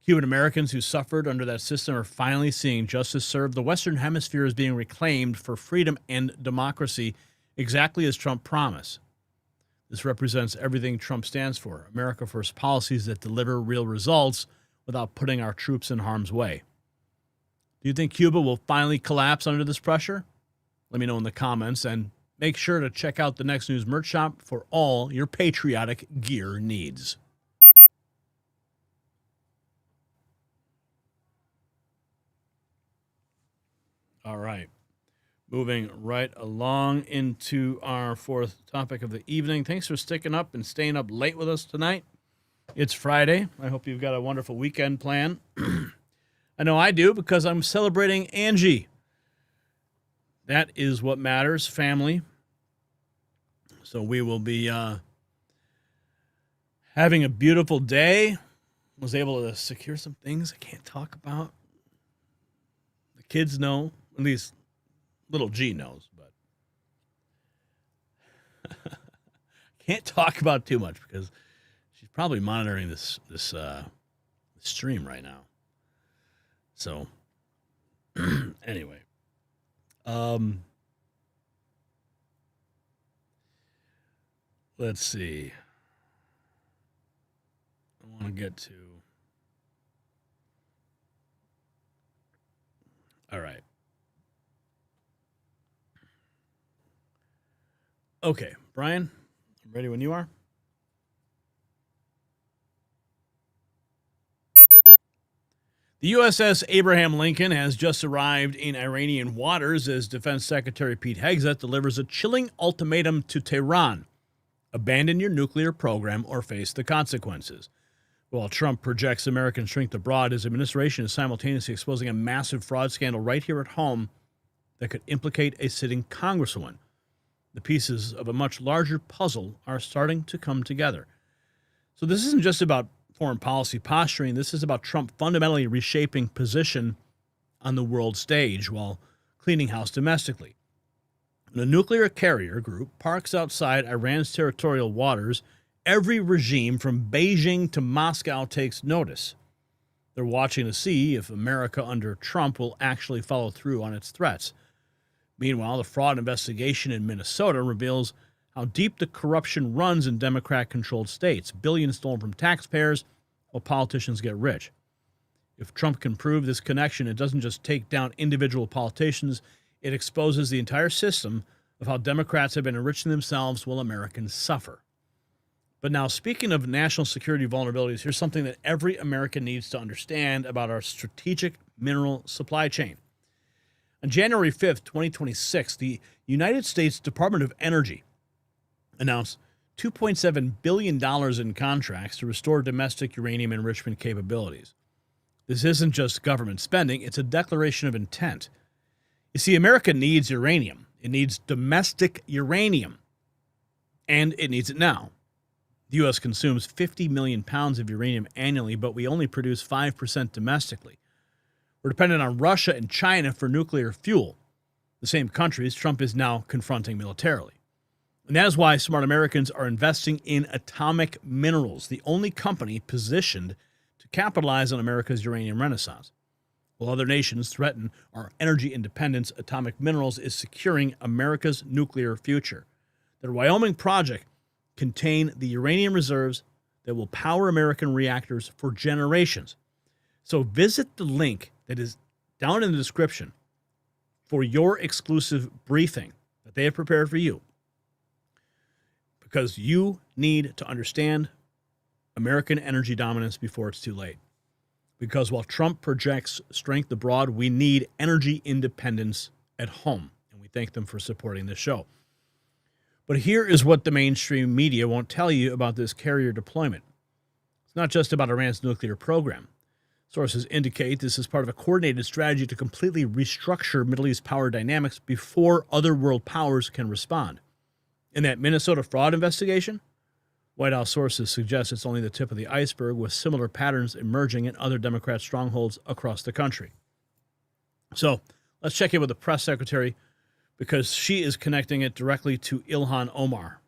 Cuban Americans who suffered under that system are finally seeing justice served. The Western Hemisphere is being reclaimed for freedom and democracy, exactly as Trump promised. This represents everything Trump stands for, America First policies that deliver real results without putting our troops in harm's way. Do you think Cuba will finally collapse under this pressure? Let me know in the comments, and make sure to check out the Next News merch shop for all your patriotic gear needs. All right. Moving right along into our fourth topic of the evening. Thanks for sticking up and staying up late with us tonight. It's Friday. I hope you've got a wonderful weekend plan. I know I do, because I'm celebrating Angie. That is what matters, family. So we will be having a beautiful day. Was able to secure some things I can't talk about. The kids know, at least little G knows, but can't talk about too much because she's probably monitoring this stream right now. So anyway, let's see. I want to get to. All right. Okay, Brian, I'm ready when you are. The USS Abraham Lincoln has just arrived in Iranian waters as Defense Secretary Pete Hegseth delivers a chilling ultimatum to Tehran. Abandon your nuclear program or face the consequences. While Trump projects American strength abroad, his administration is simultaneously exposing a massive fraud scandal right here at home that could implicate a sitting congresswoman. The pieces of a much larger puzzle are starting to come together. So this isn't just about foreign policy posturing. This is about Trump fundamentally reshaping position on the world stage while cleaning house domestically. When a nuclear carrier group parks outside Iran's territorial waters, every regime from Beijing to Moscow takes notice. They're watching to see if America under Trump will actually follow through on its threats. Meanwhile, the fraud investigation in Minnesota reveals how deep the corruption runs in Democrat-controlled states, billions stolen from taxpayers while politicians get rich. If Trump can prove this connection, it doesn't just take down individual politicians, it exposes the entire system of how Democrats have been enriching themselves while Americans suffer. But now, speaking of national security vulnerabilities, here's something that every American needs to understand about our strategic mineral supply chain. On January 5th, 2026, the United States Department of Energy announced $2.7 billion in contracts to restore domestic uranium enrichment capabilities. This isn't just government spending, it's a declaration of intent. You see, America needs uranium. It needs domestic uranium, and it needs it now. The U.S. consumes 50 million pounds of uranium annually, but we only produce 5% domestically. We're dependent on Russia and China for nuclear fuel, the same countries Trump is now confronting militarily. And that is why smart Americans are investing in Atomic Minerals, the only company positioned to capitalize on America's uranium renaissance. While other nations threaten our energy independence, Atomic Minerals is securing America's nuclear future. Their Wyoming project contains the uranium reserves that will power American reactors for generations. So visit the link that is down in the description for your exclusive briefing that they have prepared for you, because you need to understand American energy dominance before it's too late. Because while Trump projects strength abroad, we need energy independence at home, and we thank them for supporting this show. But here is what the mainstream media won't tell you about this carrier deployment. It's not just about Iran's nuclear program. Sources indicate this is part of a coordinated strategy to completely restructure Middle East power dynamics before other world powers can respond. In that Minnesota fraud investigation, White House sources suggest it's only the tip of the iceberg, with similar patterns emerging in other Democrat strongholds across the country. So let's check in with the press secretary, because she is connecting it directly to Ilhan Omar.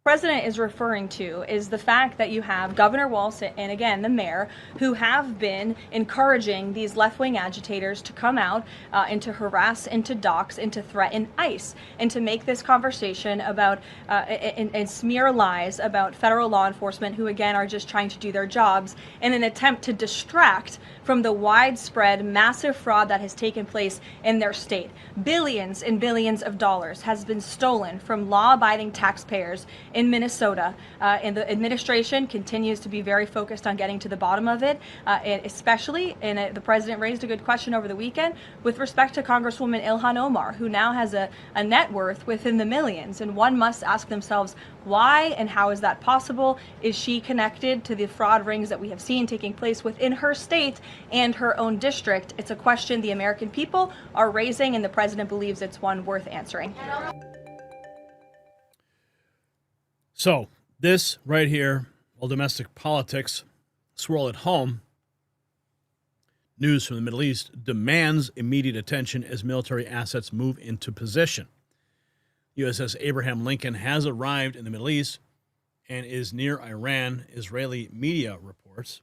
President is referring to is the fact that you have Governor Walz and again the mayor who have been encouraging these left-wing agitators to come out and to harass and to dox and to threaten ICE and to make this conversation about and smear lies about federal law enforcement who again are just trying to do their jobs in an attempt to distract from the widespread massive fraud that has taken place in their state. Billions and billions of dollars has been stolen from law-abiding taxpayers in Minnesota, and the administration continues to be very focused on getting to the bottom of it, and especially, and the president raised a good question over the weekend with respect to Congresswoman Ilhan Omar, who now has a net worth within the millions, and one must ask themselves why and how is that possible? Is she connected to the fraud rings that we have seen taking place within her state and her own district? It's a question the American people are raising, and the president believes it's one worth answering. So this right here, while domestic politics swirl at home, news from the Middle East demands immediate attention as military assets move into position. USS Abraham Lincoln has arrived in the Middle East and is near Iran, Israeli media reports.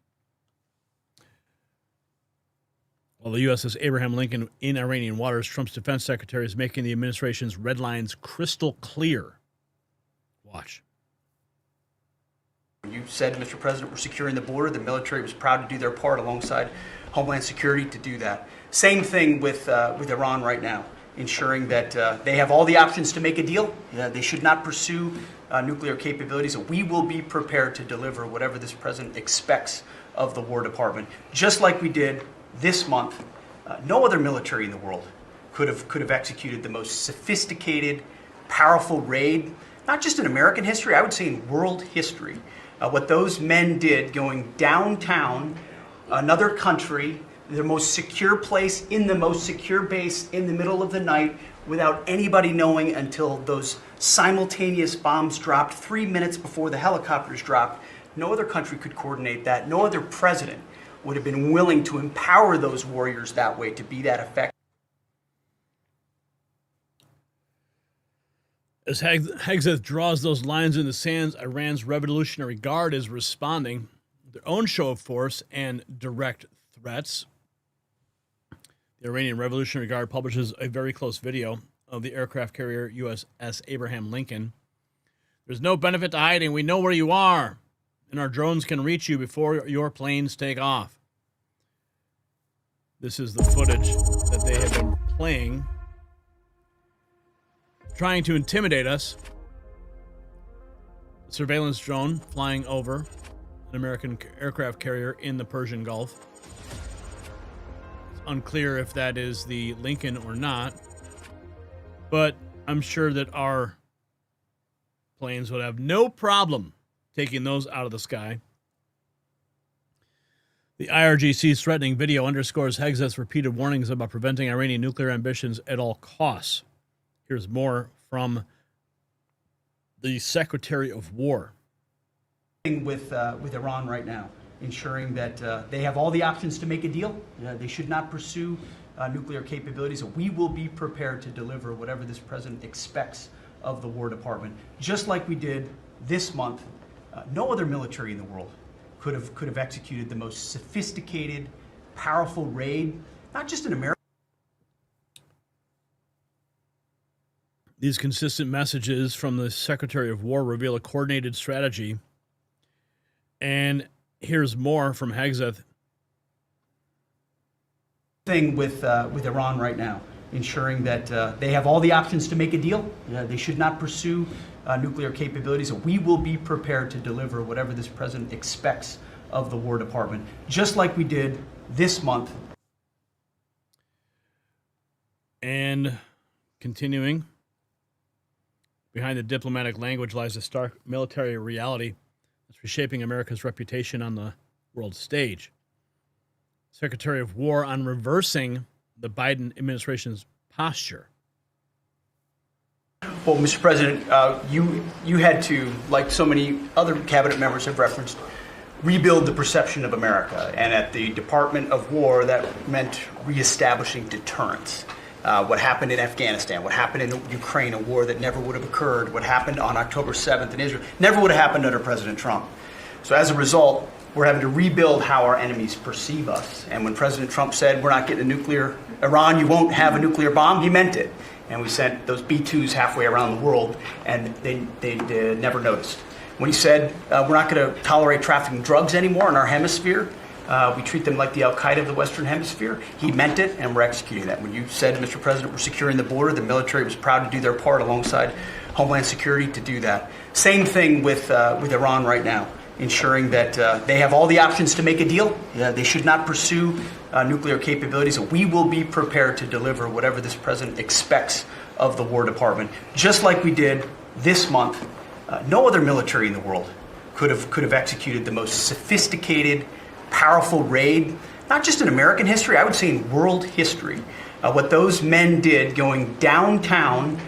While the USS Abraham Lincoln in Iranian waters, Trump's defense secretary is making the administration's red lines crystal clear. Watch. You said, Mr. President, we're securing the border. The military was proud to do their part alongside Homeland Security to do that. Same thing with Iran right now, ensuring that they have all the options to make a deal. They should not pursue nuclear capabilities. We will be prepared to deliver whatever this president expects of the War Department, just like we did this month. No other military in the world could have executed the most sophisticated, powerful raid, not just in American history, I would say in world history. What those men did, going downtown, another country, the most secure place in the most secure base in the middle of the night, without anybody knowing until those simultaneous bombs dropped 3 minutes before the helicopters dropped. No other country could coordinate that. No other president would have been willing to empower those warriors that way, to be that effective. As Hegseth draws those lines in the sands, Iran's Revolutionary Guard is responding with their own show of force and direct threats. The Iranian Revolutionary Guard publishes a very close video of the aircraft carrier USS Abraham Lincoln. There's no benefit to hiding. We know where you are, and our drones can reach you before your planes take off. This is the footage that they have been playing, trying to intimidate us. A surveillance drone flying over an American aircraft carrier in the Persian Gulf. It's unclear if that is the Lincoln or not, but I'm sure that our planes would have no problem taking those out of the sky. The IRGC's threatening video underscores Hegseth's repeated warnings about preventing Iranian nuclear ambitions at all costs. Here's more from the Secretary of War. With Iran right now, ensuring that they have all the options to make a deal. They should not pursue nuclear capabilities. We will be prepared to deliver whatever this president expects of the War Department, just like we did this month. No other military in the world could have executed the most sophisticated, powerful raid, not just in America. These consistent messages from the Secretary of War reveal a coordinated strategy. And here's more from Hegseth. Thing with Iran right now, ensuring that they have all the options to make a deal. They should not pursue nuclear capabilities. We will be prepared to deliver whatever this president expects of the War Department, just like we did this month. And continuing, behind the diplomatic language lies a stark military reality that's reshaping America's reputation on the world stage. Secretary of War on reversing the Biden administration's posture. Well, Mr. President, you had to, like so many other cabinet members have referenced, rebuild the perception of America. And at the Department of War, that meant reestablishing deterrence. What happened in Afghanistan, what happened in Ukraine, a war that never would have occurred, what happened on October 7th in Israel, never would have happened under President Trump. So as a result, we're having to rebuild how our enemies perceive us. And when President Trump said, we're not getting a nuclear, Iran, you won't have a nuclear bomb, he meant it. And we sent those B-2s halfway around the world, and they never noticed. When he said, we're not going to tolerate trafficking drugs anymore in our hemisphere, we treat them like the Al-Qaeda of the Western Hemisphere, he meant it, and we're executing that. When you said, Mr. President, we're securing the border, the military was proud to do their part alongside Homeland Security to do that. Same thing with Iran right now, ensuring that they have all the options to make a deal. They should not pursue nuclear capabilities. We will be prepared to deliver whatever this president expects of the War Department, just like we did this month. No other military in the world could have executed the most sophisticated, powerful raid, not just in American history, I would say in world history. What those men did going downtown,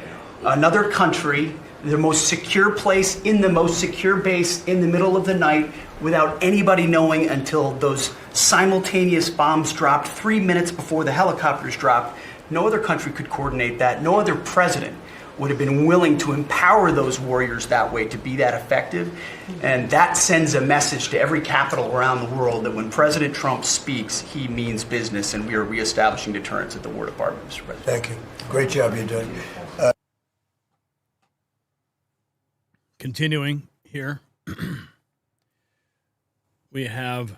another country, the most secure place in the most secure base in the middle of the night without anybody knowing until those simultaneous bombs dropped 3 minutes before the helicopters dropped. No other country could coordinate that. No other president would have been willing to empower those warriors that way to be that effective. And that sends a message to every capital around the world that when President Trump speaks, he means business, and we are reestablishing deterrence at the War Department, Mr. President. Thank you. Great job you're doing. Continuing here, we have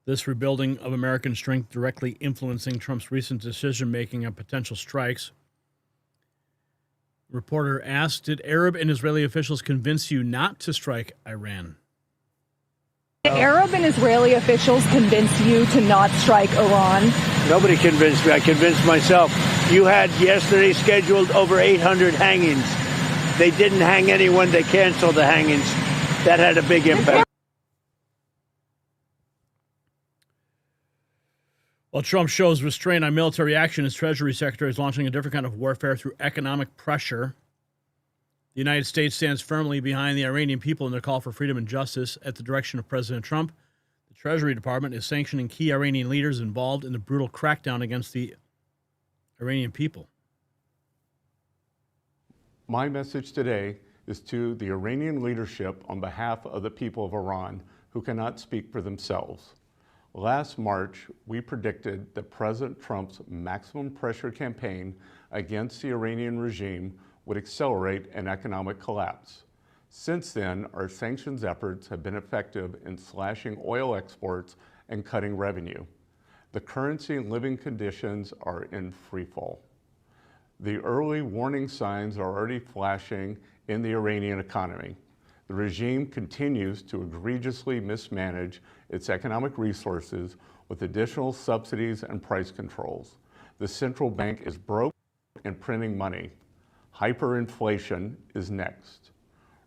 this rebuilding of American strength directly influencing Trump's recent decision-making on potential strikes. Reporter asked, did Arab and Israeli officials convince you not to strike Iran? Did Arab and Israeli officials convince you to not strike Iran? Nobody convinced me. I convinced myself. You had yesterday scheduled over 800 hangings. They didn't hang anyone. They canceled the hangings. That had a big impact. While Trump shows restraint on military action, his Treasury Secretary is launching a different kind of warfare through economic pressure. The United States stands firmly behind the Iranian people in their call for freedom and justice at the direction of President Trump. The Treasury Department is sanctioning key Iranian leaders involved in the brutal crackdown against the Iranian people. My message today is to the Iranian leadership on behalf of the people of Iran who cannot speak for themselves. Last March, we predicted that President Trump's maximum pressure campaign against the Iranian regime would accelerate an economic collapse. Since then, our sanctions efforts have been effective in slashing oil exports and cutting revenue. The currency and living conditions are in freefall. The early warning signs are already flashing in the Iranian economy. The regime continues to egregiously mismanage its economic resources with additional subsidies and price controls. The central bank is broke and printing money. Hyperinflation is next.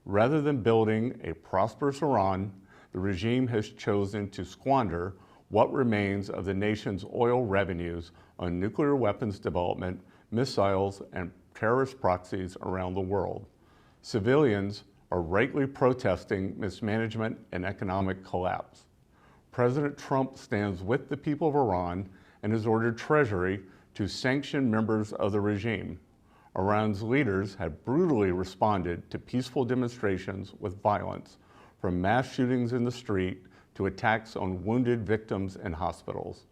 Rather than building a prosperous Iran, the regime has chosen to squander what remains of the nation's oil revenues on nuclear weapons development, missiles, and terrorist proxies around the world. Civilians are rightly protesting mismanagement and economic collapse. President Trump stands with the people of Iran and has ordered Treasury to sanction members of the regime. Iran's leaders have brutally responded to peaceful demonstrations with violence, from mass shootings in the street to attacks on wounded victims in hospitals.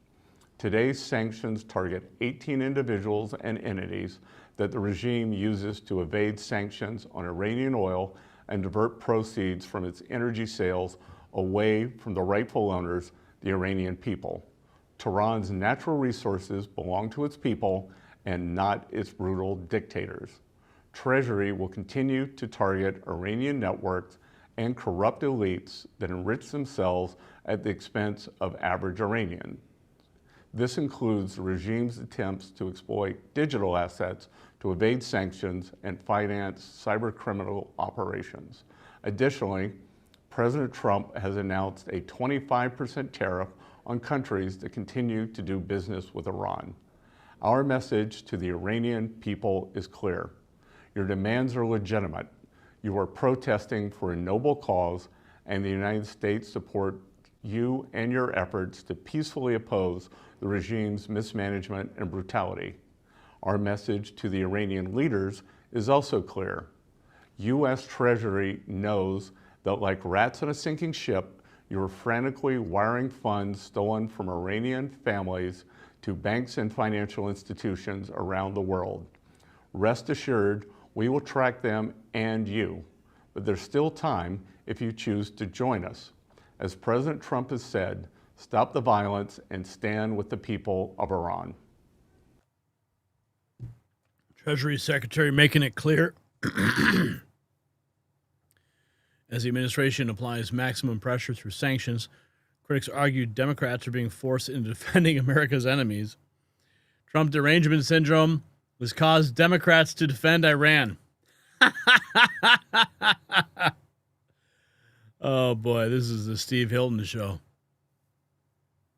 Today's sanctions target 18 individuals and entities that the regime uses to evade sanctions on Iranian oil and divert proceeds from its energy sales away from the rightful owners, the Iranian people. Tehran's natural resources belong to its people and not its brutal dictators. Treasury will continue to target Iranian networks and corrupt elites that enrich themselves at the expense of average Iranians. This includes the regime's attempts to exploit digital assets to evade sanctions and finance cybercriminal operations. Additionally, President Trump has announced a 25% tariff on countries that continue to do business with Iran. Our message to the Iranian people is clear. Your demands are legitimate. You are protesting for a noble cause, and the United States supports you and your efforts to peacefully oppose the regime's mismanagement and brutality. Our message to the Iranian leaders is also clear. U.S. Treasury knows that like rats on a sinking ship, you are frantically wiring funds stolen from Iranian families to banks and financial institutions around the world. Rest assured, we will track them and you, but there's still time if you choose to join us. As President Trump has said, stop the violence and stand with the people of Iran. Treasury Secretary making it clear as the administration applies maximum pressure through sanctions, critics argue Democrats are being forced into defending America's enemies. Trump derangement syndrome has caused Democrats to defend Iran. Oh boy, this is the Steve Hilton show.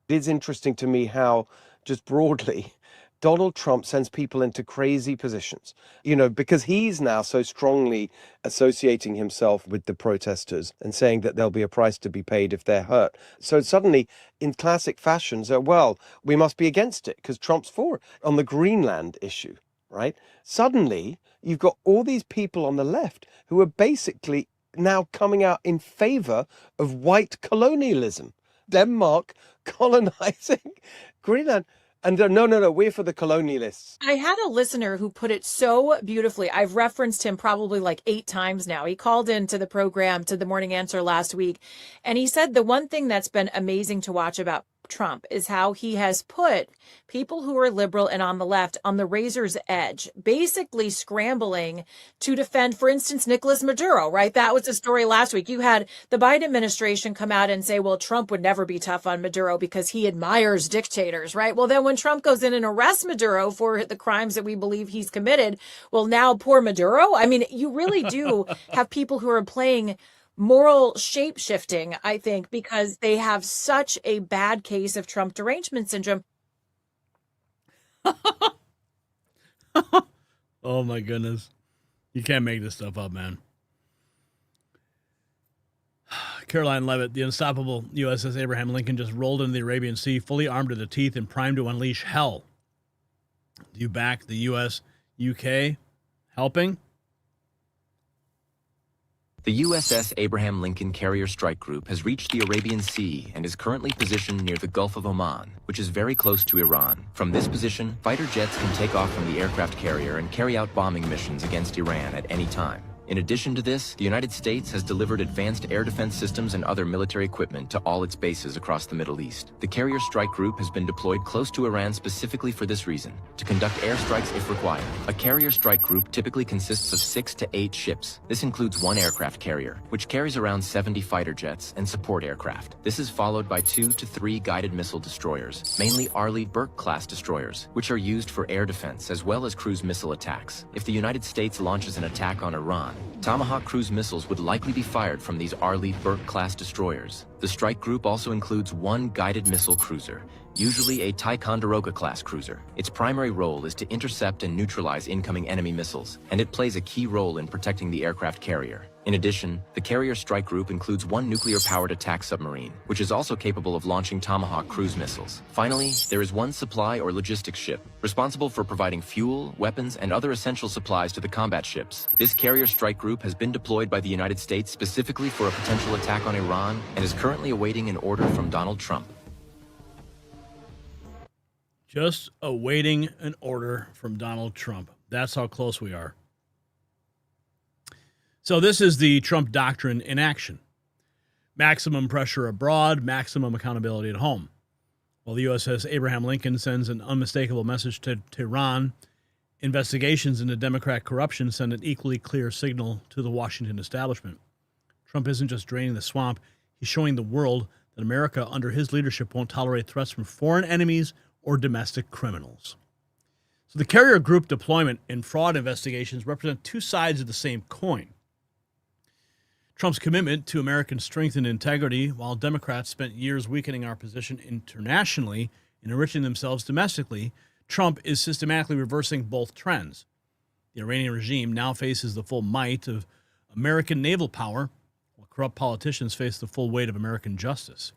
It is interesting to me how, just broadly, Donald Trump sends people into crazy positions, because he's now so strongly associating himself with the protesters and saying that there'll be a price to be paid if they're hurt. So suddenly, in classic fashion, we must be against it because Trump's for it. On the Greenland issue, right? Suddenly, you've got all these people on the left who are basically now coming out in favor of white colonialism. Denmark colonizing Greenland. And no, we're for the colonialists. I had a listener who put it so beautifully. I've referenced him probably like 8 times now. He called into the program, to the Morning Answer last week, and he said the one thing that's been amazing to watch about Trump is how he has put people who are liberal and on the left on the razor's edge, basically scrambling to defend, for instance, Nicolas Maduro, right? That was the story last week. You had the Biden administration come out and say, well, Trump would never be tough on Maduro because he admires dictators, right? Well, then when Trump goes in and arrests Maduro for the crimes that we believe he's committed, well, now poor Maduro. I mean, you really do have people who are playing moral shape-shifting, I think, because they have such a bad case of Trump derangement syndrome. Oh my goodness. You can't make this stuff up, man. Caroline Levitt, the unstoppable USS Abraham Lincoln just rolled into the Arabian Sea, fully armed to the teeth and primed to unleash hell. Do you back the US, UK helping? The USS Abraham Lincoln Carrier Strike Group has reached the Arabian Sea and is currently positioned near the Gulf of Oman, which is very close to Iran. From this position, fighter jets can take off from the aircraft carrier and carry out bombing missions against Iran at any time. In addition to this, the United States has delivered advanced air defense systems and other military equipment to all its bases across the Middle East. The Carrier Strike Group has been deployed close to Iran specifically for this reason, to conduct airstrikes if required. A Carrier Strike Group typically consists of 6 to 8 ships. This includes 1 aircraft carrier, which carries around 70 fighter jets and support aircraft. This is followed by 2 to 3 guided missile destroyers, mainly Arleigh-Burke-class destroyers, which are used for air defense as well as cruise missile attacks. If the United States launches an attack on Iran, Tomahawk cruise missiles would likely be fired from these Arleigh-Burke-class destroyers. The strike group also includes 1 guided missile cruiser, usually a Ticonderoga-class cruiser. Its primary role is to intercept and neutralize incoming enemy missiles, and it plays a key role in protecting the aircraft carrier. In addition, the Carrier Strike Group includes 1 nuclear-powered attack submarine, which is also capable of launching Tomahawk cruise missiles. Finally, there is 1 supply or logistics ship, responsible for providing fuel, weapons, and other essential supplies to the combat ships. This Carrier Strike Group has been deployed by the United States specifically for a potential attack on Iran and is currently awaiting an order from Donald Trump. Just awaiting an order from Donald Trump. That's how close we are. So this is the Trump doctrine in action. Maximum pressure abroad, maximum accountability at home. While the USS Abraham Lincoln sends an unmistakable message to Tehran, investigations into Democrat corruption send an equally clear signal to the Washington establishment. Trump isn't just draining the swamp, he's showing the world that America under his leadership won't tolerate threats from foreign enemies or domestic criminals. So the carrier group deployment and fraud investigations represent 2 sides of the same coin. Trump's commitment to American strength and integrity, while Democrats spent years weakening our position internationally and enriching themselves domestically, Trump is systematically reversing both trends. The Iranian regime now faces the full might of American naval power, while corrupt politicians face the full weight of American justice.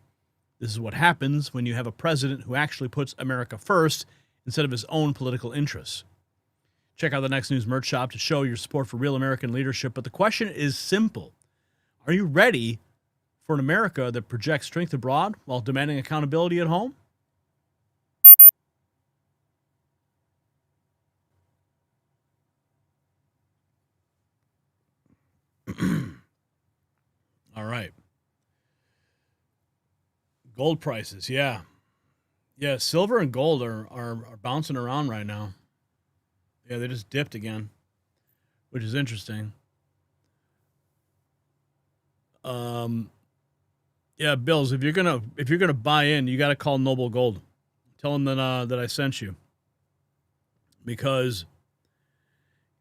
This is what happens when you have a president who actually puts America first instead of his own political interests. Check out the Next News merch shop to show your support for real American leadership, but the question is simple. Are you ready for an America that projects strength abroad while demanding accountability at home? All right. Gold prices, yeah. Yeah, silver and gold are bouncing around right now. Yeah, they just dipped again, which is interesting. Yeah, Bills, if you're gonna buy in, you got to call Noble Gold. Tell them that I sent you, because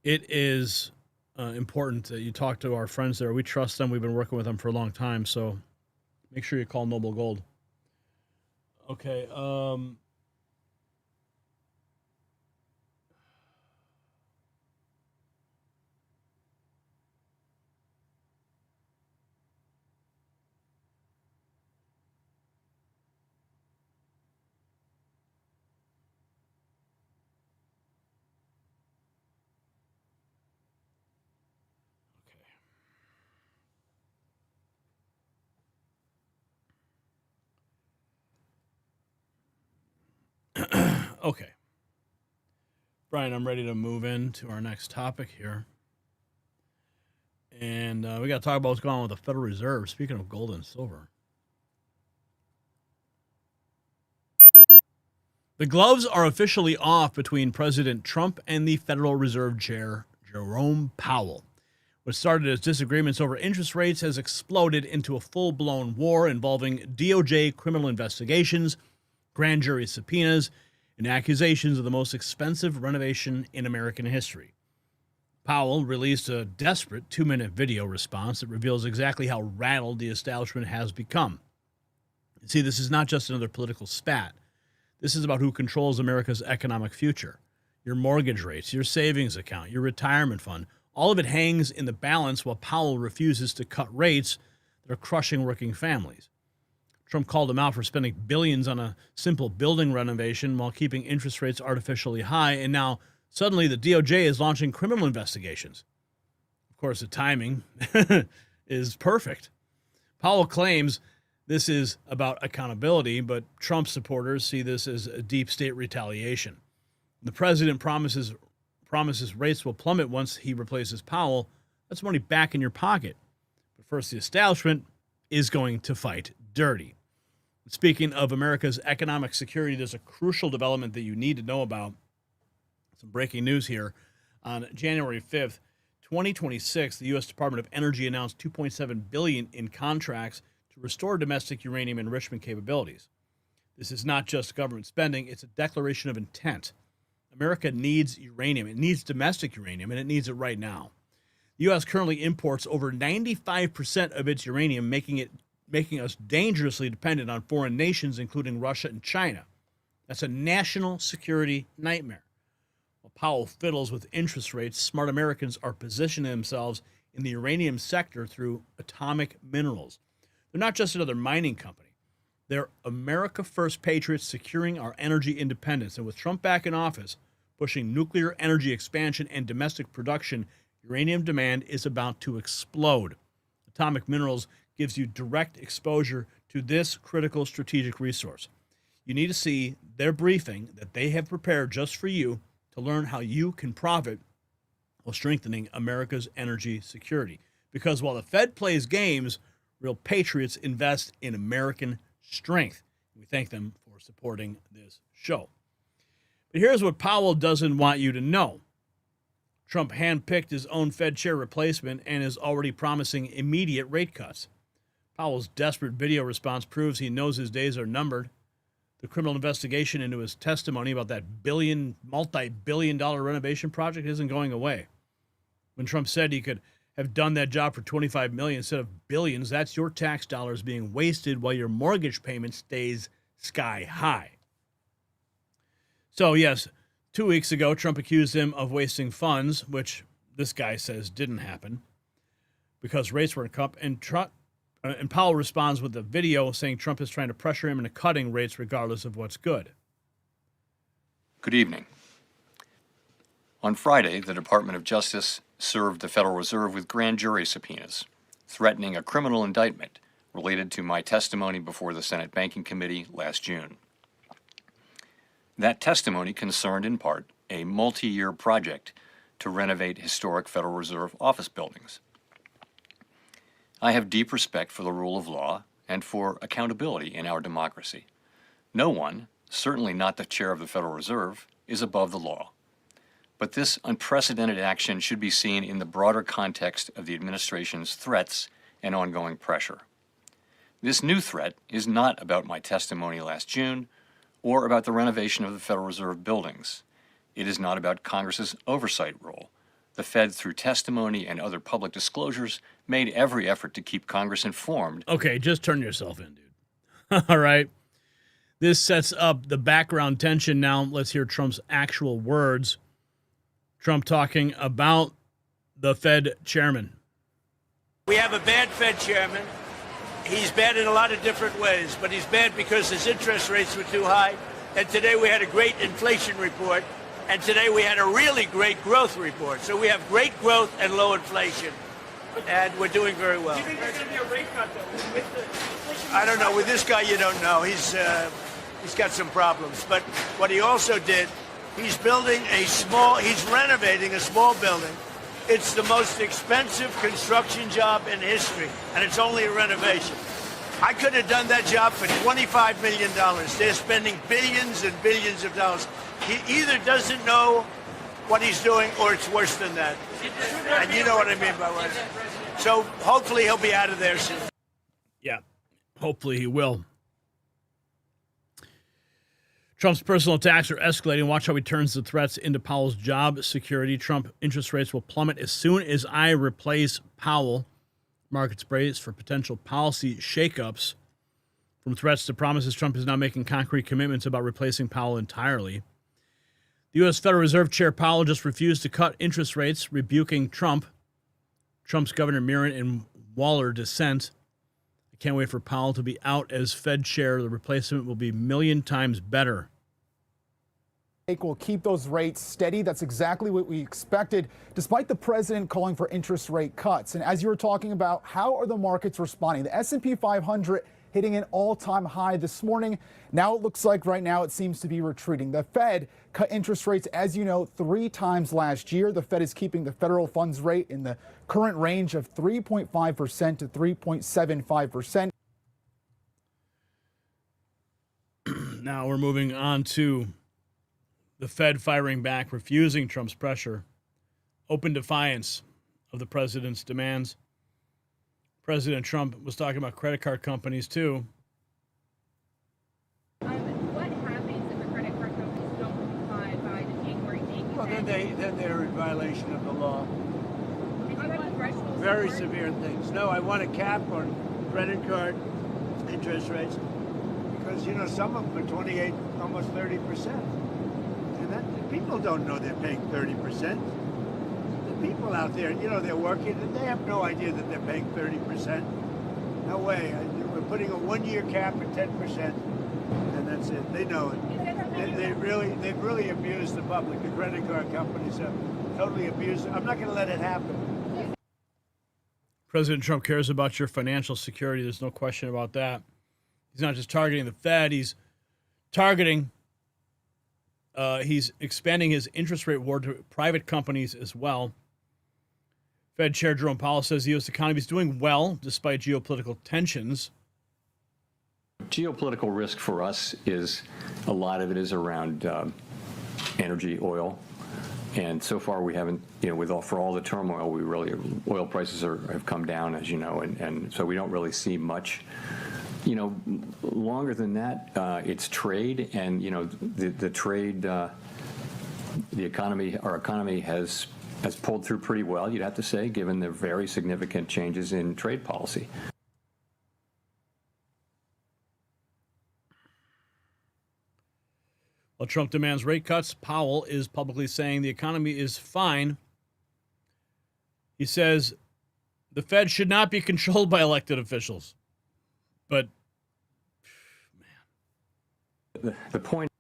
it is important that you talk to our friends there. We trust them. We've been working with them for a long time, so make sure you call Noble Gold. Okay. Okay. Brian, I'm ready to move into our next topic here. And we got to talk about what's going on with the Federal Reserve. Speaking of gold and silver. The gloves are officially off between President Trump and the Federal Reserve Chair, Jerome Powell. What started as disagreements over interest rates has exploded into a full-blown war involving DOJ criminal investigations, grand jury subpoenas, and accusations of the most expensive renovation in American history. Powell released a desperate 2-minute video response that reveals exactly how rattled the establishment has become. See, this is not just another political spat. This is about who controls America's economic future. Your mortgage rates, your savings account, your retirement fund, all of it hangs in the balance while Powell refuses to cut rates that are crushing working families. Trump called him out for spending billions on a simple building renovation while keeping interest rates artificially high, and now suddenly the DOJ is launching criminal investigations. Of course, the timing is perfect. Powell claims this is about accountability, but Trump supporters see this as a deep state retaliation. The president promises rates will plummet once he replaces Powell. That's money back in your pocket. But first, the establishment is going to fight dirty. Speaking of America's economic security, there's a crucial development that you need to know about. Some breaking news here. On January 5th, 2026, the U.S. Department of Energy announced $2.7 billion in contracts to restore domestic uranium enrichment capabilities. This is not just government spending, it's a declaration of intent. America needs uranium. It needs domestic uranium, and it needs it right now. The U.S. currently imports over 95% of its uranium, making us dangerously dependent on foreign nations, including Russia and China. That's a national security nightmare. While Powell fiddles with interest rates, smart Americans are positioning themselves in the uranium sector through atomic minerals. They're not just another mining company. They're America First patriots securing our energy independence. And with Trump back in office, pushing nuclear energy expansion and domestic production, uranium demand is about to explode. Atomic minerals gives you direct exposure to this critical strategic resource. You need to see their briefing that they have prepared just for you to learn how you can profit while strengthening America's energy security. Because while the Fed plays games, real patriots invest in American strength. We thank them for supporting this show. But here's what Powell doesn't want you to know. Trump handpicked his own Fed chair replacement and is already promising immediate rate cuts. Powell's desperate video response proves he knows his days are numbered. The criminal investigation into his testimony about that multi-billion-dollar renovation project isn't going away. When Trump said he could have done that job for $25 million instead of billions, that's your tax dollars being wasted while your mortgage payment stays sky high. So, yes, 2 weeks ago, Trump accused him of wasting funds, which this guy says didn't happen because rates were up, and Powell responds with a video saying Trump is trying to pressure him into cutting rates regardless of what's good. Good evening. On Friday, the Department of Justice served the Federal Reserve with grand jury subpoenas, threatening a criminal indictment related to my testimony before the Senate Banking Committee last June. That testimony concerned in part a multi-year project to renovate historic Federal Reserve office buildings. I have deep respect for the rule of law and for accountability in our democracy. No one, certainly not the chair of the Federal Reserve, is above the law. But this unprecedented action should be seen in the broader context of the administration's threats and ongoing pressure. This new threat is not about my testimony last June or about the renovation of the Federal Reserve buildings. It is not about Congress's oversight role. The Fed, through testimony and other public disclosures, made every effort to keep Congress informed. Okay, just turn yourself in, dude. All right. This sets up the background tension. Now let's hear Trump's actual words. Trump talking about the Fed chairman. We have a bad Fed chairman. He's bad in a lot of different ways, but he's bad because his interest rates were too high. And today we had a great inflation report. And today we had a really great growth report. So we have great growth and low inflation. And we're doing very well. Do you think there's going to be a rate cut, though? With the inflation? I don't know. With this guy, you don't know. He's got some problems. But what he also did, he's renovating a small building. It's the most expensive construction job in history, and it's only a renovation. I could have done that job for $25 million. They're spending billions and billions of dollars. He either doesn't know what he's doing or it's worse than that. And you know what I mean by what. So hopefully he'll be out of there soon. Yeah, hopefully he will. Trump's personal attacks are escalating. Watch how he turns the threats into Powell's job security. Trump interest rates will plummet as soon as I replace Powell. Markets brace for potential policy shakeups. From threats to promises, Trump is now making concrete commitments about replacing Powell entirely. The U.S. Federal Reserve Chair Powell just refused to cut interest rates, rebuking Trump. Trump's Governor Mirren and Waller dissent. I can't wait for Powell to be out as Fed chair. The replacement will be a million times better. will keep those rates steady. That's exactly what we expected, despite the president calling for interest rate cuts. And as you were talking about, how are the markets responding? The S&P 500 hitting an all-time high this morning. Now it looks like right now it seems to be retreating. The Fed cut interest rates, as you know, 3 times last year. The Fed is keeping the federal funds rate in the current range of 3.5% to 3.75%. Now we're moving on to the Fed firing back, refusing Trump's pressure, open defiance of the president's demands. President Trump was talking about credit card companies, too. What happens if the credit card companies don't comply by the January date? Well, then they're in violation of the law. Very severe things. No, I want a cap on credit card interest rates because, you know, some of them are 28, almost 30%. And that people don't know they're paying 30%. People out there, you know, they're working and they have no idea that they're paying 30%. No way. We're putting a 1-year cap at 10%, and that's it. They know it. They've really abused the public. The credit card companies have totally abused it. I'm not going to let it happen. President Trump cares about your financial security. There's no question about that. He's not just targeting the Fed. He's targeting, he's expanding his interest rate war to private companies as well. Fed Chair Jerome Powell says the U.S. economy is doing well despite geopolitical tensions. Geopolitical risk for us is a lot of it is around energy, oil. And so far we haven't, you know, for all the turmoil, oil prices have come down, as you know, and so we don't really see much. You know, longer than that, it's trade, and, you know, the trade, the economy, our economy has pulled through pretty well, you'd have to say, given the very significant changes in trade policy. While Trump demands rate cuts, Powell is publicly saying the economy is fine. He says the Fed should not be controlled by elected officials. But, man. The point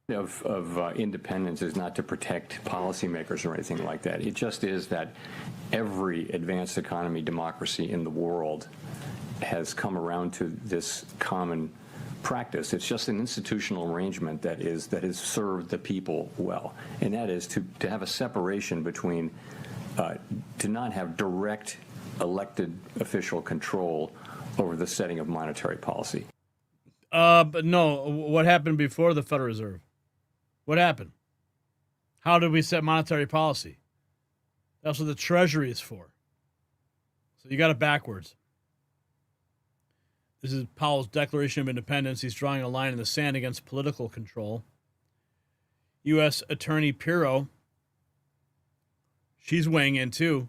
of independence is not to protect policymakers or anything like that. It just is that every advanced economy democracy in the world has come around to this common practice. It's just an institutional arrangement that has served the people well, and that is to have a separation between to not have direct elected official control over the setting of monetary policy. But no, what happened before the Federal Reserve? What happened? How did we set monetary policy? That's what the Treasury is for. So you got it backwards. This is Powell's Declaration of Independence. He's drawing a line in the sand against political control. U.S. Attorney Pirro, she's weighing in too.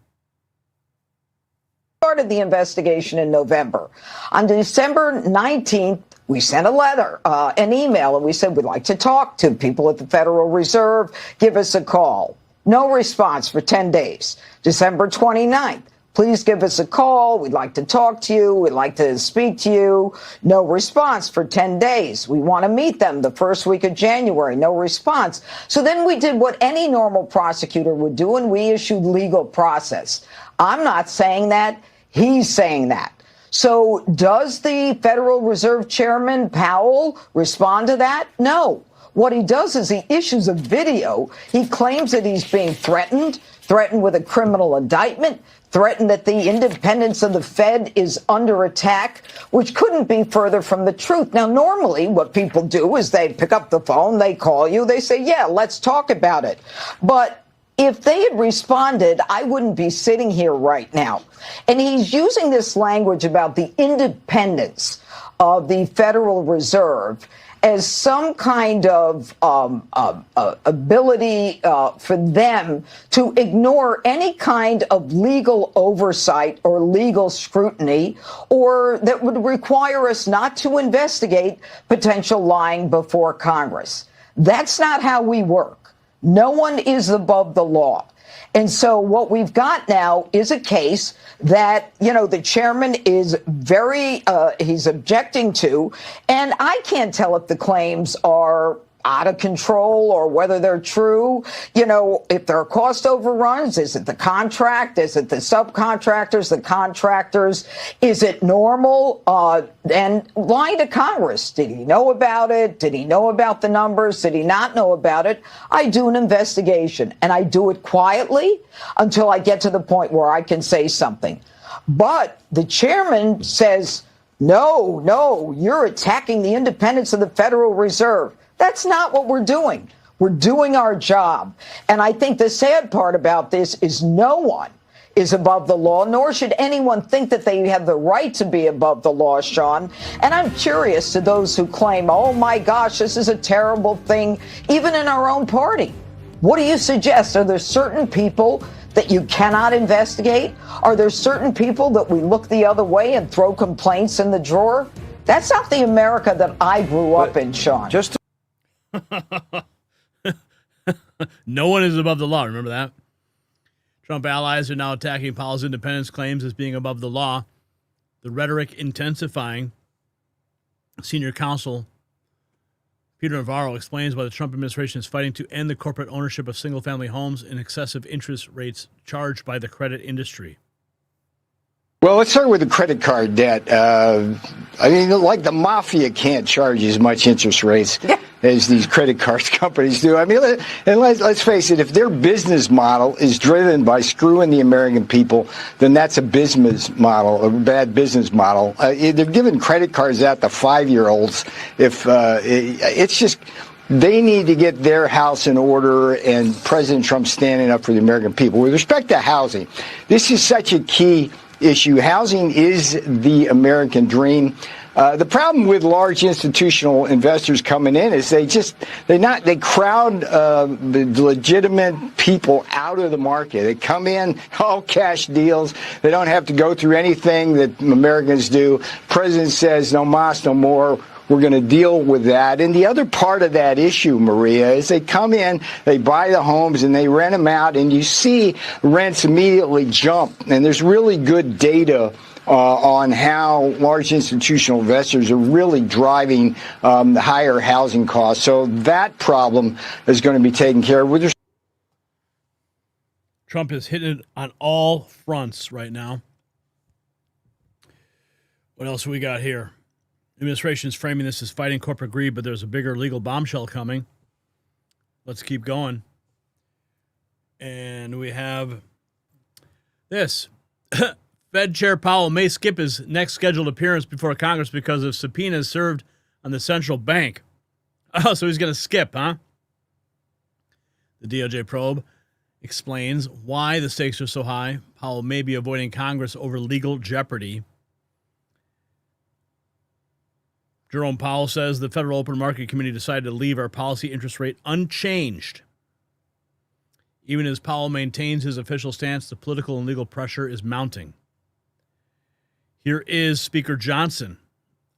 Started the investigation in November. On December 19th, we sent a letter, an email, and we said, we'd like to talk to people at the Federal Reserve. Give us a call. No response for 10 days. December 29th, please give us a call. We'd like to talk to you. We'd like to speak to you. No response for 10 days. We want to meet them the first week of January. No response. So then we did what any normal prosecutor would do, and we issued legal process. I'm not saying that. He's saying that. So does the Federal Reserve Chairman Powell respond to that? No. What he does is he issues a video. He claims that he's being threatened with a criminal indictment, threatened that the independence of the Fed is under attack, which couldn't be further from the truth. Now, normally what people do is they pick up the phone, they call you, they say, yeah, let's talk about it. But if they had responded, I wouldn't be sitting here right now. And he's using this language about the independence of the Federal Reserve as some kind of ability for them to ignore any kind of legal oversight or legal scrutiny, or that would require us not to investigate potential lying before Congress. That's not how we work. No one is above the law. And so what we've got now is a case that, you know, the chairman is he's objecting to. And I can't tell if the claims are out of control or whether they're true. You know, if there are cost overruns, is it the contract? Is it the subcontractors, the contractors? Is it normal? And lying to Congress. Did he know about it? Did he know about the numbers? Did he not know about it? I do an investigation, and I do it quietly until I get to the point where I can say something. But the chairman says, no, you're attacking the independence of the Federal Reserve. That's not what we're doing. We're doing our job. And I think the sad part about this is no one is above the law, nor should anyone think that they have the right to be above the law, Sean. And I'm curious to those who claim, oh, my gosh, this is a terrible thing, even in our own party. What do you suggest? Are there certain people that you cannot investigate? Are there certain people that we look the other way and throw complaints in the drawer? That's not the America that I grew up in, Sean. Just No one is above the law. Remember that? Trump allies are now attacking Powell's independence claims as being above the law. The rhetoric intensifying. Senior counsel Peter Navarro explains why the Trump administration is fighting to end the corporate ownership of single-family homes and excessive interest rates charged by the credit industry. Well, let's start with the credit card debt. I mean, like the mafia can't charge as much interest rates as these credit card companies do. I mean, let's face it, if their business model is driven by screwing the American people, then that's a business model, a bad business model. They're giving credit cards out to 5-year-olds. It's just, they need to get their house in order, and President Trump's standing up for the American people. With respect to housing, this is such a key issue. Housing is the American dream. The problem with large institutional investors coming in is they crowd the legitimate people out of the market. They come in, all cash deals. They don't have to go through anything that Americans do. President says, no mas, no more. We're going to deal with that. And the other part of that issue, Maria, is they come in, they buy the homes, and they rent them out, and you see rents immediately jump. And there's really good data on how large institutional investors are really driving the higher housing costs. So that problem is going to be taken care of. Trump is hitting it on all fronts right now. What else we got here? The administration is framing this as fighting corporate greed, but there's a bigger legal bombshell coming. Let's keep going. And we have this. Fed Chair Powell may skip his next scheduled appearance before Congress because of subpoenas served on the central bank. Oh, so he's going to skip, huh? The DOJ probe explains why the stakes are so high. Powell may be avoiding Congress over legal jeopardy. Jerome Powell says the Federal Open Market Committee decided to leave our policy interest rate unchanged. Even as Powell maintains his official stance, the political and legal pressure is mounting. Here is Speaker Johnson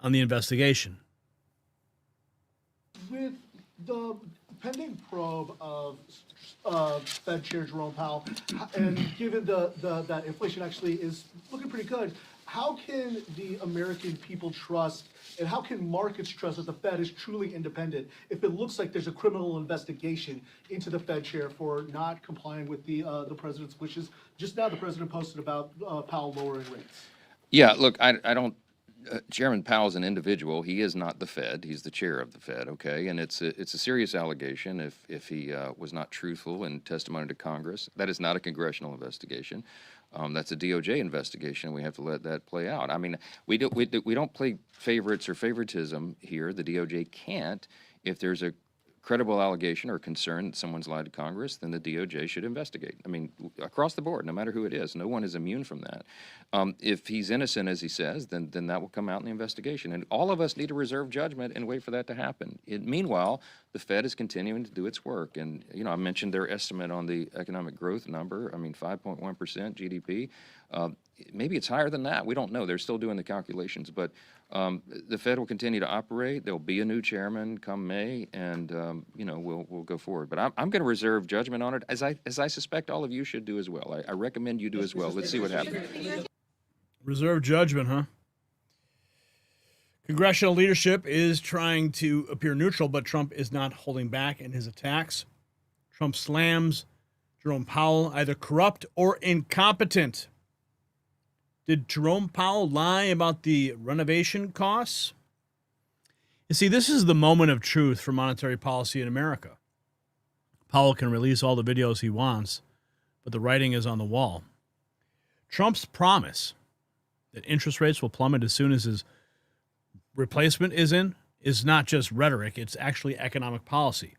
on the investigation. With the pending probe of Fed Chair Jerome Powell, and given that inflation actually is looking pretty good, how can the American people trust, and how can markets trust that the Fed is truly independent if it looks like there's a criminal investigation into the Fed chair for not complying with the president's wishes? Just now, the president posted about Powell lowering rates. Yeah, look, I don't. Chairman Powell's an individual. He is not the Fed. He's the chair of the Fed. Okay, and it's a serious allegation if he was not truthful in testimony to Congress. That is not a congressional investigation. That's a DOJ investigation. We have to let that play out. I mean, we don't play favorites or favoritism here. The DOJ can't. If there's a credible allegation or concern that someone's lied to Congress, then the DOJ should investigate. I mean, across the board, no matter who it is. No one is immune from that. If he's innocent, as he says, then that will come out in the investigation. And all of us need to reserve judgment and wait for that to happen. Meanwhile, the Fed is continuing to do its work. And, you know, I mentioned their estimate on the economic growth number. I mean, 5.1% GDP. Maybe it's higher than that. We don't know. They're still doing the calculations. But the Fed will continue to operate. There'll be a new chairman come May, and you know, we'll go forward. But I'm going to reserve judgment on it, as I suspect all of you should do as well. I recommend you do as well. Let's see what happens. Reserve judgment, huh? Congressional leadership is trying to appear neutral, but Trump is not holding back in his attacks. Trump slams Jerome Powell either corrupt or incompetent. Did Jerome Powell lie about the renovation costs? You see, this is the moment of truth for monetary policy in America. Powell can release all the videos he wants, but the writing is on the wall. Trump's promise that interest rates will plummet as soon as his replacement is in is not just rhetoric, it's actually economic policy.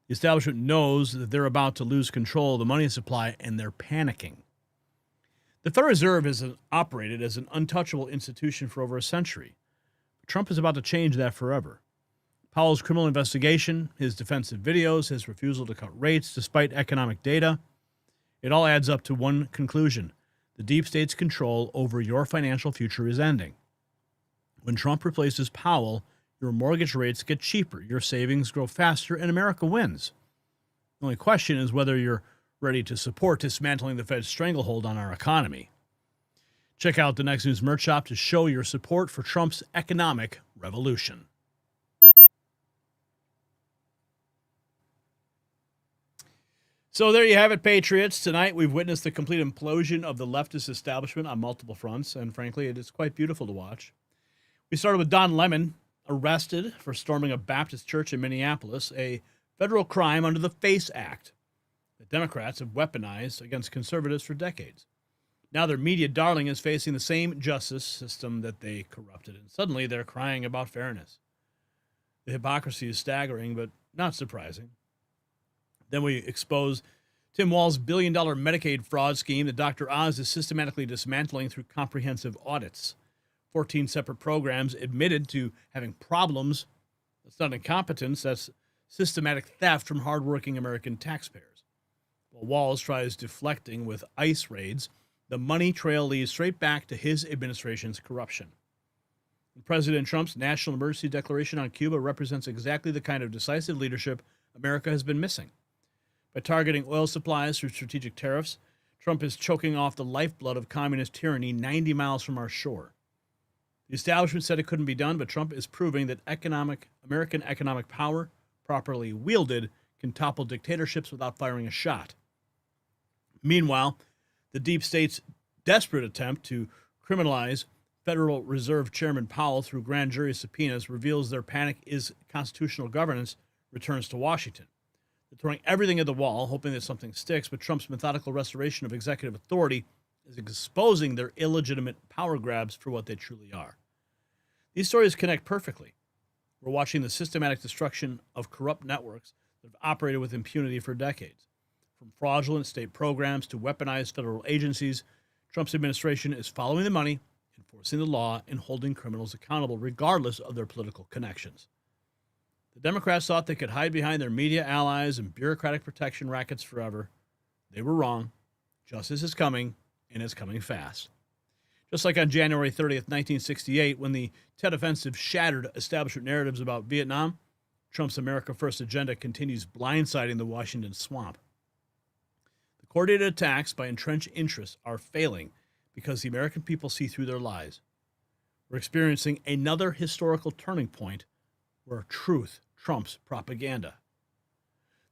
The establishment knows that they're about to lose control of the money supply, and they're panicking. The Federal Reserve has operated as an untouchable institution for over a century. Trump is about to change that forever. Powell's criminal investigation, his defensive videos, his refusal to cut rates despite economic data, it all adds up to one conclusion. The deep state's control over your financial future is ending. When Trump replaces Powell, your mortgage rates get cheaper, your savings grow faster, and America wins. The only question is whether you're ready to support dismantling the Fed's stranglehold on our economy. Check out the Next News merch shop to show your support for Trump's economic revolution. So there you have it, Patriots. Tonight we've witnessed the complete implosion of the leftist establishment on multiple fronts, and frankly, it is quite beautiful to watch. We started with Don Lemon, arrested for storming a Baptist church in Minneapolis, a federal crime under the FACE Act that Democrats have weaponized against conservatives for decades. Now their media darling is facing the same justice system that they corrupted, and suddenly they're crying about fairness. The hypocrisy is staggering, but not surprising. Then we expose Tim Walz's billion-dollar Medicaid fraud scheme that Dr. Oz is systematically dismantling through comprehensive audits. 14 separate programs admitted to having problems. That's not incompetence, that's systematic theft from hardworking American taxpayers. While Walz tries deflecting with ICE raids, the money trail leads straight back to his administration's corruption. And President Trump's national emergency declaration on Cuba represents exactly the kind of decisive leadership America has been missing. By targeting oil supplies through strategic tariffs, Trump is choking off the lifeblood of communist tyranny 90 miles from our shore. The establishment said it couldn't be done, but Trump is proving that American economic power, properly wielded, can topple dictatorships without firing a shot. Meanwhile, the deep state's desperate attempt to criminalize Federal Reserve Chairman Powell through grand jury subpoenas reveals their panic is constitutional governance returns to Washington. They're throwing everything at the wall, hoping that something sticks, but Trump's methodical restoration of executive authority is exposing their illegitimate power grabs for what they truly are. These stories connect perfectly. We're watching the systematic destruction of corrupt networks that have operated with impunity for decades. From fraudulent state programs to weaponized federal agencies, Trump's administration is following the money, enforcing the law, and holding criminals accountable regardless of their political connections. The Democrats thought they could hide behind their media allies and bureaucratic protection rackets forever. They were wrong. Justice is coming, and it's coming fast. Just like on January 30th, 1968, when the Tet Offensive shattered establishment narratives about Vietnam, Trump's America First agenda continues blindsiding the Washington swamp. The coordinated attacks by entrenched interests are failing because the American people see through their lies. We're experiencing another historical turning point where truth trumps propaganda.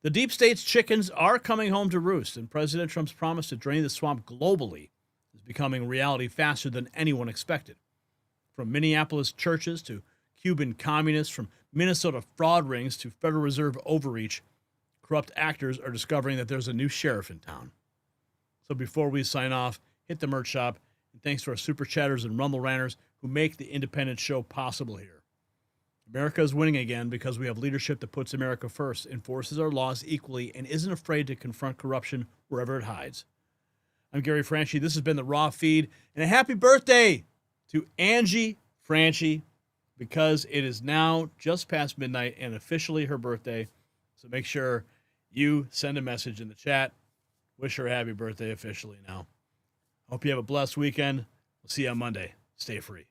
The deep state's chickens are coming home to roost, and President Trump's promise to drain the swamp globally is becoming reality faster than anyone expected. From Minneapolis churches to Cuban communists, from Minnesota fraud rings to Federal Reserve overreach, corrupt actors are discovering that there's a new sheriff in town. So before we sign off, hit the merch shop, and thanks to our super chatters and rumble ranters who make the independent show possible here. America is winning again because we have leadership that puts America first, enforces our laws equally, and isn't afraid to confront corruption wherever it hides. I'm Gary Franchi. This has been the Raw Feed, and a happy birthday to Angie Franchi, because it is now just past midnight and officially her birthday. So make sure you send a message in the chat. Wish her a happy birthday officially now. Hope you have a blessed weekend. We'll see you on Monday. Stay free.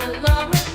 I love